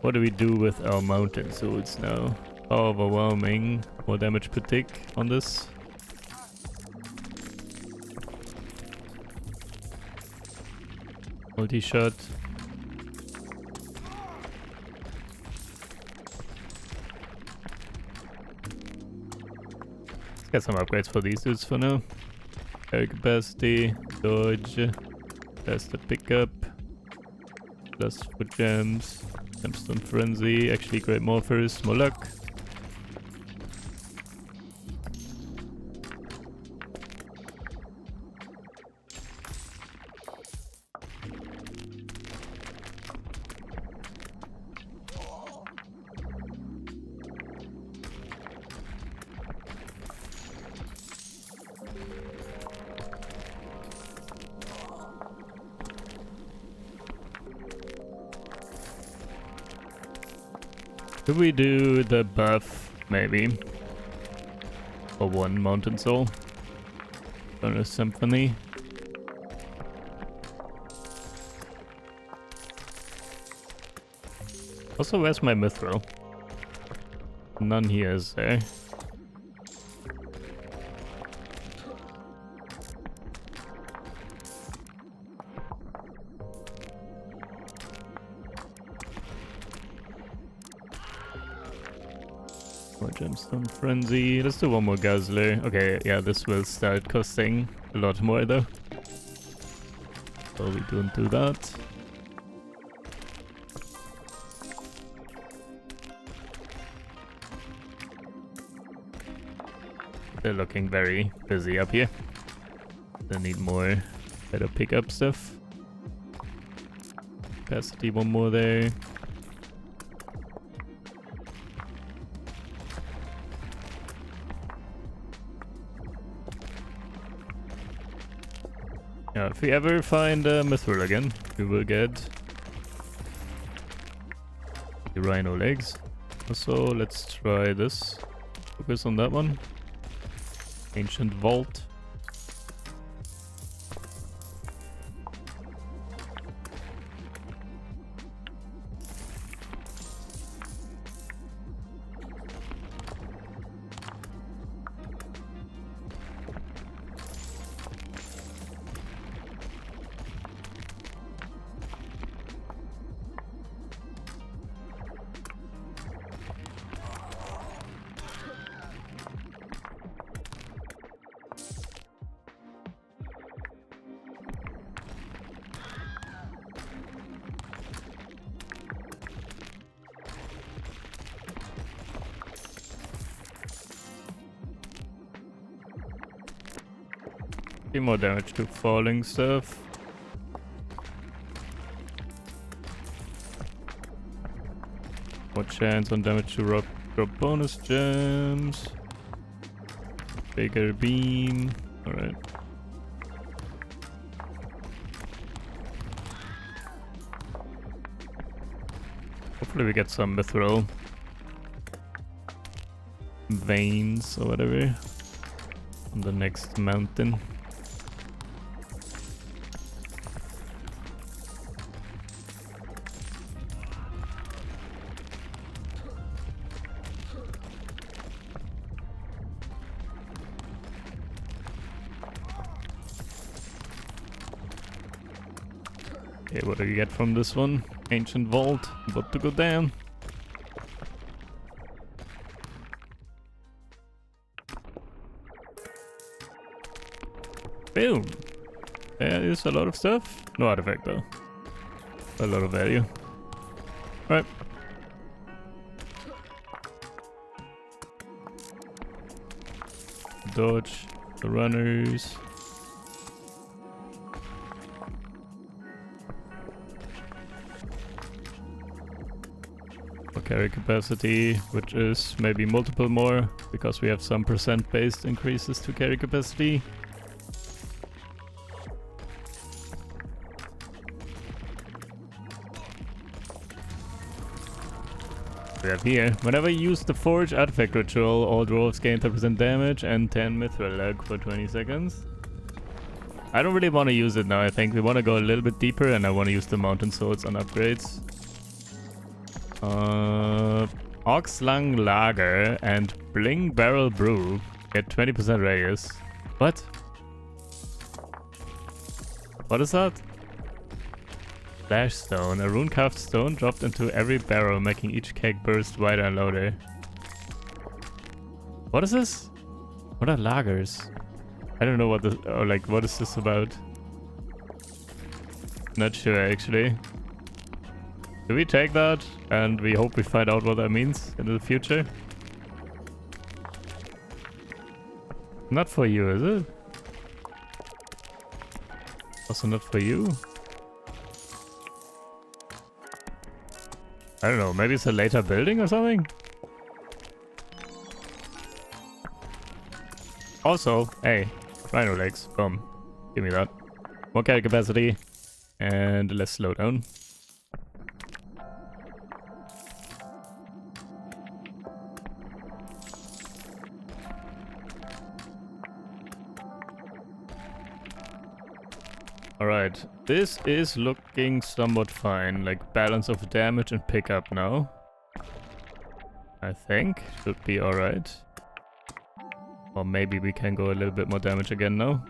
What do we do with our mountain swords now? Overwhelming. More damage per tick on this. Multi-shot. Let's get some upgrades for these dudes for now. Air capacity, dodge, faster pickup, plus for gems, gemstone frenzy, actually great morphers, more luck. Could we do the buff, maybe? For one mountain soul? Bonus symphony. Also, where's my mithril? None here, is there? More gemstone frenzy. Let's do one more guzzler. Okay, yeah, this will start costing a lot more though. So we don't do that. They're looking very busy up here. They need more better pickup stuff. Capacity, one more there. Yeah, if we ever find mithril again, we will get the rhino legs. Also, let's try this. Focus on that one. Ancient vault. 3 more damage to falling stuff. More chance on damage to drop bonus gems. Bigger beam. Alright. Hopefully we get some mithril veins or whatever on the next mountain. Okay, what do you get from this one? Ancient vault, about to go down. Boom! There is a lot of stuff. No artifact though. A lot of value. Right. Dodge the runners. Carry capacity, which is maybe multiple more, because we have some percent based increases to carry capacity. We have here, whenever you use the Forge Artifact Ritual, all dwarves gain 10% damage and 10 mithril lag for 20 seconds. I don't really want to use it now, I think. We want to go a little bit deeper, and I want to use the Mountain Swords on upgrades. Oxlung Lager and Bling Barrel Brew get 20% radius. What? What is that? Flash Stone, a rune-carved stone dropped into every barrel, making each keg burst wider and louder. What is this? What are lagers? I don't know what this, or like, what is this about? Not sure actually. Do we take that and we hope we find out what that means in the future? Not for you, is it? Also not for you? I don't know, maybe it's a later building or something? Also, hey, rhino legs, boom. Give me that. More carry capacity and less slowdown. Alright, this is looking somewhat fine, like balance of damage and pickup now. I think should be alright. Or maybe we can go a little bit more damage again now.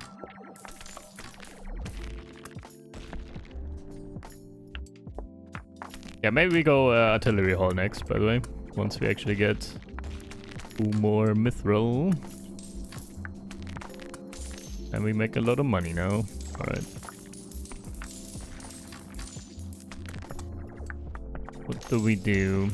Yeah, maybe we go artillery hall next, by the way, once we actually get 2 more mithril. And we make a lot of money now. Alright. What do we do?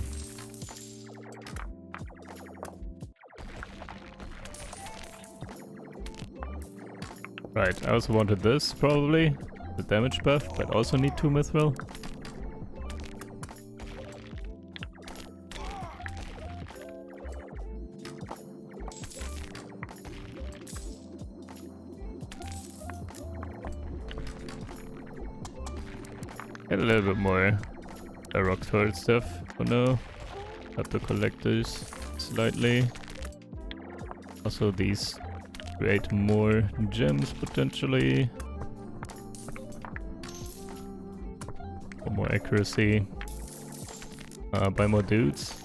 Right, I also wanted this, probably. The damage buff, but also need 2 mithril. Get a little bit more rock turret stuff for now. Have to collect these slightly. Also these create more gems potentially. For more accuracy. Buy more dudes.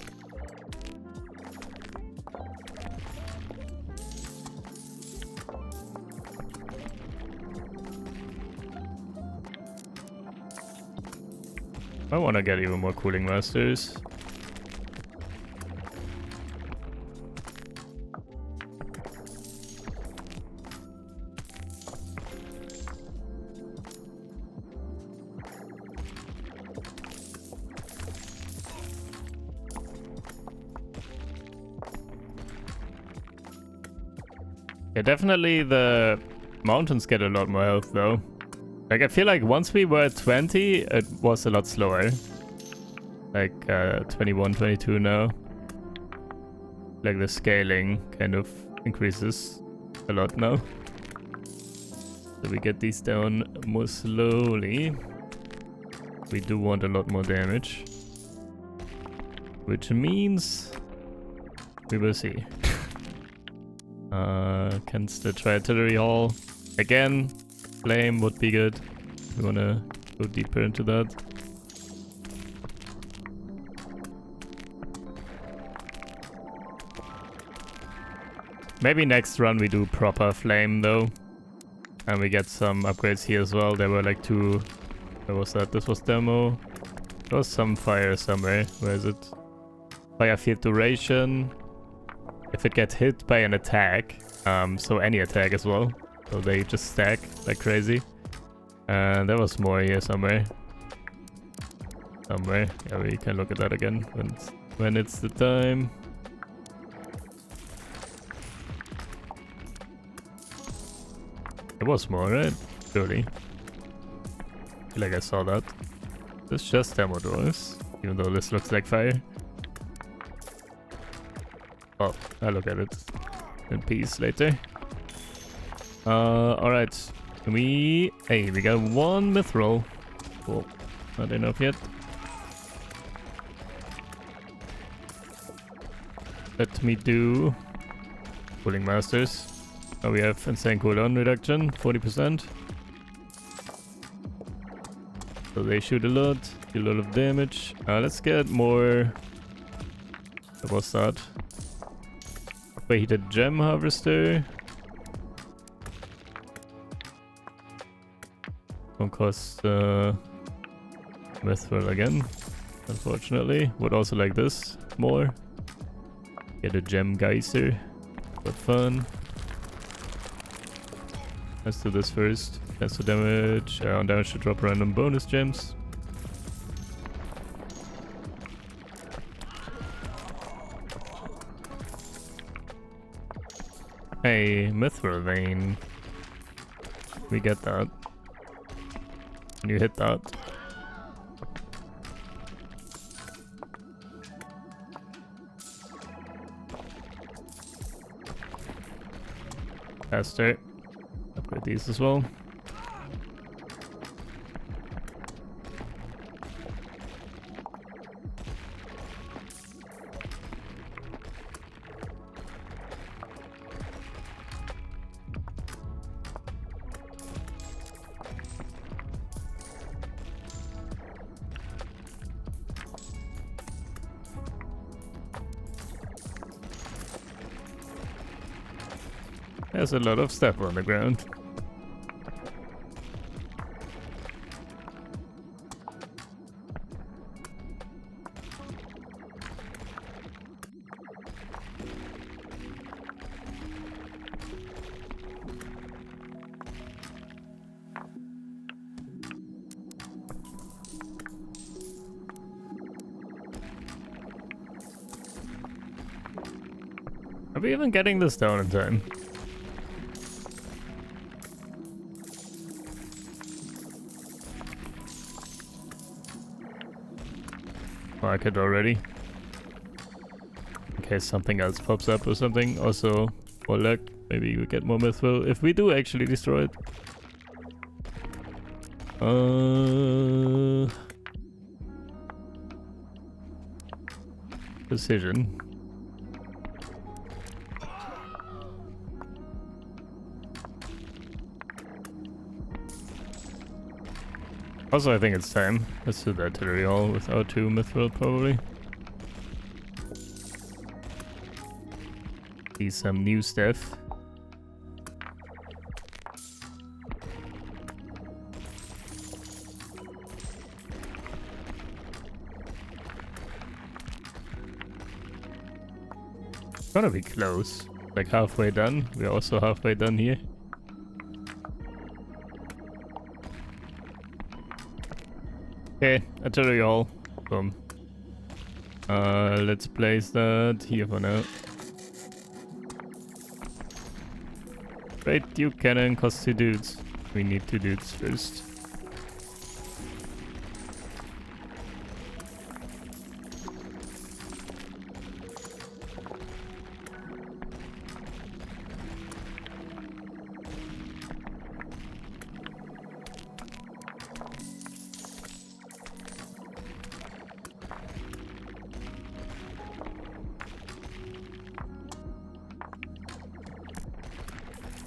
I want to get even more cooling masters. Yeah, definitely the Mountains get a lot more health though. Like I feel like once we were at 20, it was a lot slower. Like 21, 22 now. Like the scaling kind of increases a lot now. So we get these down more slowly. We do want a lot more damage. Which means we will see. Can still try artillery hall. Again, flame would be good. We wanna go deeper into that. Maybe next run we do proper flame though. And we get some upgrades here as well. There were like 2. Where was that? This was demo. There was some fire somewhere. Where is it? Fire field duration. If it gets hit by an attack. So any attack as well. So they just stack like crazy. And there was more here somewhere. Somewhere. Yeah, we can look at that again when it's the time. It was more, right? Surely. I feel like I saw that. This is just demo dwarves, even though this looks like fire. Oh, I'll look at it in peace later. Alright. Hey, we got 1 mithril. Cool. Not enough yet. Let me do Cooling Masters. Oh, we have insane cooldown reduction, 40%. So they shoot a lot, do a lot of damage. Let's get more... What was that? Overheated gem harvester. Won't cost mithril again, unfortunately. Would also like this more. Get a gem geyser for fun. Let's do this first. That's the damage. On damage to drop random bonus gems. Hey, mithril vein. We get that. Can you hit that? Faster. Upgrade these as well. There's a lot of stuff on the ground. Are we even getting this down in time? Market already. In case something else pops up or something. Also, for luck, maybe we get more mithril if we do actually destroy it. Precision. Also, I think it's time. Let's do the artillery hall without 2 mithril, probably. See some new stuff. It's gonna be close. Like halfway done. We're also halfway done here. Okay, artillery hall. Boom. Let's place that here for now. Great Duke Cannon costs 2 dudes. We need 2 dudes first.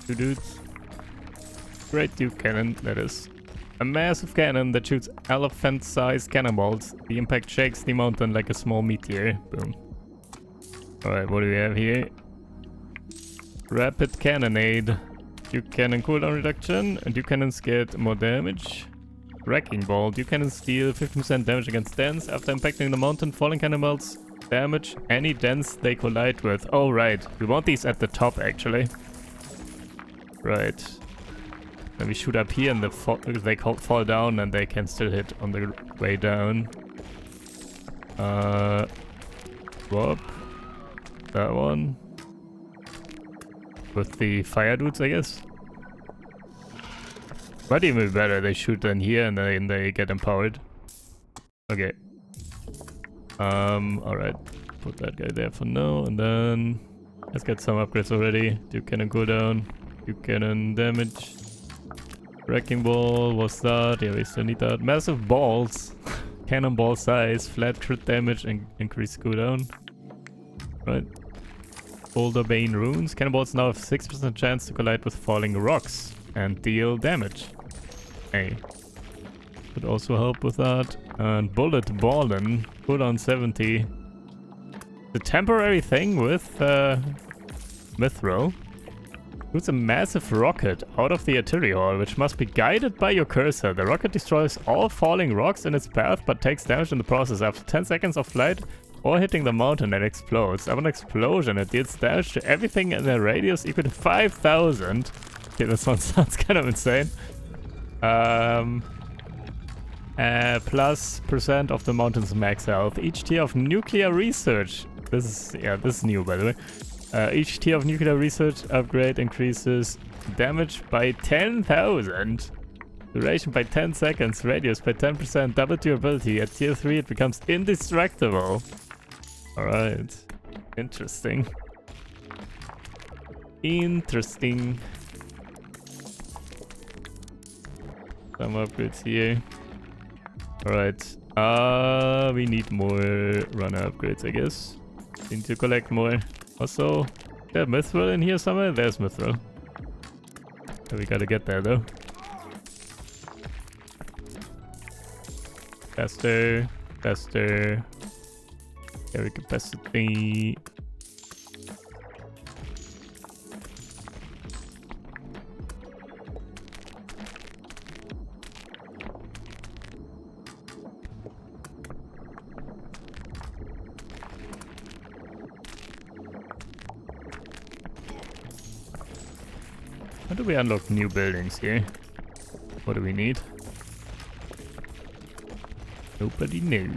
Two dudes. Great Duke Cannon, that is. A massive cannon that shoots elephant-sized cannonballs. The impact shakes the mountain like a small meteor. Boom. Alright, what do we have here? Rapid Cannonade. Duke Cannon cooldown reduction. And Duke Cannons get more damage. Wrecking Ball. Duke Cannons deal 15% damage against dents. After impacting the mountain, falling cannonballs damage any dents they collide with. Oh, right. We want these at the top, actually. Right. Then we shoot up here and they fall down and they can still hit on the way down. Whoop. That one. With the fire dudes, I guess. Might even be better, they shoot in here and then they get empowered. Okay. Alright. Put that guy there for now and then let's get some upgrades already. Duke Cannon cooldown. Duke Cannon damage. Wrecking Ball, what's that? Yeah, we still need that. Massive balls. Cannonball size, flat crit damage and increased cooldown. Right. Boulder Bane runes. Cannonballs now have 6% chance to collide with falling rocks and deal damage. Hey. Could also help with that. And Bullet Ballin. Cooldown 70. The temporary thing with Mithril. Shoots a massive rocket out of the artillery hall, which must be guided by your cursor. The rocket destroys all falling rocks in its path, but takes damage in the process. After 10 seconds of flight or hitting the mountain, it explodes. After an explosion, it deals damage to everything in a radius equal to 5,000. Okay, this one sounds kind of insane. Plus % of the mountain's max health. Each tier of nuclear research. This is new, by the way. Each tier of nuclear research upgrade increases damage by 10,000. Duration by 10 seconds. Radius by 10%. Double durability. At tier 3 it becomes indestructible. Alright. Interesting. Interesting. Some upgrades here. Alright. We need more runner upgrades, I guess. Need to collect more. Also, there's Mithril in here somewhere? There's Mithril. So we gotta get there though. Faster, faster. Carry capacity. How do we unlock new buildings here? What do we need? Nobody knows.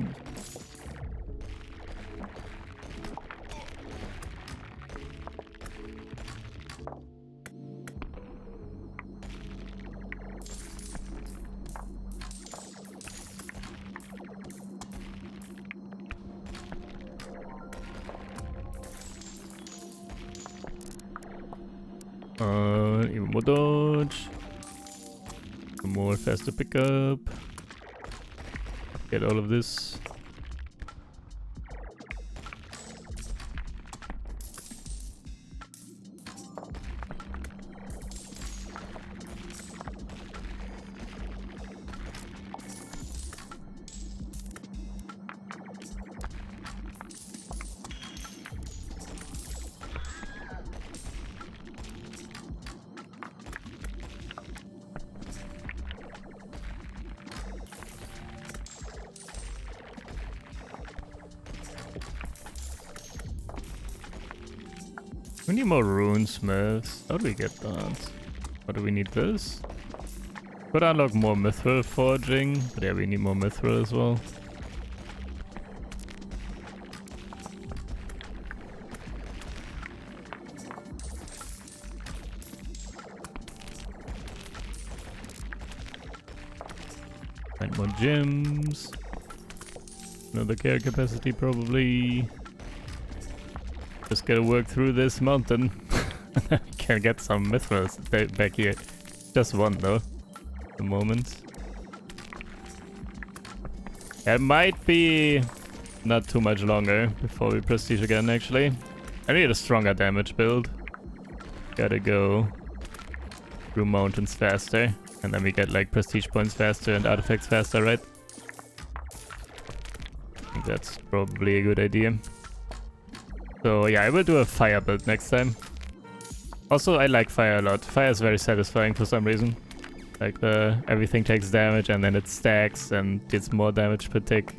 Even more dodge. More faster pickup. Get all of this. We need more runesmiths. How do we get that? Or do we need this? Could unlock more mithril forging, but yeah, we need more mithril as well. Find more gems. Another care capacity probably. Just gotta work through this mountain. Can get some mithrils back here. Just one though. At the moment. It might be not too much longer before we prestige again actually. I need a stronger damage build. Gotta go through mountains faster. And then we get like prestige points faster and artifacts faster, right? I think that's probably a good idea. So yeah, I will do a fire build next time. Also, I like fire a lot. Fire is very satisfying for some reason. Like everything takes damage and then it stacks and gets more damage per tick.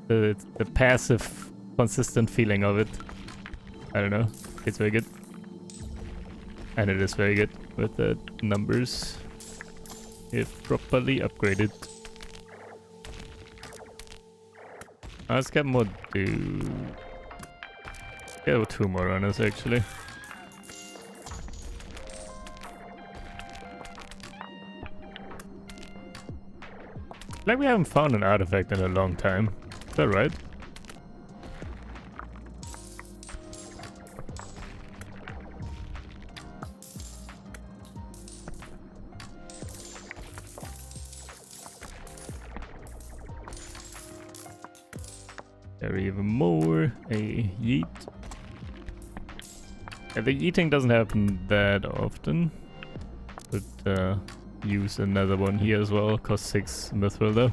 The passive, consistent feeling of it. I don't know. It's very good. And it is very good with the numbers. If properly upgraded. Let's get more get 2 more runners actually. Like we haven't found an artifact in a long time. Is that right? There even more. A yeet. Yeah, the eating doesn't happen that often. But use another one here as well. Cost 6 mithril though.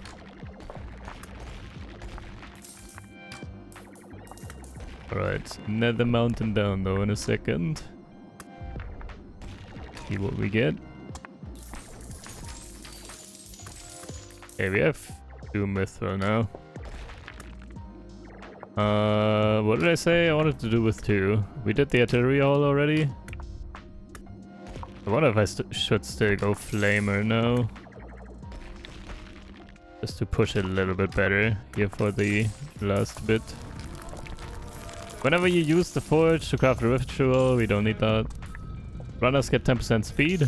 Alright, another mountain down though in a second. See what we get. Okay, we have 2 mithril now. What did I say I wanted to do with 2? We did the artillery hall already. I wonder if I should still go flamer now. Just to push it a little bit better here for the last bit. Whenever you use the forge to craft a ritual, we don't need that. Runners get 10% speed.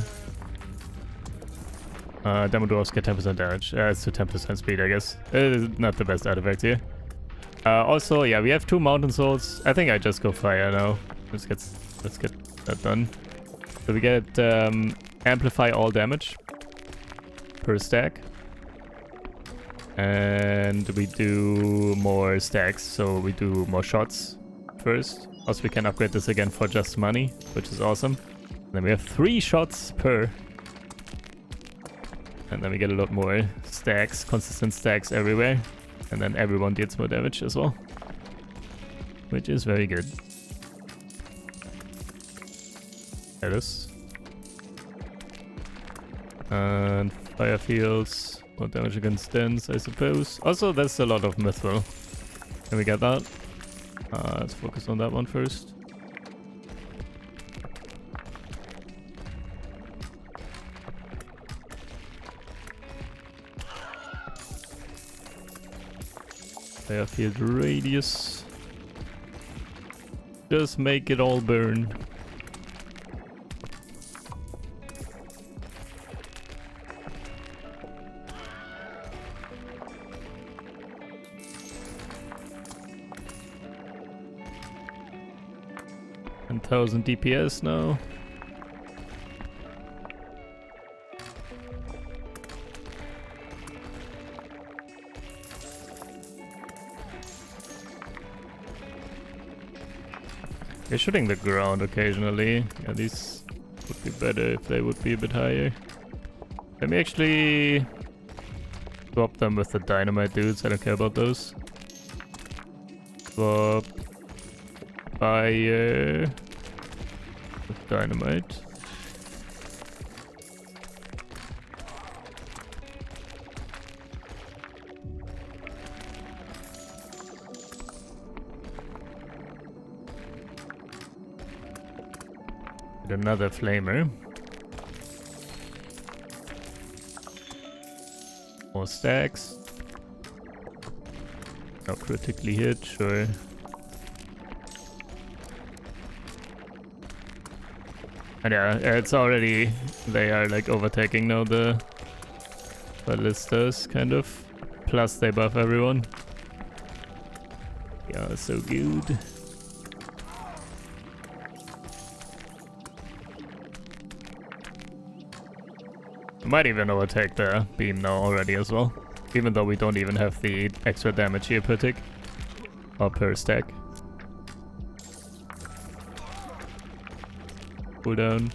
Demo dwarves get 10% damage. It's to 10% speed, I guess. It is not the best artifact here. Also, yeah, we have 2 mountain swords. I think I just go fire now. Let's get that done. So we get amplify all damage per stack. And we do more stacks, so we do more shots first. Also, we can upgrade this again for just money, which is awesome. And then we have 3 shots per. And then we get a lot more stacks, consistent stacks everywhere. And then everyone deals more damage as well. Which is very good. There it is. And fire fields. More damage against dens, I suppose. Also, that's a lot of mithril. Can we get that? Let's focus on that one first. Fire field radius. Just make it all burn. And 1000 DPS now. They're shooting the ground occasionally. Yeah, these would be better if they would be a bit higher. Let me actually swap them with the dynamite dudes. I don't care about those. Swap fire with dynamite. Another flamer. More stacks. Not critically hit, sure. And yeah, it's already, they are like overtaking now the ballistas, kind of. Plus they buff everyone. Yeah, so good. I might even overtake the beam now already as well. Even though we don't even have the extra damage here per tick. Or per stack. Cooldown.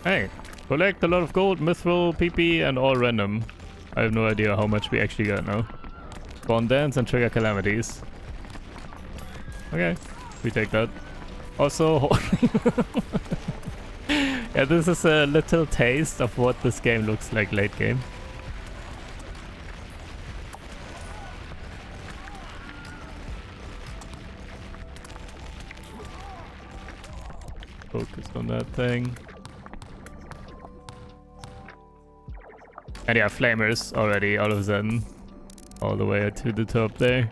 Hey, collect a lot of gold, mithril, PP, and all random. I have no idea how much we actually got now. Spawn dance and trigger calamities. Okay, we take that. Also, yeah, this is a little taste of what this game looks like late game. Focus on that thing. And yeah, flamers already all of a sudden. All the way to the top there.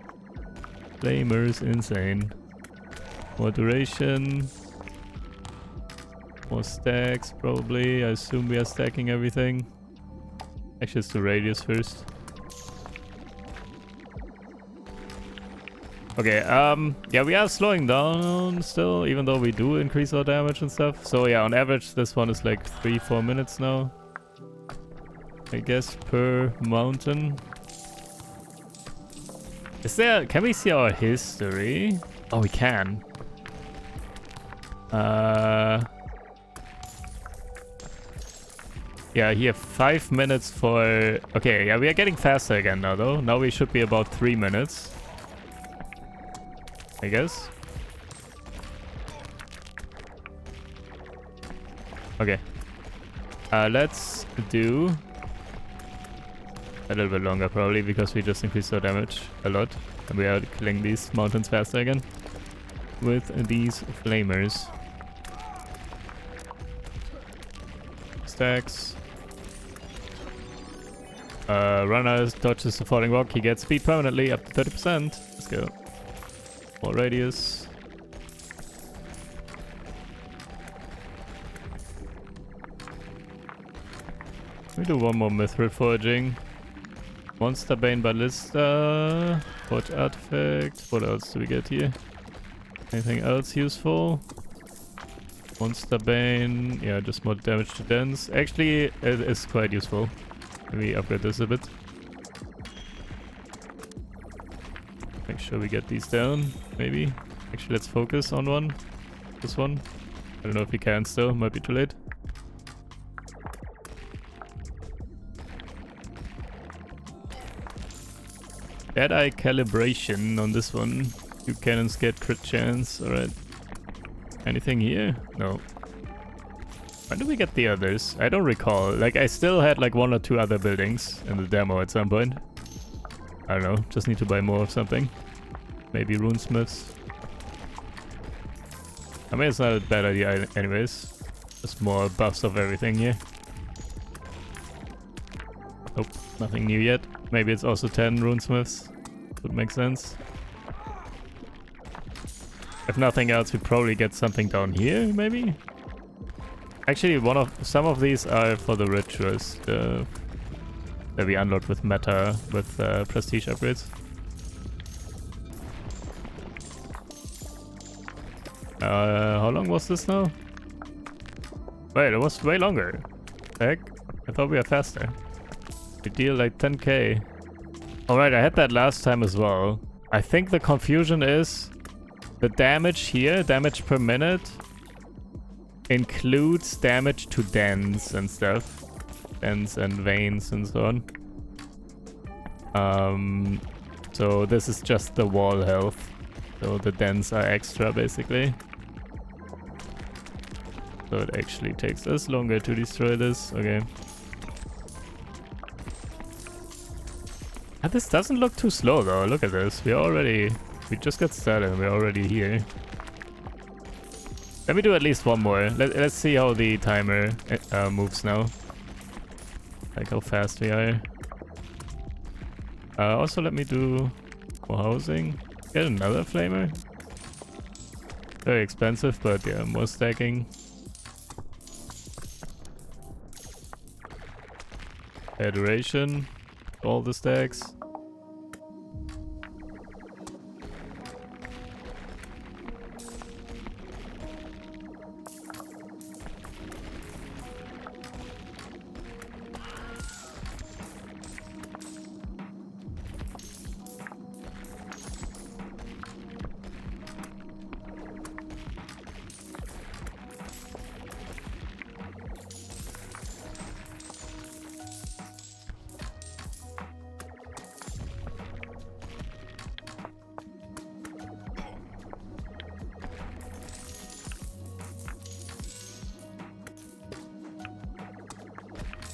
Flamers, insane. More duration. More stacks, probably. I assume we are stacking everything. Actually, it's the radius first. Okay, yeah, we are slowing down still, even though we do increase our damage and stuff. So yeah, on average, this one is like 3-4 minutes now. I guess per mountain. Is there... Can we see our history? Oh, we can. Yeah, here 5 minutes for... Okay, yeah, we are getting faster again now though. Now we should be about 3 minutes. I guess. Okay. Let's do... a little bit longer probably, because we just increased our damage a lot. And we are killing these mountains faster again. With these flamers. Stacks. Runner dodges the falling rock. He gets speed permanently up to 30%. Let's go. More radius. We do one more mithril foraging. Monster Bane Ballista. Forge Artifact. What else do we get here? Anything else useful? Monster Bane. Yeah, just more damage to dens. Actually, it is quite useful. Maybe upgrade this a bit. Make sure we get these down, maybe. Actually, let's focus on one. This one. I don't know if we can still. Might be too late. Dead-eye calibration on this one. Two cannons get crit chance. Alright. Anything here? No. When did we get the others? I don't recall. Like, I still had like 1 or 2 other buildings in the demo at some point. I don't know. Just need to buy more of something. Maybe runesmiths. I mean, it's not a bad idea anyways. Just more buffs of everything here. Nope. Nothing new yet. Maybe it's also 10 runesmiths. Would make sense. If nothing else, we probably get something down here, maybe? Actually, some of these are for the rituals that we unlock with meta, with prestige upgrades. How long was this now? Wait, it was way longer. Heck, I thought we were faster. We deal like 10k. Alright, I had that last time as well. I think the confusion is the damage here, damage per minute, includes damage to dens and stuff. Dens and veins and so on. So this is just the wall health. So the dens are extra basically. So it actually takes us longer to destroy this. Okay. And this doesn't look too slow though. Look at this. We just got started and we're already here. Let me do at least one more. Let's see how the timer moves now. Like how fast we are. Also, let me do more housing. Get another flamer. Very expensive, but yeah, more stacking. Adoration. All the stacks.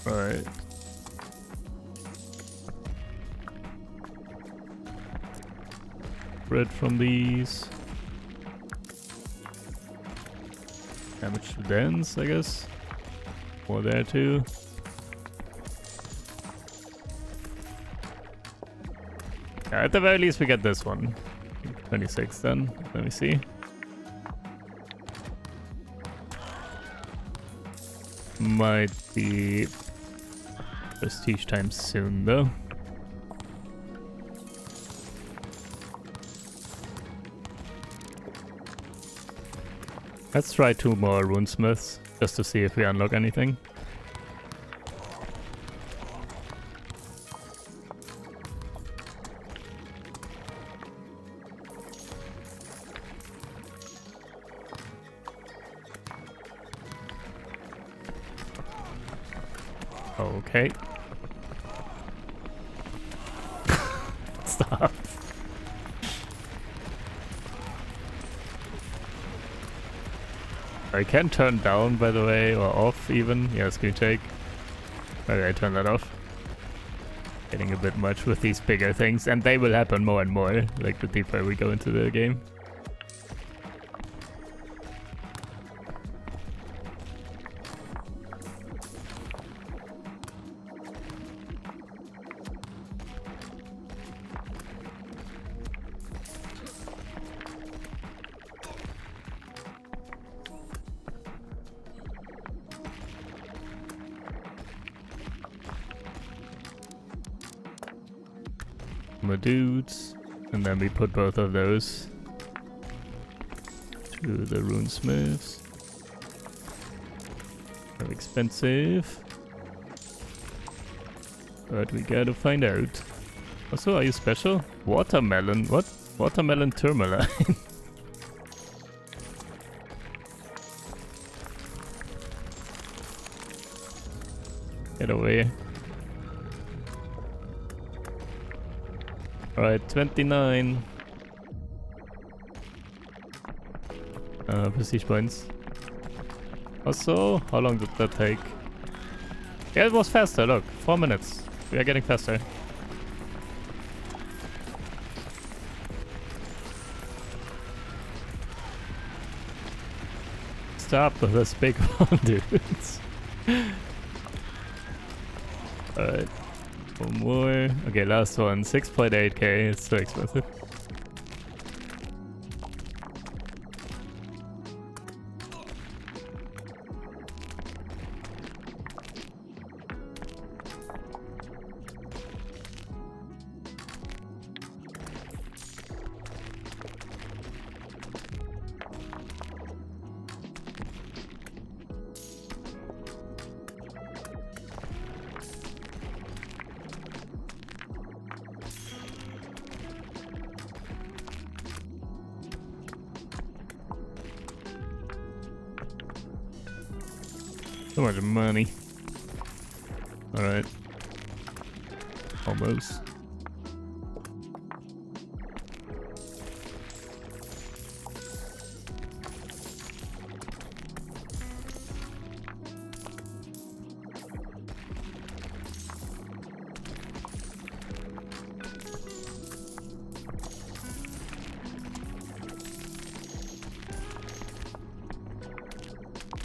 Alright. Bread from these. Damage to dens, I guess. More there too. Yeah, at the very least we get this one. 26 then. Let me see. Might be prestige time soon though. Let's try 2 more runesmiths just to see if we unlock anything. Okay. Stop. I can turn down, by the way, or off even. Yeah, screen take. Okay, I turn that off. Getting a bit much with these bigger things, and they will happen more and more, like the deeper we go into the game. My dudes, and then we put both of those to the runesmiths. Very expensive, but we gotta find out. Also, are you special? Watermelon? What? Watermelon tourmaline? Get away. Alright, 29. Prestige points. Also, how long did that take? Yeah, it was faster, look. 4 minutes. We are getting faster. Stop with this big one, dudes. Alright. One more. Okay, last one. 6.8k. It's so expensive. So much money. Alright. Almost.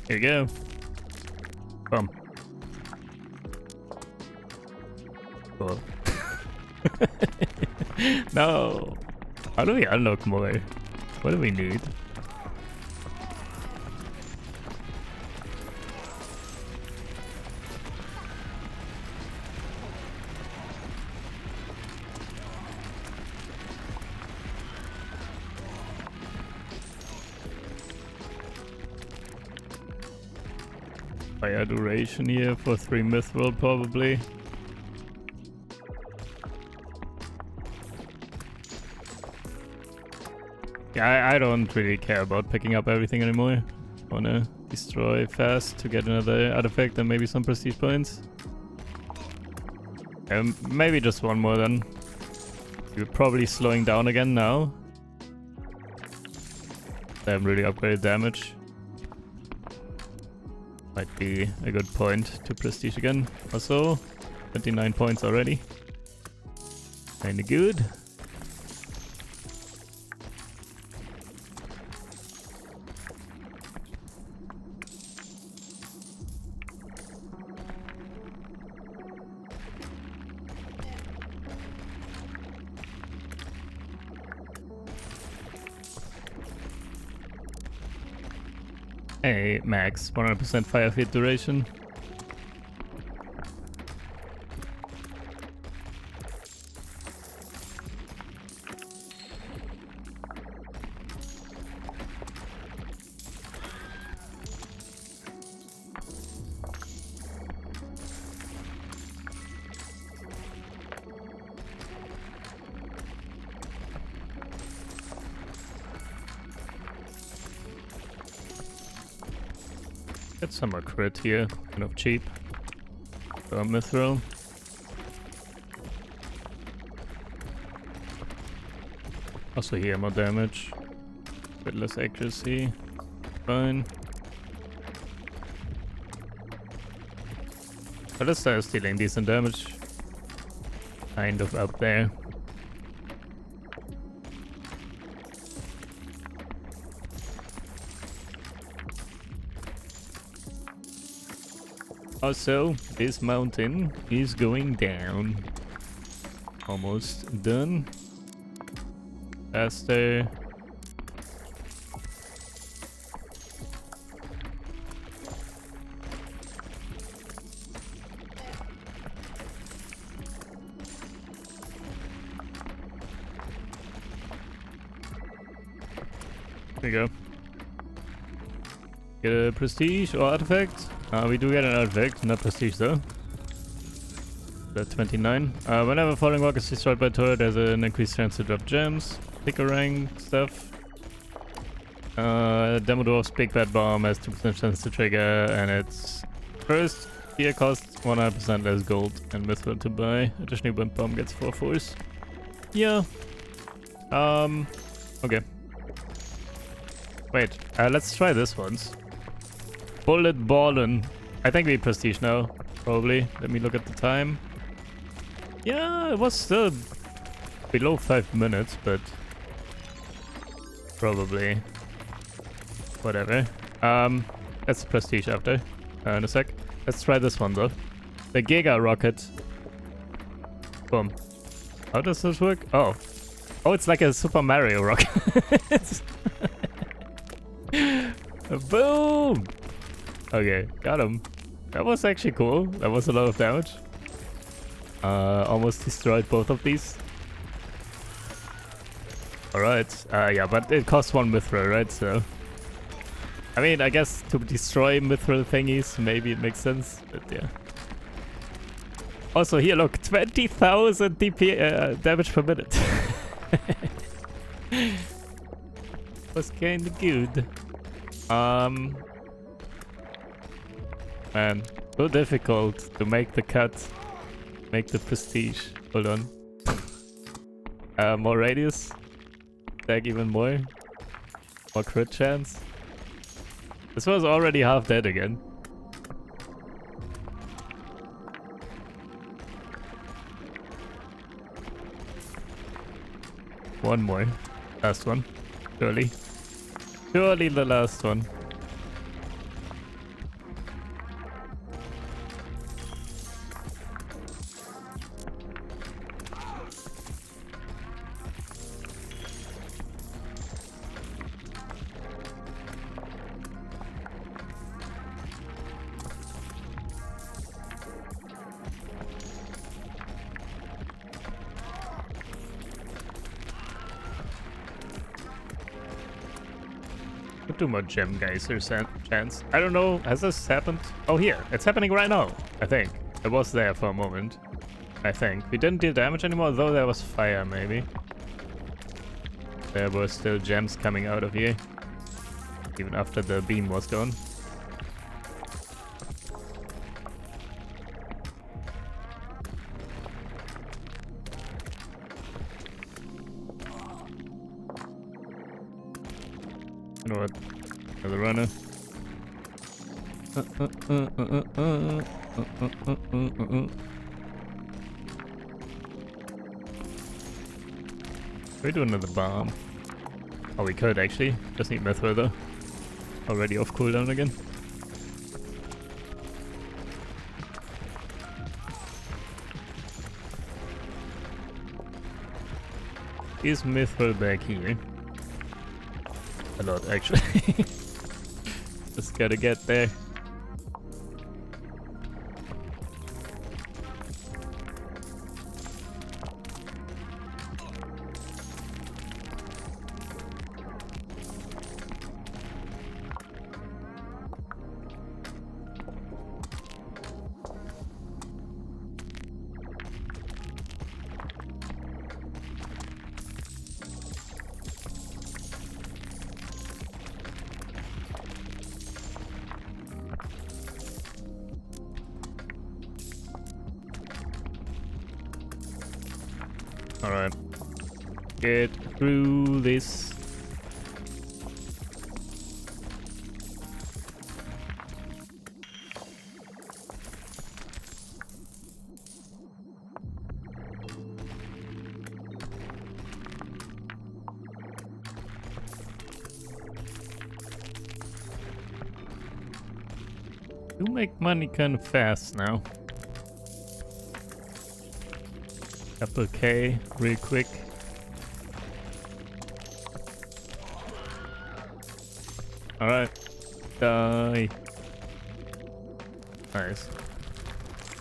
Here you go. Boom. Cool. No. How do we unlock more? What do we need? Fire duration here for 3 mithril probably. Yeah, I don't really care about picking up everything anymore. Wanna destroy fast to get another artifact and maybe some prestige points. Maybe just one more then. You're probably slowing down again now. They haven't really upgraded damage. Might be a good point to prestige again. Also, 29 points already. Kinda good. Hey, max 100% fire feed duration. Get some more crit here, kind of cheap. Mithril. Also here more damage. Bit less accuracy. Fine. But let's start stealing decent damage. Kind of up there. Also, this mountain is going down. Almost done. Faster. There you go. Get a prestige or artifact. We do get an artifact, not prestige though. That's 29. Whenever falling rock is destroyed by a turret, there's an increased chance to drop gems. Pick a rank stuff. Demo Dwarf's Big Bad Bomb has 2% chance to trigger, and its first gear costs 100% less gold and mithril to buy. Additionally, Wind Bomb gets 4 force. Yeah. Okay. Wait, let's try this once. Bullet Ballin'. I think we prestige now, probably. Let me look at the time. Yeah, it was still below 5 minutes, but probably whatever. Let's prestige after in a sec. Let's try this one though. The Giga Rocket. Boom. How does this work? Oh, it's like a Super Mario rocket. Boom. Okay, got him. That was actually cool. That was a lot of damage. Almost destroyed both of these. Alright, yeah, but it costs 1 mithril, right? So, I mean, I guess to destroy mithril thingies, maybe it makes sense, but yeah. Also here, look, 20,000 DP damage per minute. Was kinda good. Man, so difficult to make the cut, make the prestige. Hold on. More radius, stack even more crit chance. This was already half dead again. One more, last one, surely the last one. 2 more gem geysers chance. I don't know, has this happened? Oh, here, it's happening right now, I think. It was there for a moment, I think. We didn't deal damage anymore, though there was fire, maybe. There were still gems coming out of here, even after the beam was gone. You know what? Another runner. We do another bomb. Oh, we could actually. Just need Mithril though. Already off cooldown again. Is Mithril back here? A lot, actually. Just gotta get there. Alright. Get through this. You make money kind of fast now. Couple K real quick. Alright. Die. Nice.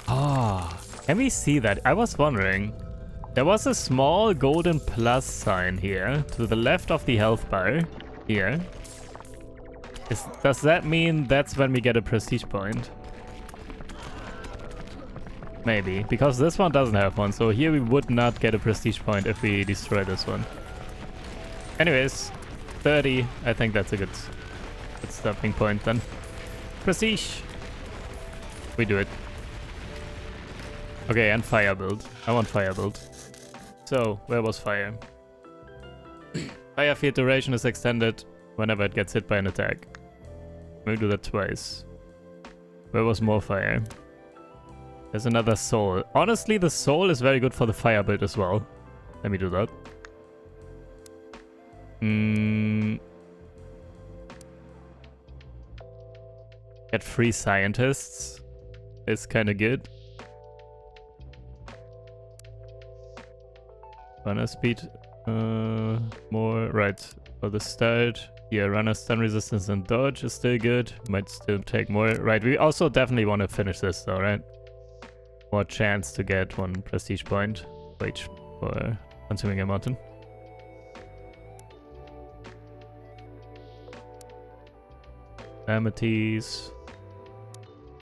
Ah, can we see that? I was wondering. There was a small golden plus sign here to the left of the health bar. Here. Does that mean that's when we get a prestige point? Maybe, because this one doesn't have one, so here we would not get a prestige point if we destroy this one. Anyways, 30, I think that's a good stopping point then. Prestige! We do it. Okay, and fire build. I want fire build. So, where was fire? Fire field duration is extended whenever it gets hit by an attack. We'll do that twice. Where was more fire? There's another soul. Honestly, the soul is very good for the fire build as well. Let me do that. Get 3 scientists. It's kind of good. Runner speed. More. Right. For the start. Yeah, runner stun resistance and dodge is still good. Might still take more. Right, we also definitely want to finish this though, right? More chance to get 1 prestige point. Wait for consuming a mountain. Calamities.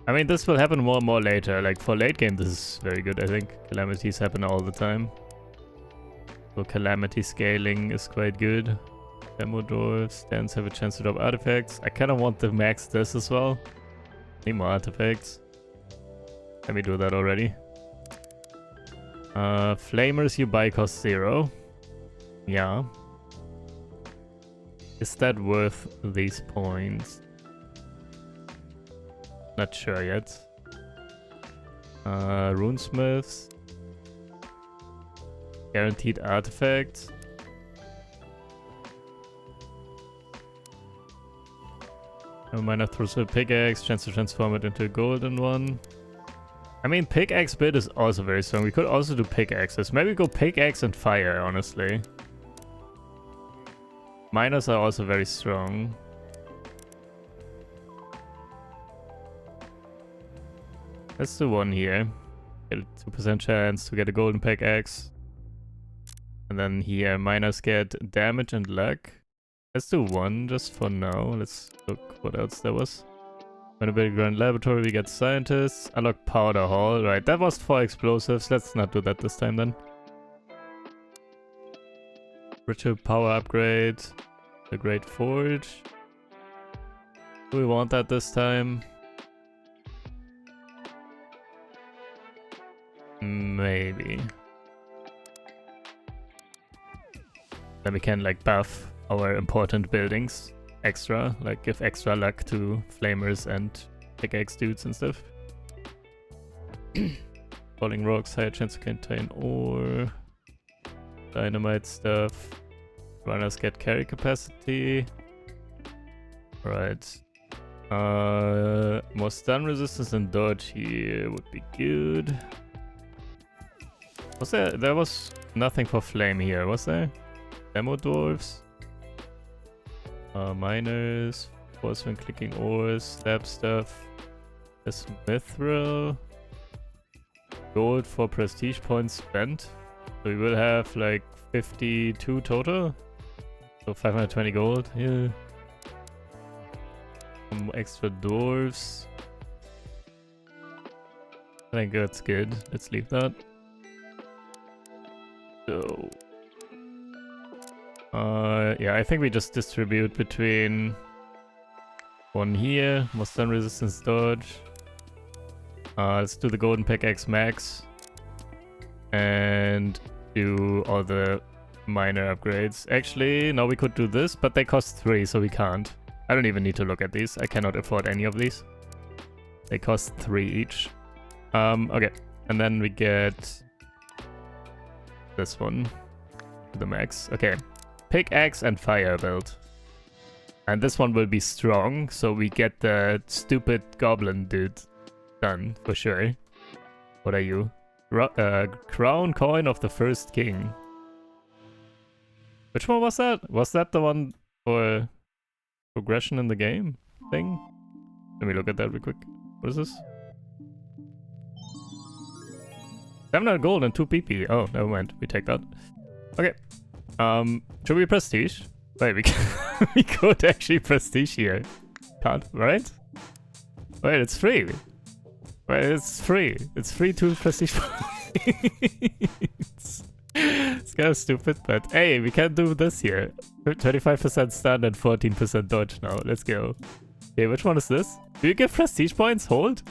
I mean, this will happen more and more later. Like, for late game, this is very good, I think. Calamities happen all the time. So calamity scaling is quite good. Demo dwarves, stands have a chance to drop artifacts. I kind of want to max this as well. Need more artifacts. Let me do that already. Flamers you buy cost 0. Yeah. Is that worth these points? Not sure yet. Runesmiths. Guaranteed artifacts. Minor throws a pickaxe, chance to transform it into a golden one. I mean, pickaxe build is also very strong. We could also do pickaxes. Maybe go pickaxe and fire, honestly. Miners are also very strong. Let's do one here. Get a 2% chance to get a golden pickaxe. And then here, miners get damage and luck. Let's do one just for now. Let's look what else there was. Renovated Grand Laboratory, we get scientists. Unlock Powder Hall. Right, that was for explosives. Let's not do that this time then. Ritual Power Upgrade. The Great Forge. Do we want that this time? Maybe. Then we can like buff our important buildings extra, like give extra luck to flamers and pickaxe dudes and stuff. Falling rocks, higher chance to contain ore. Dynamite stuff. Runners get carry capacity. Right. More stun resistance and dodge here would be good. Was there was nothing for flame here, was there? Demo dwarves. Miners. Force when clicking ores. Slab stuff. There's mithril. Gold for prestige points spent. So we will have like 52 total. So 520 gold. Yeah. Some extra dwarves. I think that's good. Let's leave that. So, yeah, I think we just distribute between one here, more stun resistance dodge. Let's do the golden pickaxe max and do all the minor upgrades. Actually, no, we could do this, but they cost 3, so we can't. I don't even need to look at these. I cannot afford any of these. They cost 3 each. Okay, and then we get this one, the max. Okay, pickaxe and fire build. And this one will be strong, so we get the stupid goblin dude done for sure. What are you? Crown coin of the first king. Which one was that? Was that the one for progression in the game thing? Let me look at that real quick. What is this? 700 gold and 2 PP. Oh, never mind. We take that. Okay. Should we prestige? Wait, we can we could actually prestige here. Can't, right? Wait, it's free. Wait, it's free. It's free to prestige. It's kind of stupid, but hey, we can do this here. 25% stun and 14% dodge now. Let's go. Okay, which one is this? Do you give prestige points? Hold?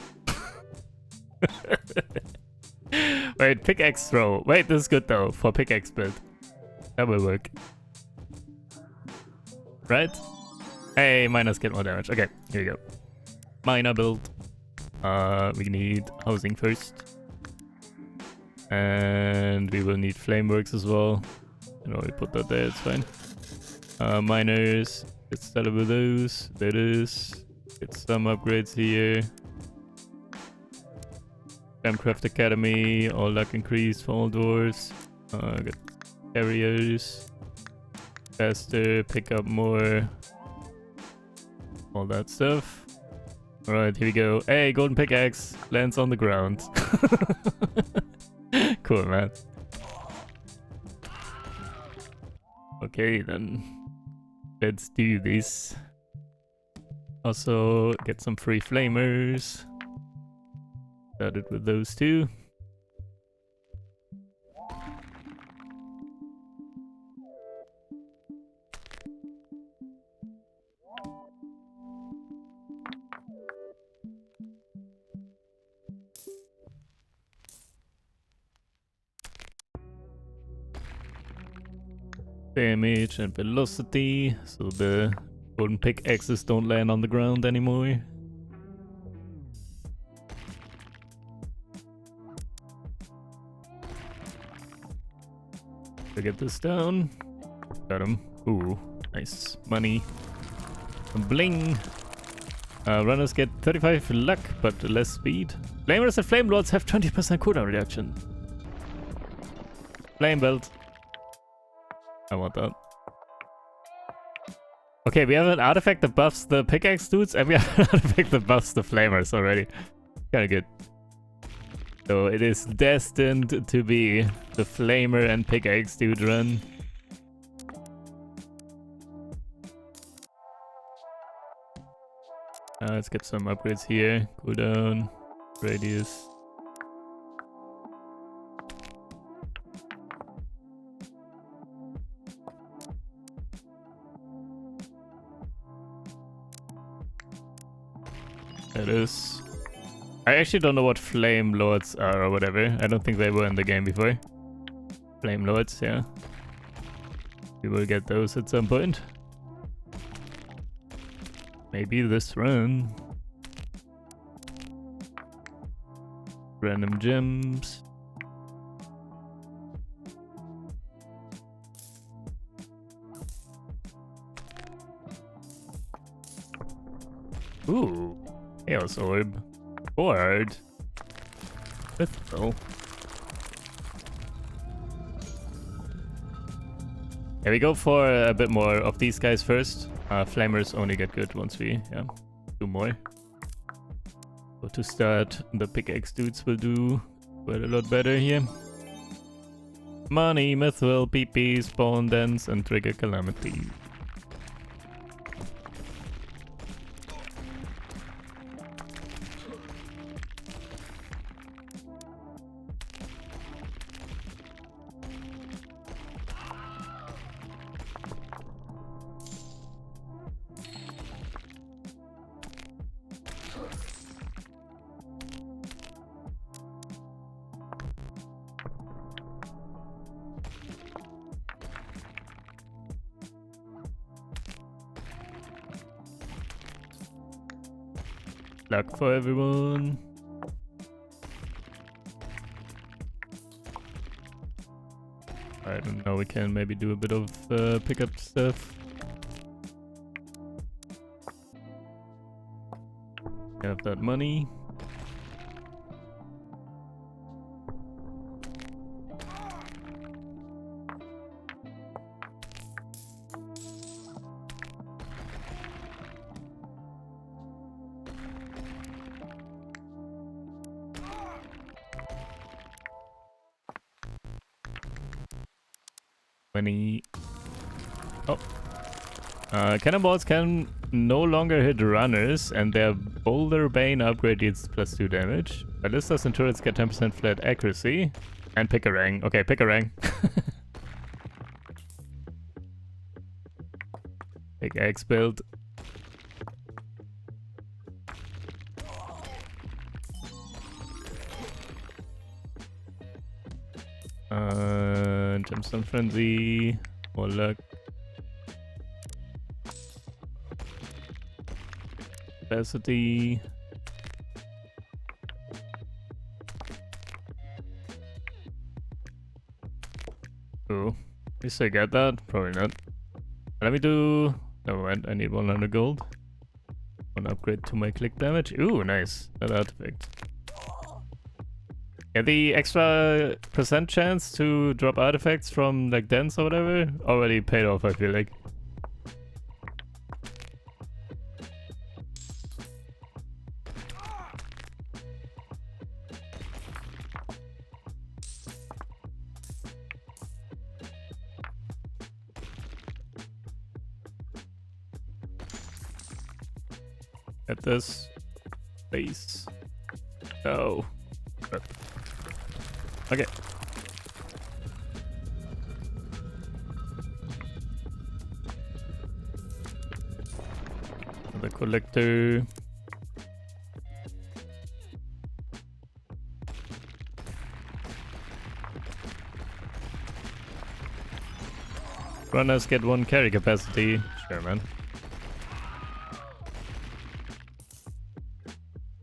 Wait, pickaxe throw. Wait, this is good though for pickaxe build. That will work. Right? Hey, miners get more damage. Okay, here we go. Miner build. We need housing first. And we will need flameworks as well. You know, we put that there, it's fine. Miners. Get started with those. There it is. Get some upgrades here. Craft Academy, all luck increase for all doors. Get carriers. Faster, pick up more. All that stuff. Alright, here we go. Hey, golden pickaxe lands on the ground. Cool, man. Okay, then. Let's do this. Also, get some free flamers. Started with those two. Damage and velocity, so the golden pickaxes don't land on the ground anymore. Get this down. Got him. Ooh, nice. Money. Bling. Runners get 35 luck, but less speed. Flamers and Flame Lords have 20% cooldown reduction. Flame belt. I want that. Okay, we have an artifact that buffs the pickaxe dudes, and we have an artifact that buffs the flamers already. Kinda good. So it is destined to be the flamer and pickaxe dude run. Let's get some upgrades here. Cooldown, radius. It is. I actually don't know what flame lords are or whatever. I don't think they were in the game before. Flame lords, yeah. We will get those at some point. Maybe this run. Random gems. Ooh. Chaos Orb. Board. Pistol. Yeah, we go for a bit more of these guys first. Flamers only get good once we do more. So to start, the pickaxe dudes will do quite a lot better here. Money, Mithril, PP, Spawn Dance, and Trigger Calamity. Luck for everyone. I don't know, we can maybe do a bit of pickup stuff. Have that money. Oh. Cannonballs can no longer hit runners, and their Boulder Bane upgrade deals +2 damage. Ballistas and turrets get 10% flat accuracy. And Pickerang. Okay, Pickerang. Pickaxe build. Gemstone Frenzy. More luck. Capacity. Oh, at least I get that? Probably not. Let me do... Never mind, I need 100 gold. One upgrade to my click damage. Ooh, nice. That artifact. Yeah, the extra % chance to drop artifacts from like dens or whatever already paid off, I feel like. Get this. Base. Oh. Okay. The collector. Runners get 1 carry capacity. Sure, man.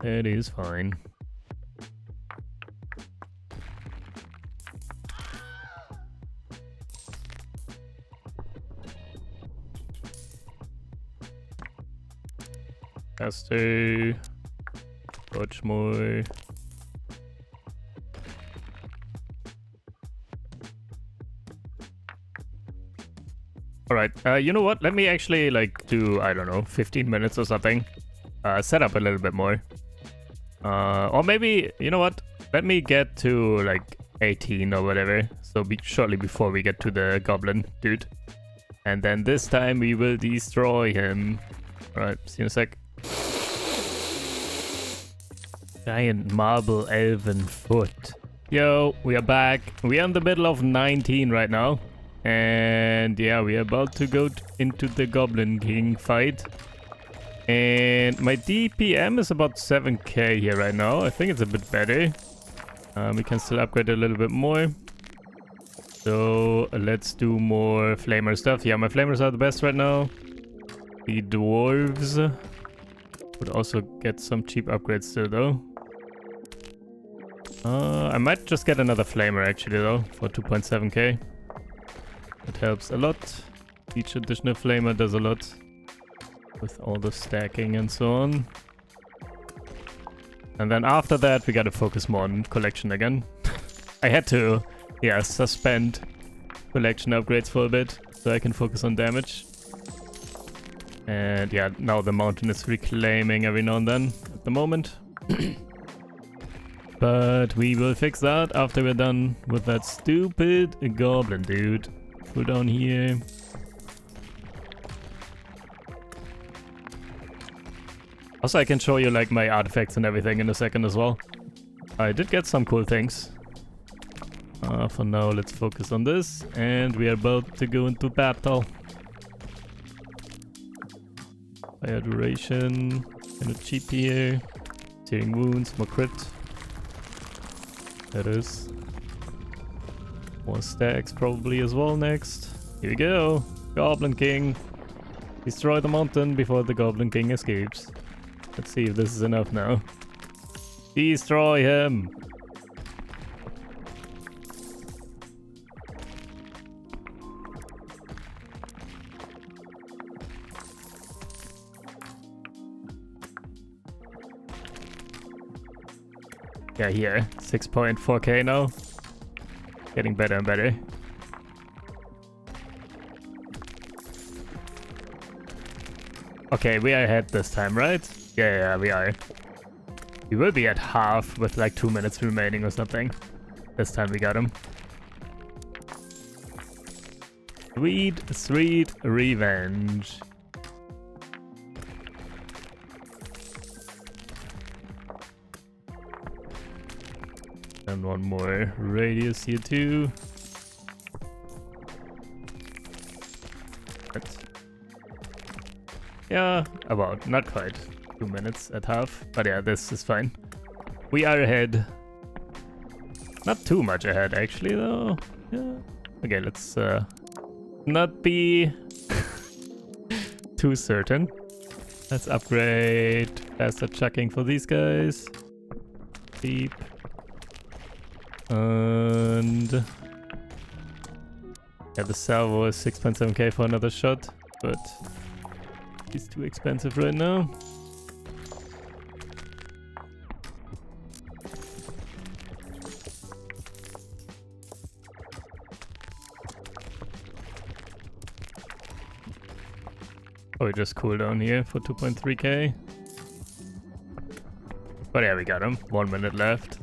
It is fine. Caster. Watch more. Alright, you know what? Let me actually like do, I don't know, 15 minutes or something. Set up a little bit more. Or maybe, you know what? Let me get to like 18 or whatever. So shortly before we get to the goblin dude. And then this time we will destroy him. Alright, see you in a sec. Giant marble elven foot. Yo, we are back. We are in the middle of 19 right now. And yeah, we are about to go into the Goblin King fight. And my DPM is about 7k here right now. I think it's a bit better. We can still upgrade a little bit more. So let's do more flamer stuff. Yeah, my flamers are the best right now. The dwarves would also get some cheap upgrades still though. I might just get another flamer actually though for 2.7k. It helps a lot. Each additional flamer does a lot with all the stacking and so on. And then after that we gotta focus more on collection again. I had to, yeah, suspend collection upgrades for a bit so I can focus on damage. And yeah, now the mountain is reclaiming every now and then at the moment. But we will fix that after we're done with that stupid goblin dude. Go down here. Also, I can show you like my artifacts and everything in a second as well. I did get some cool things. For now, let's focus on this. And we are about to go into battle. Fire duration. Kind of cheap here. Searing wounds, more crit. That is. More stacks probably as well next. Here we go. Goblin King. Destroy the mountain before the Goblin King escapes. Let's see if this is enough now. Destroy him! Yeah, here. 6.4k now. Getting better and better. Okay, we are ahead this time, right? Yeah, we are. We will be at half with like 2 minutes remaining or something. This time we got him. Sweet, sweet revenge. And one more radius here too. Yeah, about, not quite. 2 minutes at half. But yeah, this is fine. We are ahead. Not too much ahead actually though. Yeah. Okay, let's not be too certain. Let's upgrade faster chucking for these guys. Deep. And yeah, the salvo is 6.7k for another shot, but it's too expensive right now. Oh, we just cool down here for 2.3k. But yeah, we got him. 1 minute left.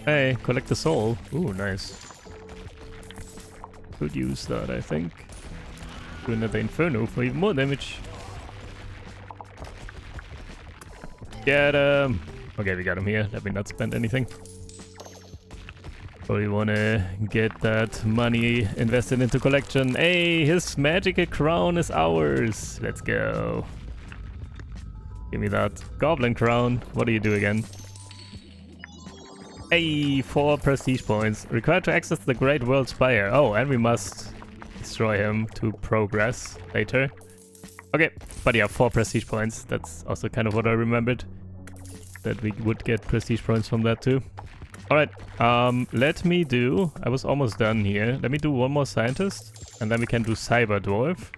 Hey, collect the soul. Ooh, nice. Could use that, I think. Do another Inferno for even more damage. Get him! Okay, we got him here. Let me not spend anything. Probably wanna get that money invested into collection. Hey, his magical crown is ours. Let's go. Give me that goblin crown. What do you do again? Hey, 4 prestige points. Required to access the Great World Spire. Oh, and we must destroy him to progress later. Okay, but yeah, 4 prestige points. That's also kind of what I remembered. That we would get prestige points from that too. Alright, let me do... I was almost done here. Let me do one more scientist. And then we can do cyber dwarf.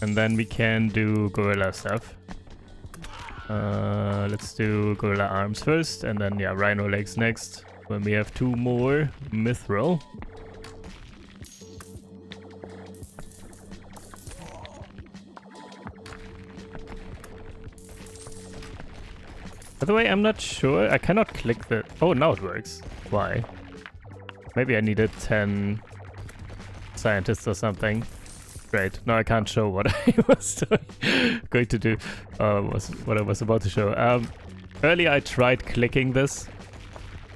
And then we can do gorilla stuff. Let's do gorilla arms first, and then yeah, rhino legs next. When we have 2 more mithril. By the way, I'm not sure. I cannot click the... Oh, now it works. Why? Maybe I needed 10 scientists or something. Great. Now I can't show what I was going to do. What I was about to show. Earlier I tried clicking this,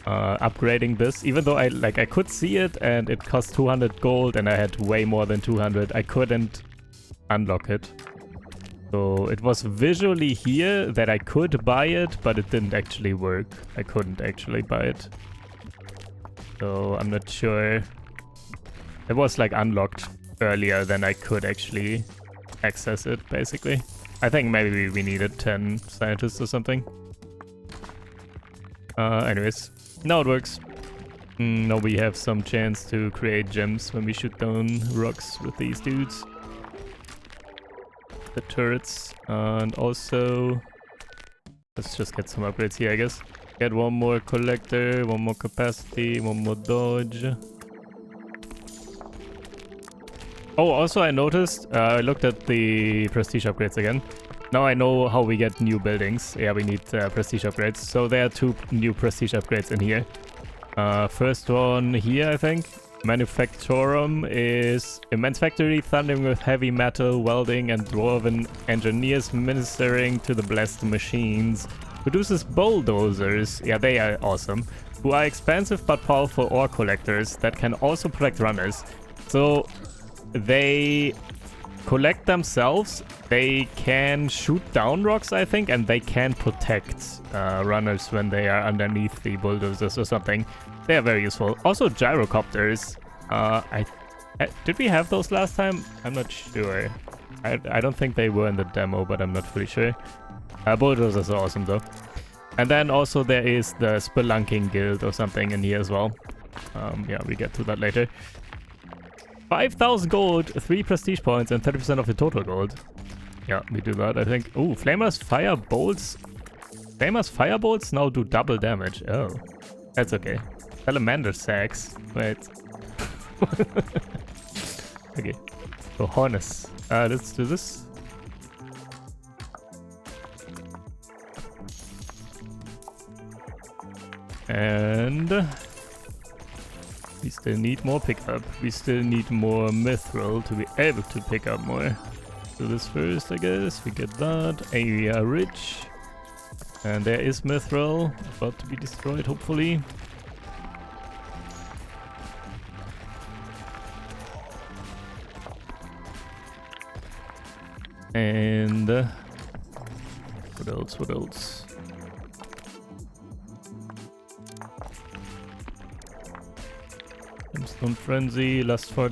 upgrading this, even though I could see it and it cost 200 gold and I had way more than 200. I couldn't unlock it. So it was visually here that I could buy it, but it didn't actually work. I couldn't actually buy it. So I'm not sure. It was like unlocked earlier than I could actually access it, basically. I think maybe we needed 10 scientists or something. Anyways, now it works. Now we have some chance to create gems when we shoot down rocks with these dudes. The turrets, and also let's just get some upgrades here, I guess. Get one more collector, one more capacity, one more dodge. Oh, also I noticed, I looked at the prestige upgrades again. Now I know how we get new buildings. Yeah, we need prestige upgrades. So there are 2 new prestige upgrades in here. First one here, I think. Manufactorum is immense factory thundering with heavy metal, welding, and dwarven engineers ministering to the blessed machines. Produces bulldozers, yeah, they are awesome, who are expensive but powerful ore collectors that can also protect runners. So they collect themselves, they can shoot down rocks, I think, and they can protect runners when they are underneath the bulldozers or something. They are very useful. Also gyrocopters. Did we have those last time? I'm not sure. I don't think they were in the demo, but I'm not fully sure. Bulldozers are awesome though. And then also there is the Spelunking Guild or something in here as well. Yeah, we get to that later. 5,000 gold, 3 prestige points, and 30% of the total gold. Yeah, we do that, I think. Ooh, Flamer's Fire Bolts. Flamer's Fire Bolts now do double damage. Oh, that's okay. Salamander Sacks. Wait. Okay. So, harness. Let's do this. And we still need more pickup. We still need more mithril to be able to pick up more. Do this first, I guess. We get that. Area rich. And there is mithril about to be destroyed, hopefully. And what else? What else? Gemstone Frenzy, Lust for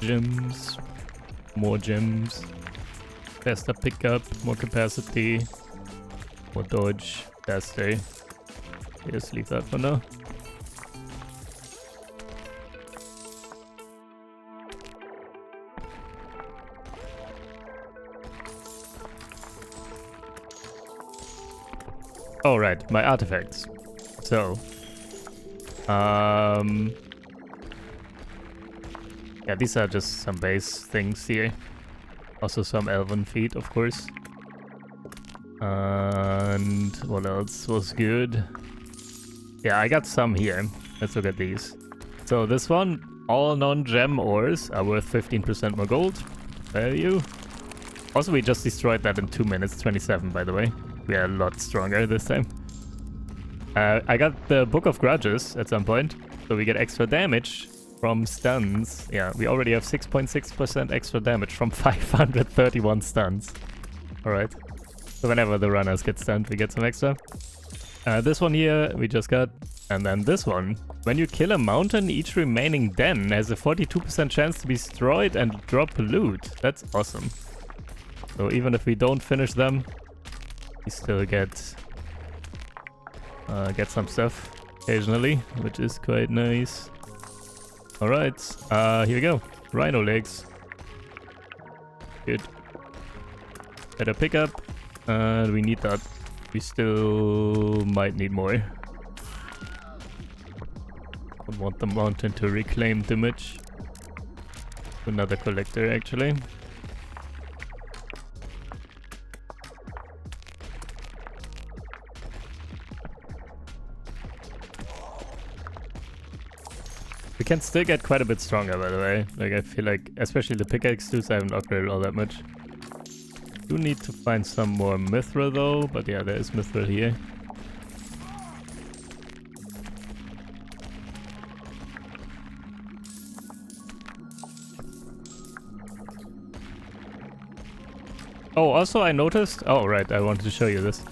Gems, more gems, faster pickup, more capacity, more dodge, faster. Just leave that for now. Oh right, my artifacts. So, yeah, these are just some base things here. Also some elven feet, of course. And what else was good? Yeah, I got some here. Let's look at these. So this one, all non-gem ores are worth 15% more gold. Value. Also, we just destroyed that in 2 minutes, 27 by the way. We are a lot stronger this time. I got the Book of Grudges at some point, so we get extra damage from stuns. Yeah, we already have 6.6% extra damage from 531 stuns. Alright. So whenever the runners get stunned, we get some extra. This one here, we just got. And then this one. When you kill a mountain, each remaining den has a 42% chance to be destroyed and drop loot. That's awesome. So even if we don't finish them, we still get some stuff occasionally, which is quite nice. Alright, here we go. Rhino legs. Good. Better pick up. We need that. We still might need more. I want the mountain to reclaim damage. Another collector, actually. We can still get quite a bit stronger, by the way. Like, I feel like, especially the pickaxe dudes, I haven't upgraded all that much. Do need to find some more mithril, though. But yeah, there is mithril here. Oh, also I noticed... Oh, right, I wanted to show you this.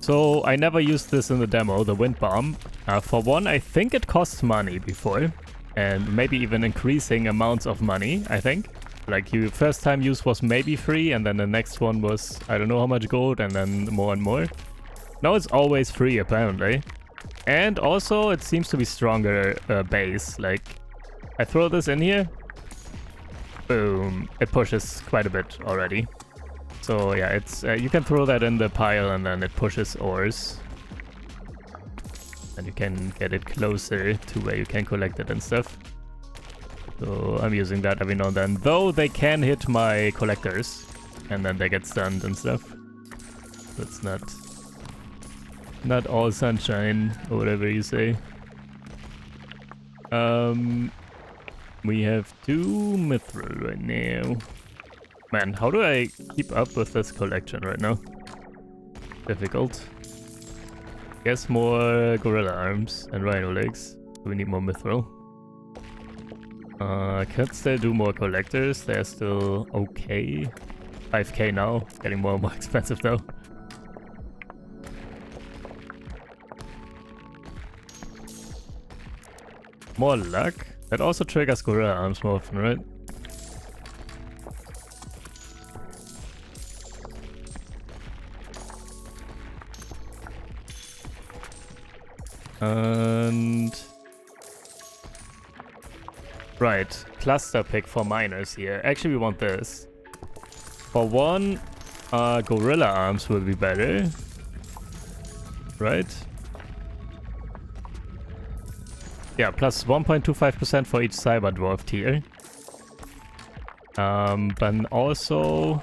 So I never used this in the demo, the wind bomb. For one, I think it costs money before. And maybe even increasing amounts of money, I think. Like, your first time use was maybe free, and then the next one was, I don't know how much gold, and then more and more. Now it's always free, apparently. And also, it seems to be stronger base. Like, I throw this in here. Boom. It pushes quite a bit already. So yeah, it's you can throw that in the pile and then it pushes ores. And you can get it closer to where you can collect it and stuff. So I'm using that every now and then. Though they can hit my collectors. And then they get stunned and stuff. So it's not all sunshine, or whatever you say. We have 2 mithril right now. Man, how do I keep up with this collection right now? Difficult. Guess more gorilla arms and rhino legs. We need more mithril. Can still do more collectors. They're still okay. 5k now. Getting more and more expensive though. More luck? That also triggers gorilla arms more often, right? And... Right, cluster pick for miners here. Actually, we want this. For one, gorilla arms will be better. Right? Yeah, plus 1.25% for each cyber dwarf tier. But also...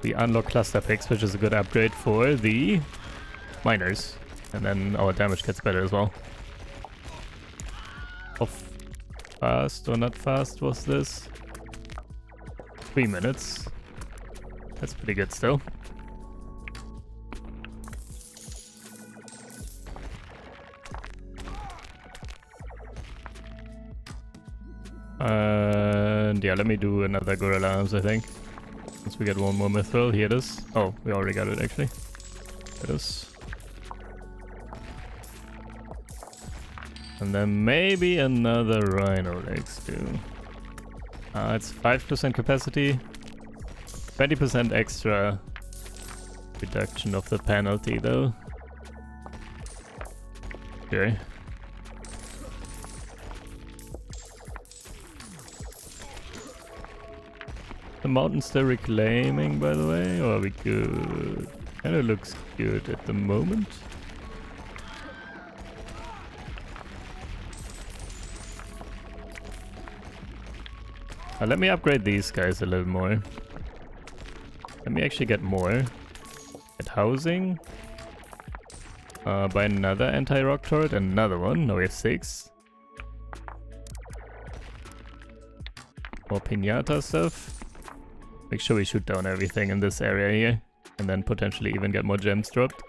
we unlock cluster picks, which is a good upgrade for the miners. And then our damage gets better as well. How fast or not fast was this? 3 minutes. That's pretty good still. And yeah, let me do another gorilla arms, I think. Once we get one more mithril, here it is. Oh, we already got it actually. It is. And then maybe another rhino legs too. It's 5% capacity, 20% extra reduction of the penalty though. Okay. The mountain's still reclaiming, by the way, or are we good? Kinda looks good at the moment. Let me upgrade these guys a little more. Let me actually get more. Get housing. Buy another anti-rock turret, another one. Now we have 6. More pinata stuff. Make sure we shoot down everything in this area here. And then potentially even get more gems dropped.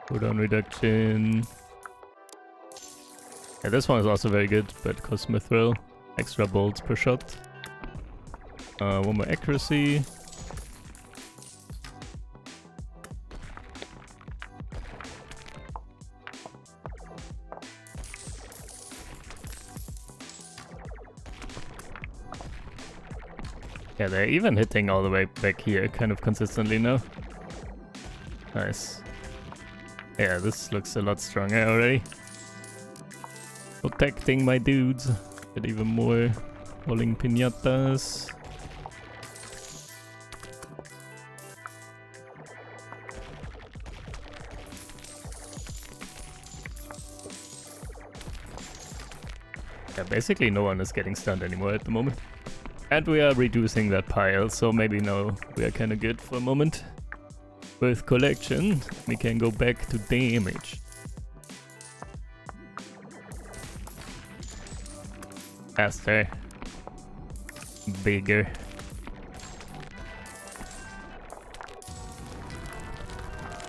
Cooldown reduction. Yeah, this one is also very good, but costs mithril. Extra bolts per shot. One more accuracy. Yeah, they're even hitting all the way back here kind of consistently now. Nice. Yeah, this looks a lot stronger already. Protecting my dudes. Get even more rolling pinatas. Yeah, basically no one is getting stunned anymore at the moment. And we are reducing that pile, so maybe now we are kinda good for a moment. With collection, we can go back to damage. Faster. Bigger.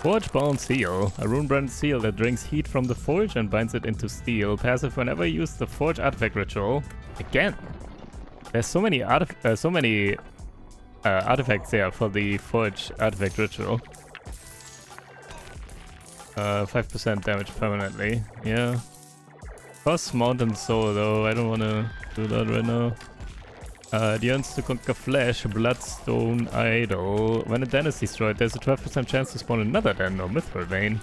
Forge-bound seal. A rune-branded seal that drinks heat from the forge and binds it into steel. Passive whenever you use the forge artifact ritual. Again. There's so many artifacts there for the forge artifact ritual. 5% damage permanently. Yeah. Cost mountain soul though. I don't wanna do that right now. The urns to conquer flesh, bloodstone idol. When a den is destroyed, there's a 12% chance to spawn another den or mithril vein.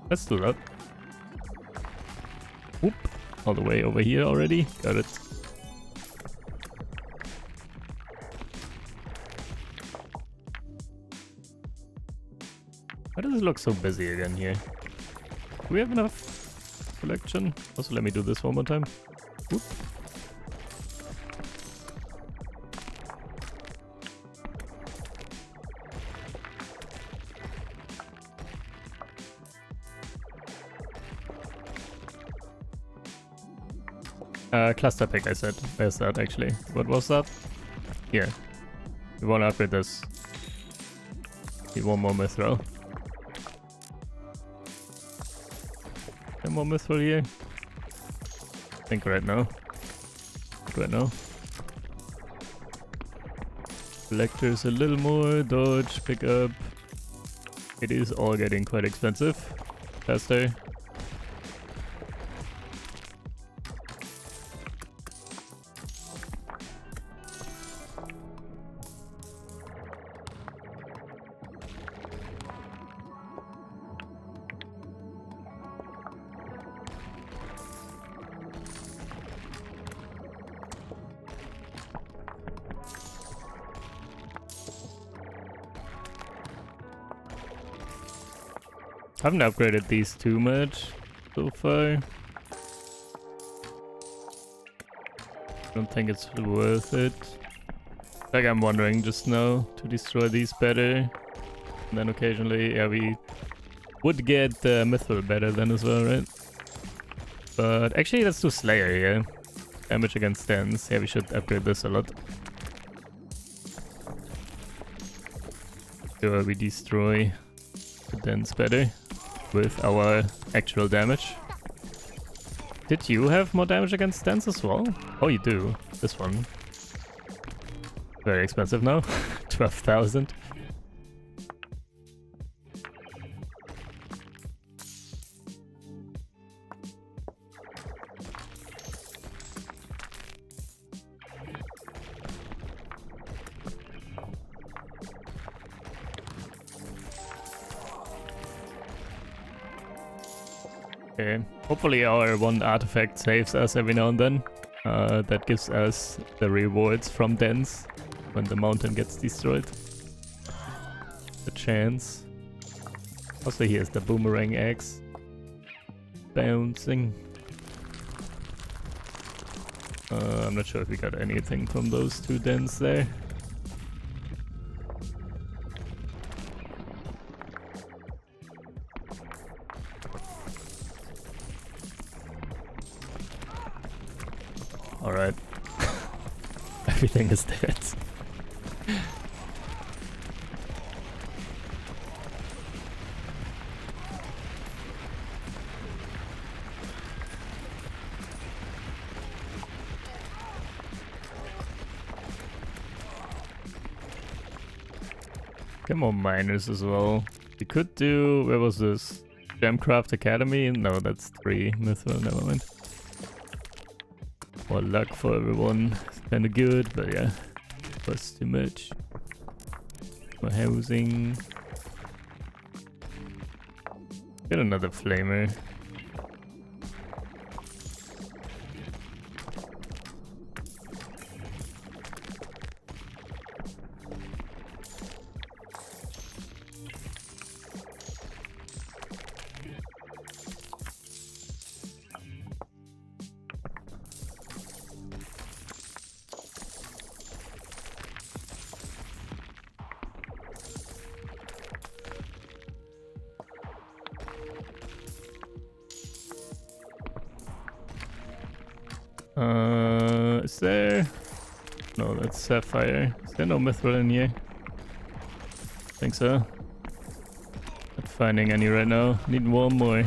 Let's do that. Whoop. All the way over here already. Got it. Why does it look so busy again here? Do we have enough collection? Also, let me do this one more time. Whoop. Cluster pick, I said. Where's that actually? What was that? Here. We wanna upgrade this. Need one more mithril. One more mithril here. I think right now. Right now. Collectors a little more. Dodge, pick up. It is all getting quite expensive. Faster. Haven't upgraded these too much so far. Don't think it's worth it. Like I'm wondering just now to destroy these better. And then occasionally, yeah, we would get mithril better then as well, right? But actually let's do Slayer here. Damage against dens. Yeah, we should upgrade this a lot. Sure, we destroy the dens better with our actual damage. Did you have more damage against dens as well? Oh, you do. This one. Very expensive now. 12,000. Okay, hopefully our one artifact saves us every now and then. That gives us the rewards from dens when the mountain gets destroyed. The chance. Also here's the boomerang axe. Bouncing. I'm not sure if we got anything from those two dens there. Alright. Everything is dead. Get more miners as well. We could do... where was this? Gemcraft Academy? No, that's 3 mithril, never mind. More luck for everyone. It's kinda good, but yeah. Costs too much. More housing. Get another flamer. Is there... no, that's sapphire. Is there no mithril in here? I think so. finding any right now. Need one more.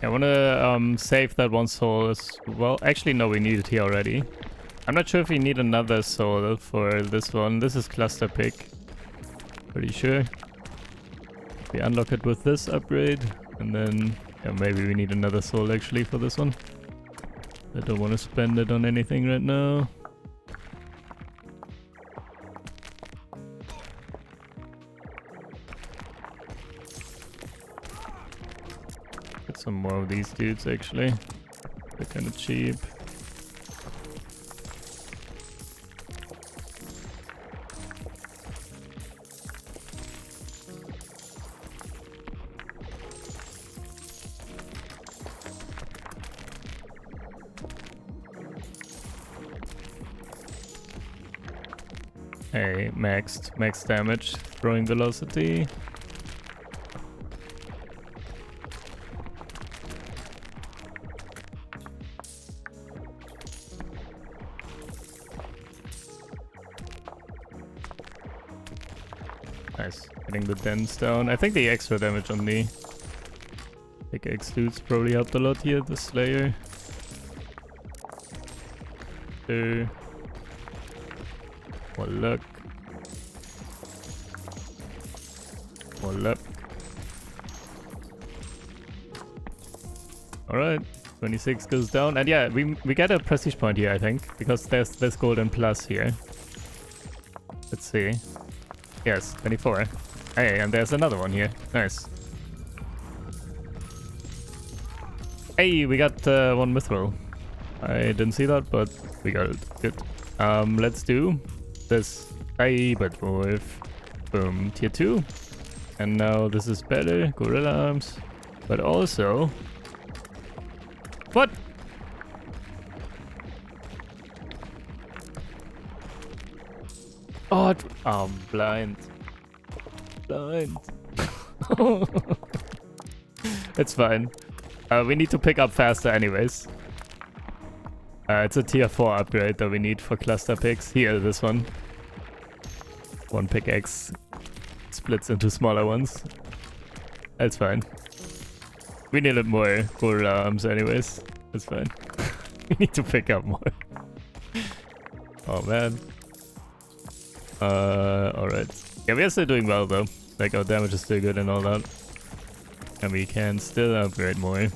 I wanna save that one soul as well. Actually, no, we need it here already. I'm not sure if we need another soul for this one. This is cluster pick. Pretty sure. We unlock it with this upgrade, and then yeah, maybe we need another soul actually for this one. I don't want to spend it on anything right now. Get some more of these dudes actually. They're kind of cheap. Hey, max damage, throwing velocity. Nice, getting the dents down. I think the extra damage on the pickaxe dudes probably helped a lot here, the Slayer. More luck. More luck. Alright, 26 goes down. And yeah, we get a prestige point here, I think, because there's this golden plus here. Let's see. Yes, 24. Hey, and there's another one here. Nice. Hey, we got one mithril. I didn't see that, but we got it. Good. Let's do this cyber dwarf. Boom, tier 2. And now this is better. Gorilla arms. But also... What? Oh, I'm blind. Blind. It's fine. We need to pick up faster anyways. It's a tier 4 upgrade that we need for cluster picks. Here, this one. One pickaxe splits into smaller ones. That's fine. We needed more gorilla arms anyways. That's fine. We need to pick up more. Oh man. Alright. Yeah, we are still doing well though. Like our damage is still good and all that. And we can still upgrade more.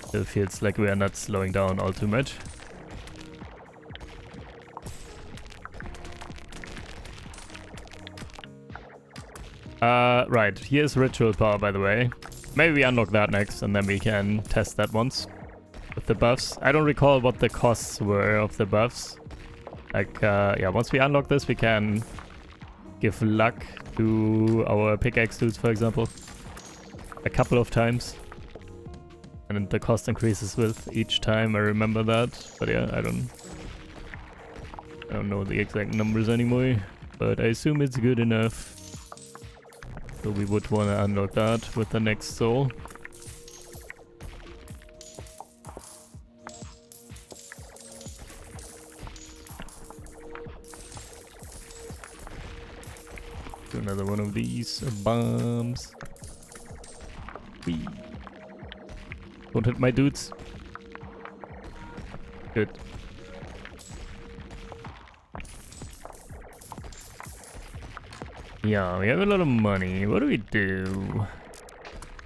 Still feels like we are not slowing down all too much. Right, here's ritual power by the way. Maybe we unlock that next and then we can test that once. With the buffs. I don't recall what the costs were of the buffs. Like, yeah, once we unlock this we can give luck to our pickaxe dudes, for example. A couple of times. And the cost increases with each time, I remember that. But yeah, I don't know the exact numbers anymore. But I assume it's good enough. So we would want to unlock that with the next soul. Do another one of these bombs. Whee. Don't hit my dudes. Good. Yeah, we have a lot of money. What do we do?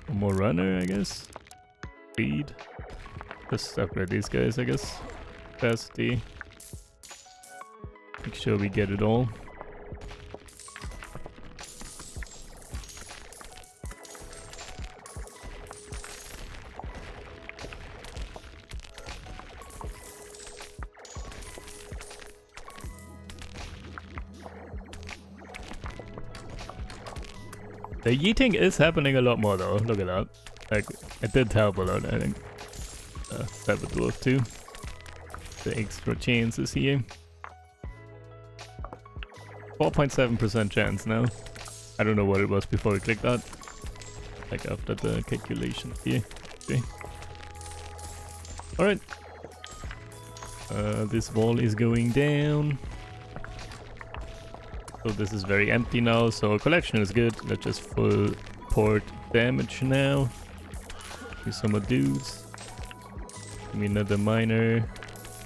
One more runner, I guess. Speed. Just upgrade these guys, I guess. Capacity. Make sure we get it all. The yeeting is happening a lot more though, look at that. Like, it did help a lot, I think. That would dwarf too. The extra chances here. 4.7% chance now. I don't know what it was before we clicked that. Like after the calculation here. Okay. Alright. This wall is going down. So this is very empty now, so collection is good. Let's just full port damage now. Use some more dudes. Give me another miner.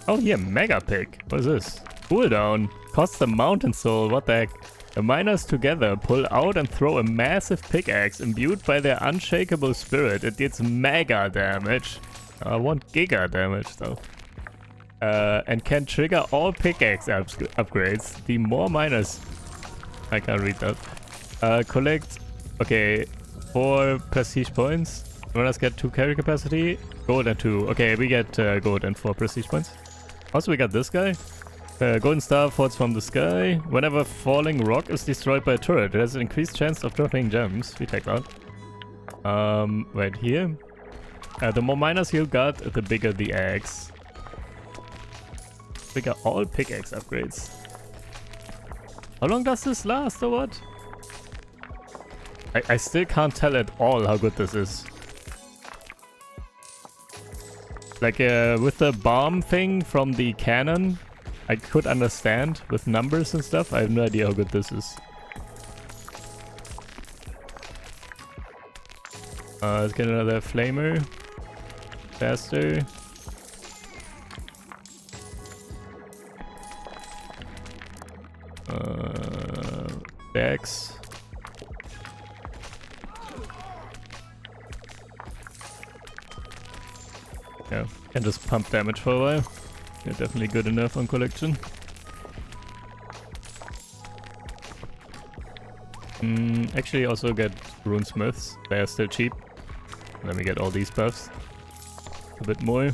Oh yeah, mega pick. What is this? Cooldown. Costs a mountain soul. What the heck? The miners together pull out and throw a massive pickaxe imbued by their unshakable spirit. It deals mega damage. I want giga damage though. And can trigger all pickaxe upgrades. The more miners... I can't read that. Collect... Okay, 4 prestige points. Runners get 2 carry capacity. Gold and 2. Okay, we get gold and 4 prestige points. Also, we got this guy. Golden star falls from the sky. Whenever falling rock is destroyed by a turret, it has an increased chance of dropping gems. We take that. Right here. The more miners you got, the bigger the axe. Bigger all pickaxe upgrades. How long does this last or what? I still can't tell at all how good this is. Like with the bomb thing from the cannon, I could understand with numbers and stuff. I have no idea how good this is. Let's get another flamer. Faster. Dex. Yeah, can just pump damage for a while. Yeah, definitely good enough on collection. Actually also get runesmiths. They are still cheap. Let me get all these buffs. A bit more.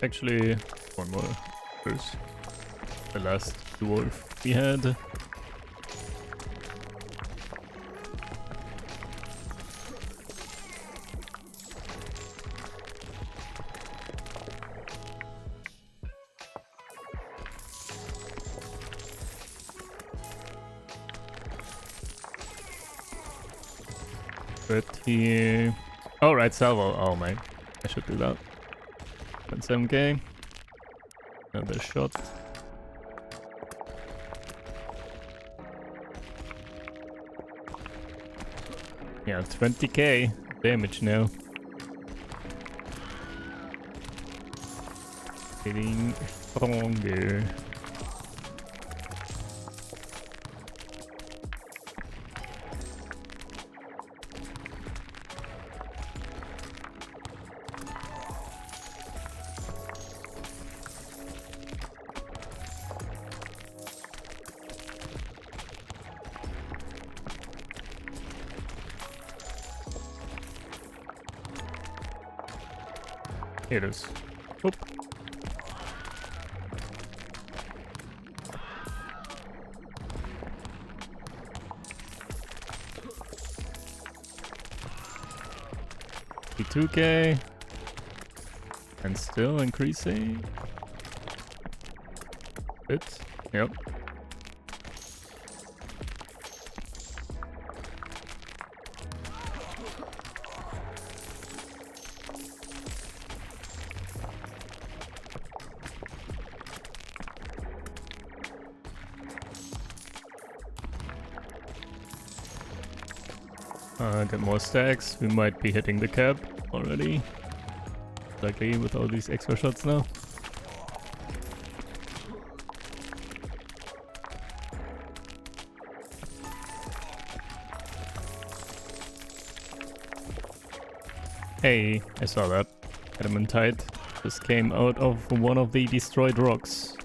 Actually, one more first. The last dwarf we had. But here... Oh, right, salvo. Oh, man. I should do that. 7k. Another shot. Yeah, 20k damage now. Getting stronger. Here it is. Oop. $2k. And still increasing. Bit. Yep. Get more stacks. We might be hitting the cap already. Likely with all these extra shots now. Hey, I saw that. Adamantite just came out of one of the destroyed rocks.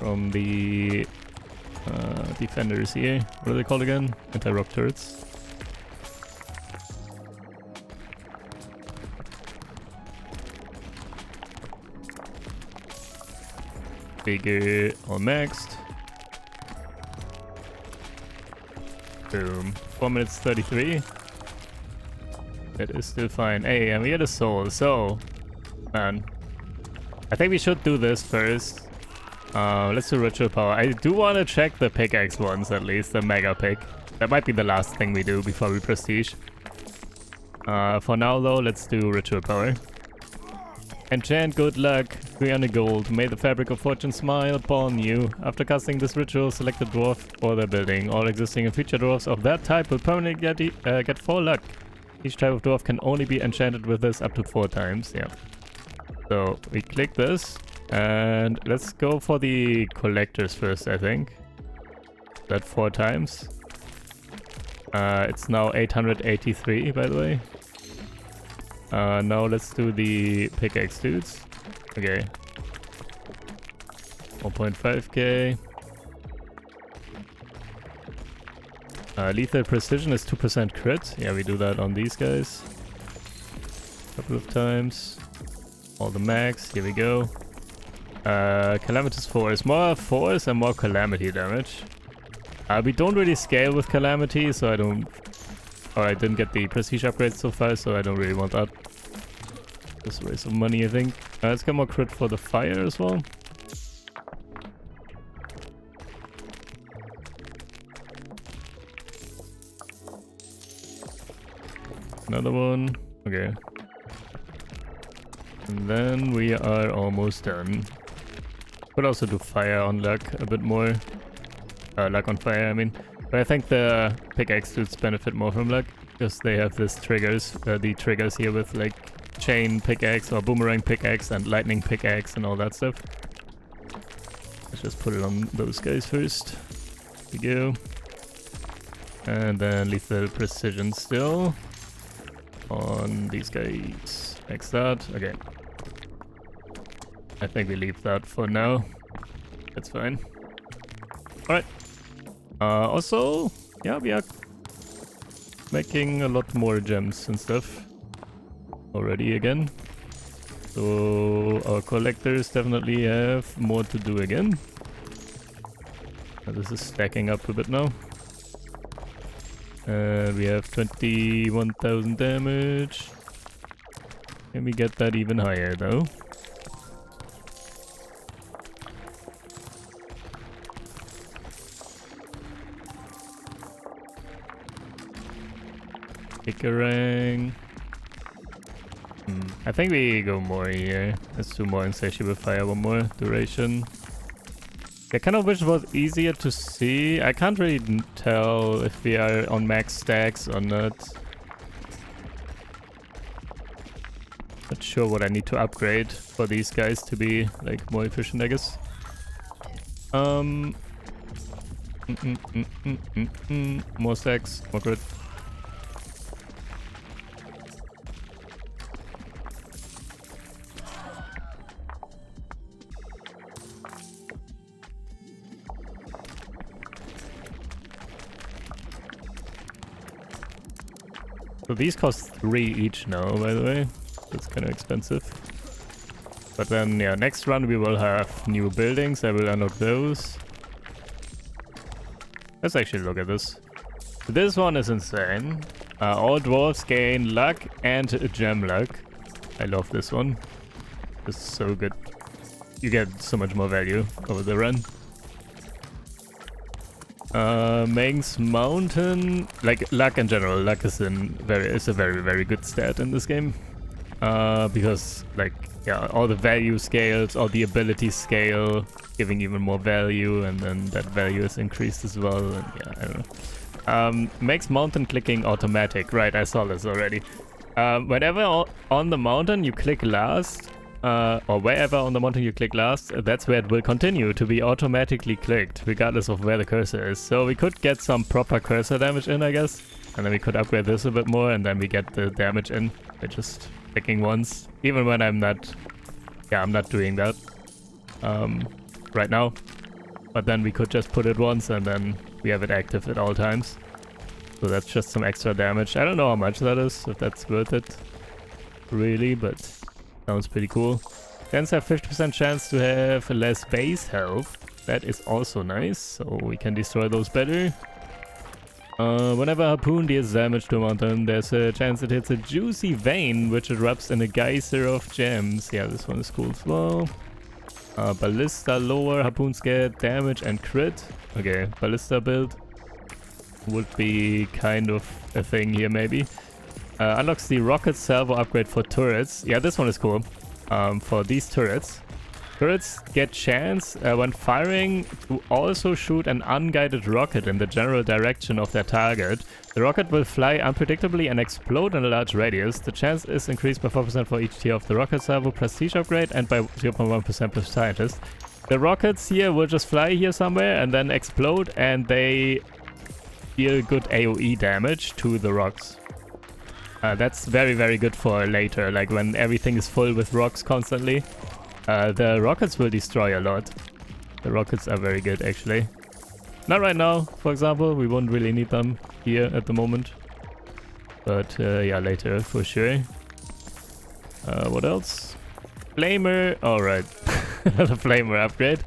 from the defenders here. What are they called again? Anti-rock turrets. Bigger all maxed. Boom. 4 minutes 33. That is still fine. Hey, and we had a soul, so... Man. I think we should do this first. Let's do ritual power. I do want to check the pickaxe ones at least, the mega pick. That might be the last thing we do before we prestige. For now though, let's do ritual power. Enchant good luck, 300 gold. May the fabric of fortune smile upon you. After casting this ritual, select a dwarf or their building. All existing and future dwarfs of that type will permanently get 4 luck. Each type of dwarf can only be enchanted with this up to 4 times. Yeah. So we click this. And let's go for the collectors first, I think. That 4 times. It's now 883, by the way. Now let's do the pickaxe dudes. Okay. 1.5k. Lethal precision is 2% crit. Yeah, we do that on these guys. Couple of times. All the max. Here we go. Calamitous force. More force and more calamity damage. We don't really scale with calamity, so I don't... Or I didn't get the prestige upgrade so far, so I don't really want that. Just a waste of money, I think. Let's get more crit for the fire as well. Another one. Okay. And then we are almost done. Could also do fire on luck a bit more. Luck on fire, I mean. But I think the pickaxe dudes benefit more from luck, because they have this triggers, the triggers here with like chain pickaxe or boomerang pickaxe and lightning pickaxe and all that stuff. Let's just put it on those guys first. There we go. And then lethal precision still on these guys. Like that. Okay. I think we leave that for now. That's fine. Alright. Also, yeah, we are making a lot more gems and stuff already again. So our collectors definitely have more to do again. This is stacking up a bit now. We have 21,000 damage. Can we get that even higher though? Pick-a-rang. I think we go more here. Let's do more insatiable fire, one more duration. I kind of wish it was easier to see. I can't really tell if we are on max stacks or not. Not sure what I need to upgrade for these guys to be like more efficient, I guess. More stacks, more crit. So these cost 3 each now, by the way. That's kind of expensive. But then, yeah, next run we will have new buildings. I will unlock those. Let's actually look at this. This one is insane. All dwarves gain luck and gem luck. I love this one. It's so good. You get so much more value over the run. Mang's Mountain, like luck in general, luck is a very good stat in this game. Because like yeah, all the value scales, all the abilities scale, giving even more value, and then that value is increased as well. And yeah, I don't know. Makes mountain clicking automatic. Right, I saw this already. Whenever on the mountain you click last, or wherever on the mountain you click last, that's where it will continue to be automatically clicked, regardless of where the cursor is. So we could get some proper cursor damage in, I guess. And then we could upgrade this a bit more, and then we get the damage in by just clicking once. Even when I'm not doing that right now. But then we could just put it once and then we have it active at all times. So that's just some extra damage. I don't know how much that is, if that's worth it. Really, but sounds pretty cool. Tends have 50% chance to have less base health. That is also nice, so we can destroy those better. Whenever a harpoon deals damage to a mountain, there's a chance it hits a juicy vein, which erupts in a geyser of gems. Yeah, this one is cool as well. Ballista lower, harpoons get damage and crit. Okay, ballista build would be kind of a thing here maybe. Unlocks the rocket salvo upgrade for turrets. Yeah, this one is cool. For these turrets. Turrets get chance when firing to also shoot an unguided rocket in the general direction of their target. The rocket will fly unpredictably and explode in a large radius. The chance is increased by 4% for each tier of the rocket salvo prestige upgrade and by 0.1% per scientist. The rockets here will just fly here somewhere and then explode, and they deal good AoE damage to the rocks. That's very, very good for later, like when everything is full with rocks constantly. The rockets will destroy a lot. The rockets are very good, actually. Not right now, for example. We won't really need them here at the moment. But yeah, later for sure. What else? Flamer. Alright. Another Flamer upgrade.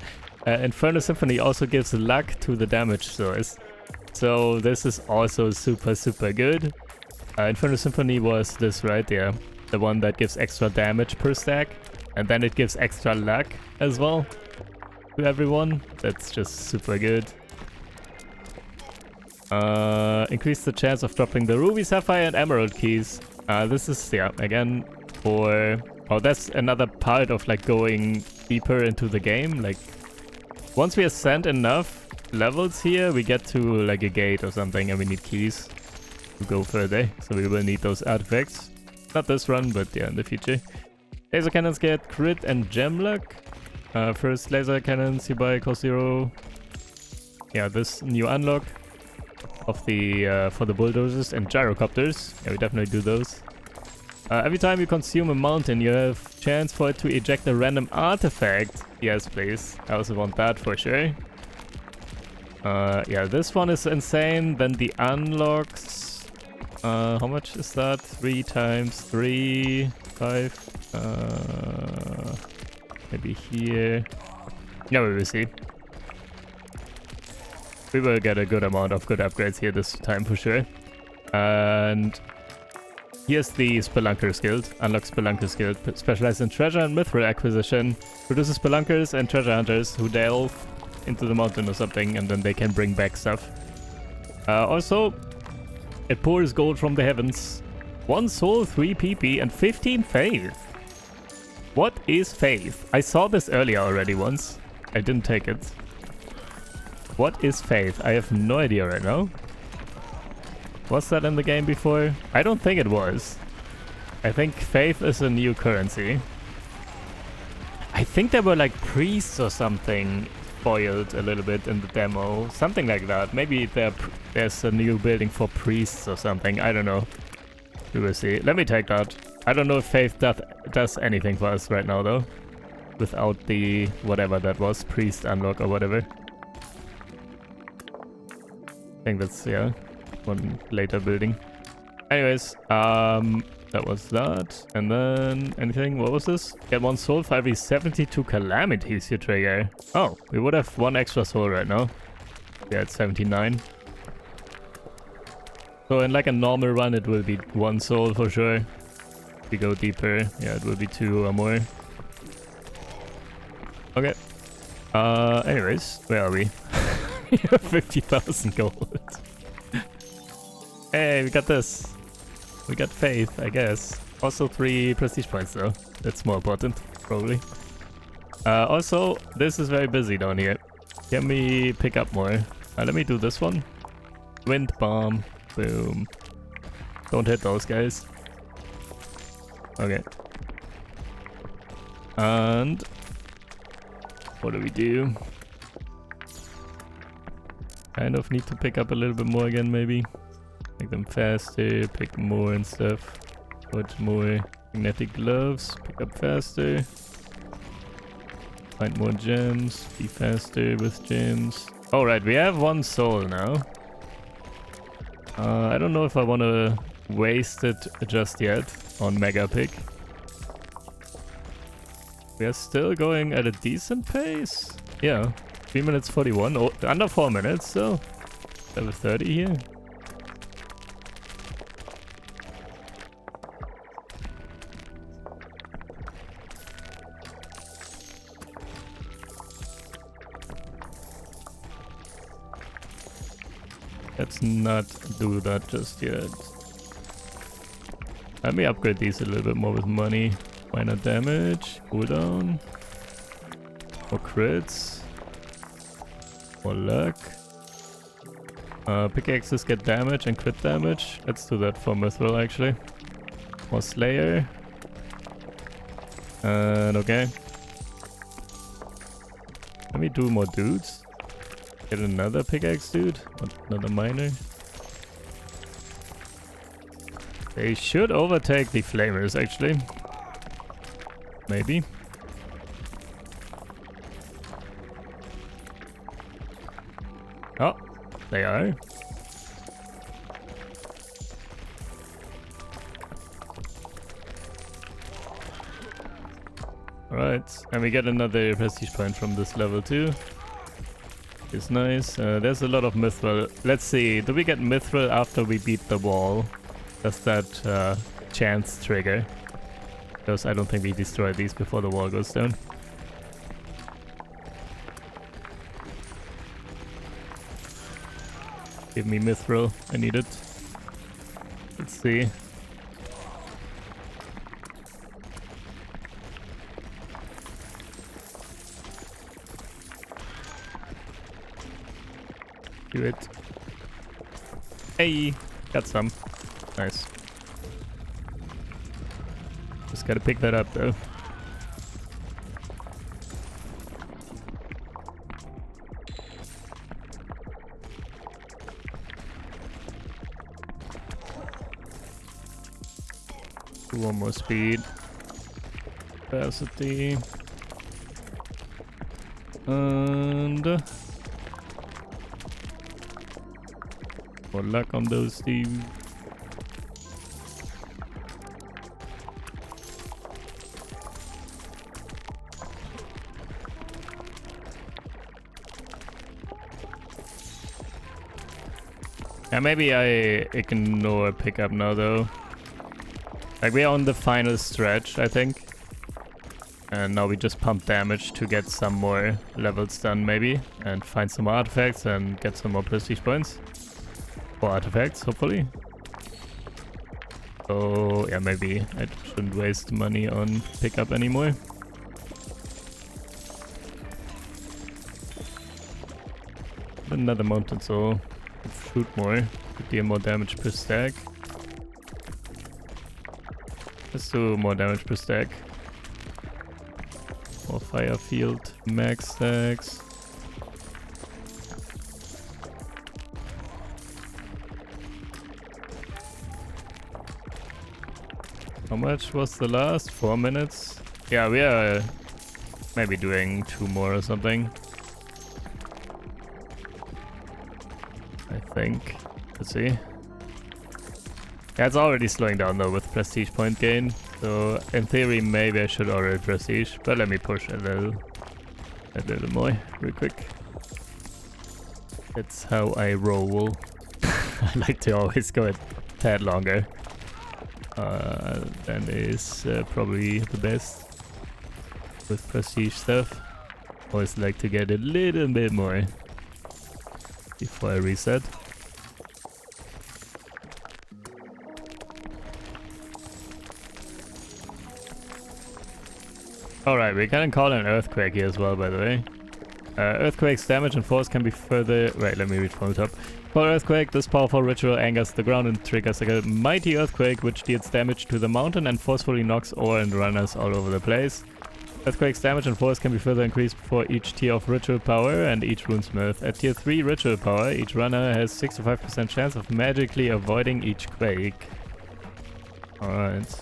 Inferno Symphony also gives luck to the damage source. So this is also super, super good. Inferno Symphony was this right there. The one that gives extra damage per stack. And then it gives extra luck as well to everyone. That's just super good. Increase the chance of dropping the ruby, sapphire, and emerald keys. This is, yeah, again for... Oh, that's another part of like going deeper into the game. Like, once we ascend enough levels here, we get to like a gate or something and we need keys to go further. So we will need those artifacts. Not this run, but yeah, in the future. Laser cannons get crit and gem luck. First laser cannons you buy cost 0. Yeah, this new unlock of the for the bulldozers and gyrocopters. Yeah, we definitely do those. Every time you consume a mountain, you have chance for it to eject a random artifact. Yes, please. I also want that for sure. Yeah, this one is insane. Then the unlocks. How much is that? 3 times 3, 5. Maybe here. Yeah, we will see. We will get a good amount of good upgrades here this time for sure. And here's the Spelunker's Guild. Unlocks Spelunker's Guild. Specialized in treasure and mithril acquisition. Produces spelunkers and treasure hunters who delve into the mountain or something, and then they can bring back stuff. Also, it pours gold from the heavens. 1 soul, 3 PP, and 15 faith. What is faith? I saw this earlier already once. I didn't take it. What is faith? I have no idea right now. Was that in the game before? I don't think it was. I think faith is a new currency. I think there were like priests or something spoiled a little bit in the demo. Something like that. Maybe there's a new building for priests or something. I don't know. We will see. Let me take that. I don't know if faith does anything for us right now though. Without the whatever that was. Priest unlock or whatever. I think that's, yeah, one later building. Anyways, that was that. And then anything, what was this? Get 1 soul for every 72 calamities you trigger. Oh, we would have 1 extra soul right now. Yeah, it's 79. So in like a normal run it will be 1 soul for sure. If we go deeper, yeah, it will be 2 or more. Okay. Anyways, where are we? We have 50,000 gold. Hey, we got this. We got faith, I guess. Also 3 prestige points though. That's more important, probably. Also, this is very busy down here. Can we pick up more? Let me do this one. Wind bomb. Boom. Don't hit those guys. Okay. And what do we do? Kind of need to pick up a little bit more again, maybe. Make them faster, pick more and stuff. Put more magnetic gloves, pick up faster. Find more gems. Be faster with gems. Alright, we have 1 soul now. I don't know if I want to waste it just yet on Mega Pick. We are still going at a decent pace. Yeah, 3 minutes 41. Oh, under 4 minutes, so level 30 here. Let's not do that just yet. Let me upgrade these a little bit more with money. Minor damage, cooldown, more crits, more luck. Pickaxes get damage and crit damage. Let's do that for Mithril actually. More Slayer. And okay. Let me do more dudes. Get another pickaxe dude, another miner. They should overtake the flamers actually. Maybe. Oh, they are. Alright, and we get another prestige point from this level too. It's nice. There's a lot of mithril. Let's see, do we get mithril after we beat the wall? Does that chance trigger? Because I don't think we destroyed these before the wall goes down. Give me mithril, I need it. Let's see. Do it. Hey, got some. Nice. Just gotta pick that up though. Do 1 more speed. Capacity. And more luck on those dudes. Yeah, maybe I ignore pickup now though. Like we're on the final stretch, I think. And now we just pump damage to get some more levels done maybe. And find some artifacts and get some more prestige points. For artifacts, hopefully. So yeah, maybe I shouldn't waste money on pickup anymore. Another mountain soul. Shoot more. Could deal more damage per stack. Let's do more damage per stack. More fire field. Max stacks. How much was the last? 4 minutes? Yeah, we are maybe doing 2 more or something. I think. Let's see. Yeah, it's already slowing down though with prestige point gain. So in theory maybe I should already prestige, but let me push a little more real quick. That's how I roll. I like to always go a tad longer. That is probably the best with prestige stuff. Always like to get a little bit more before I reset. Alright, we can call an earthquake here as well, by the way. Earthquake's damage and force can be further... Wait, let me read from the top. For earthquake, this powerful ritual angers the ground and triggers a mighty earthquake which deals damage to the mountain and forcefully knocks ore and runners all over the place. Earthquake's damage and force can be further increased for each tier of ritual power and each runesmith. At tier 3 ritual power, each runner has 65% chance of magically avoiding each quake. Alright.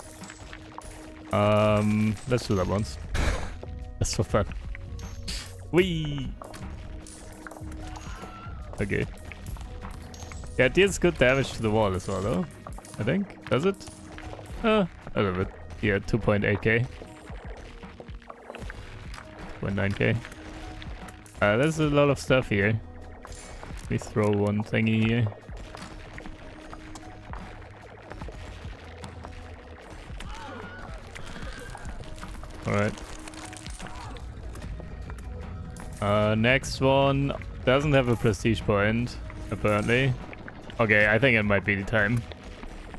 Let's do that once. Just for fun. Whee! Okay. Yeah, it deals good damage to the wall as well, though. I think. Does it? A little bit. Yeah, 2.8k. 0.9k. There's a lot of stuff here. We throw one thingy here. Alright. Next one doesn't have a prestige point, apparently. Okay, I think it might be the time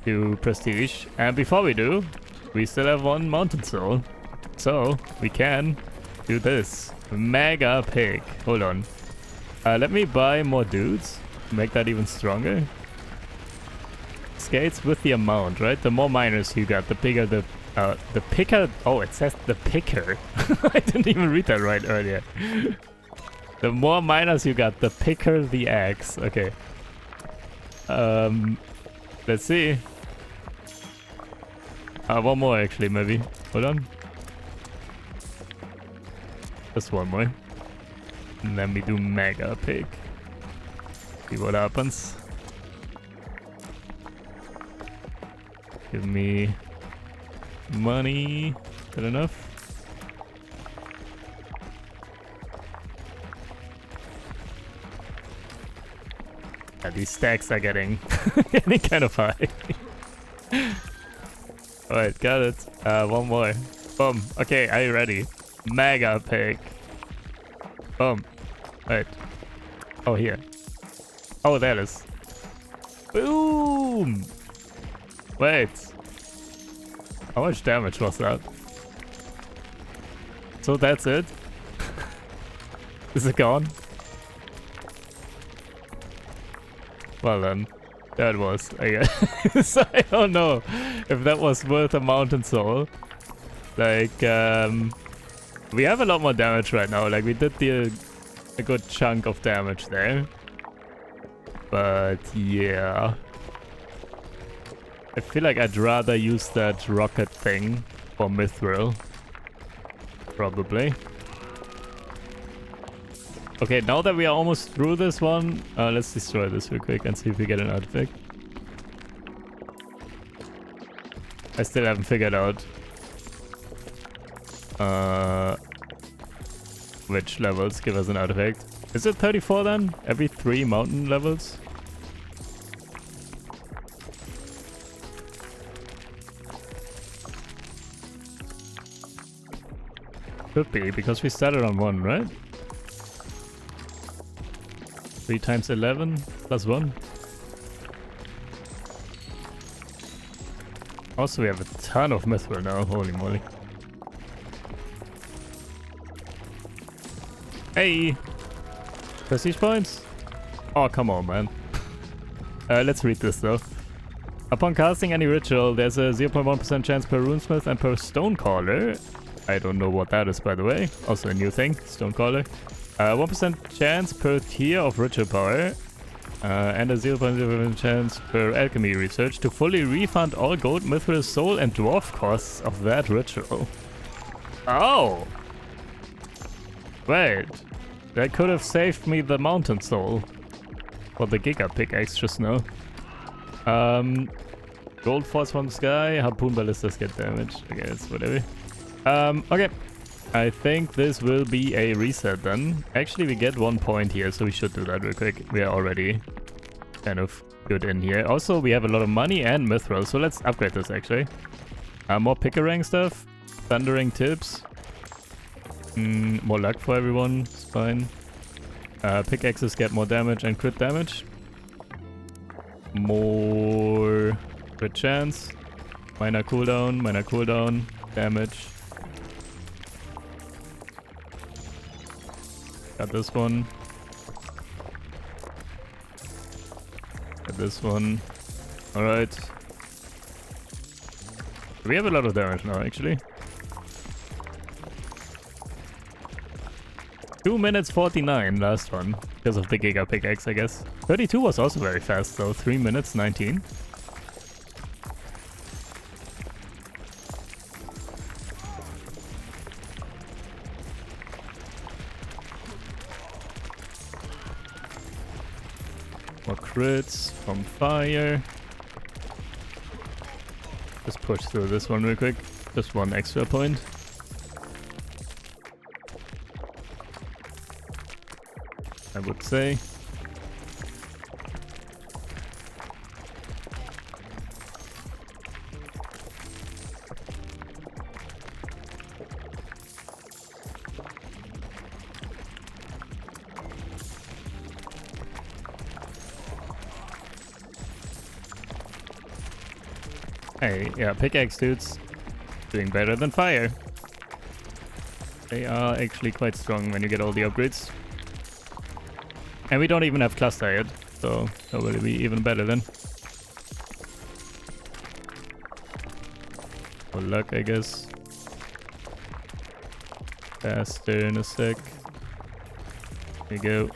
to prestige. And before we do, we still have one mountain soul. So, we can do this. Mega pig. Hold on. Let me buy more dudes. Make that even stronger. Scales with the amount, right? The more miners you got, the bigger the picker. Oh, it says the picker. I didn't even read that right earlier. The more miners you got, the picker the axe. Okay. Let's see. One more actually, maybe. Hold on. Just one more. And then we do mega pig. See what happens. Give me money. Good enough. Yeah, these stacks are getting kind of high. Alright, got it. One more. Boom. Okay, are you ready? Mega pig. Boom. Wait. Oh, here. Oh, there it is. Boom! Wait. How much damage was that? So that's it? Is it gone? Well then, that was, I guess. I don't know if that was worth a mountain soul. Like, we have a lot more damage right now. Like, we did a good chunk of damage there. But, yeah. I feel like I'd rather use that rocket thing for mithril. Probably. Okay, now that we are almost through this one, let's destroy this real quick and see if we get an artifact. I still haven't figured out which levels give us an artifact. Is it 34 then? Every 3 mountain levels? Could be, because we started on 1, right? 3 times 11 plus 1. Also, we have a ton of mithril now, holy moly. Hey! Prestige points? Oh, come on, man. Let's read this though. Upon casting any ritual, there's a 0.1% chance per runesmith and per stonecaller. I don't know what that is, by the way. Also a new thing, stonecaller. 1% chance per tier of ritual power. And a 0.0% chance per alchemy research to fully refund all gold, mithril, soul, and dwarf costs of that ritual. Oh! Wait. That could have saved me the mountain soul. Or the giga pickaxe just now. Gold falls from the sky, harpoon ballistas get damaged. Okay, it's whatever. Okay. I think this will be a reset then. Actually, we get 1 point here, so we should do that real quick. We are already kind of good in here. Also, we have a lot of money and mithril, so let's upgrade this actually. More picker-rank stuff. Thundering tips. More luck for everyone. It's fine. Pickaxes get more damage and crit damage. More crit chance. Minor cooldown, damage. Got this one. Got this one. Alright. We have a lot of damage now, actually. 2 minutes 49, last one. Because of the Giga Pickaxe, I guess. 32 was also very fast, though. 3 minutes 19. for crits from fire. Just push through this one real quick. Just one extra point. I would say. Hey, yeah, pickaxe dudes doing better than fire. They are actually quite strong when you get all the upgrades. And we don't even have cluster yet, so that will be even better then. For luck, I guess. Faster in a sec. There you go.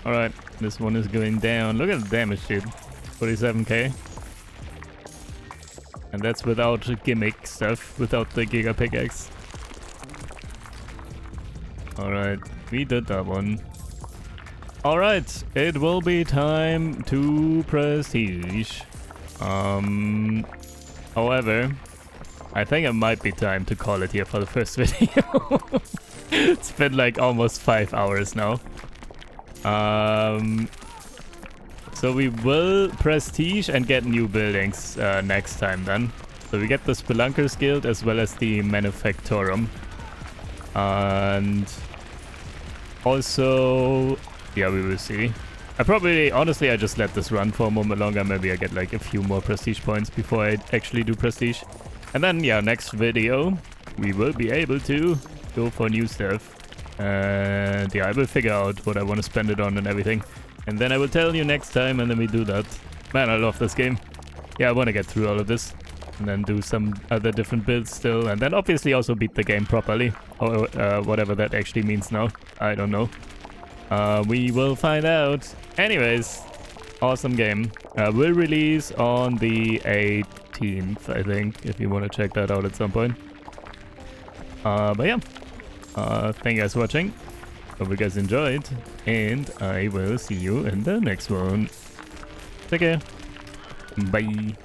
Alright, this one is going down. Look at the damage, dude. 47k. And that's without gimmick stuff, without the Giga Pickaxe. Alright, we did that one. Alright, it will be time to prestige. However, I think it might be time to call it here for the first video. It's been like almost 5 hours now. So we will prestige and get new buildings next time then. So we get the Spelunker's Guild as well as the Manufactorum. And also, yeah, we will see. Honestly, I just let this run for a moment longer. Maybe I get like a few more prestige points before I actually do prestige. And then, yeah, next video, we will be able to go for new stuff. And yeah, I will figure out what I want to spend it on and everything. And then I will tell you next time, and then we do that. Man, I love this game. Yeah, I want to get through all of this. And then do some other different builds still. And then obviously also beat the game properly. Or whatever that actually means now. I don't know. We will find out. Anyways, awesome game. Will release on the 18th, I think. If you want to check that out at some point. But yeah. Thank you guys for watching. Hope you guys enjoyed. And I will see you in the next one. Take care. Bye.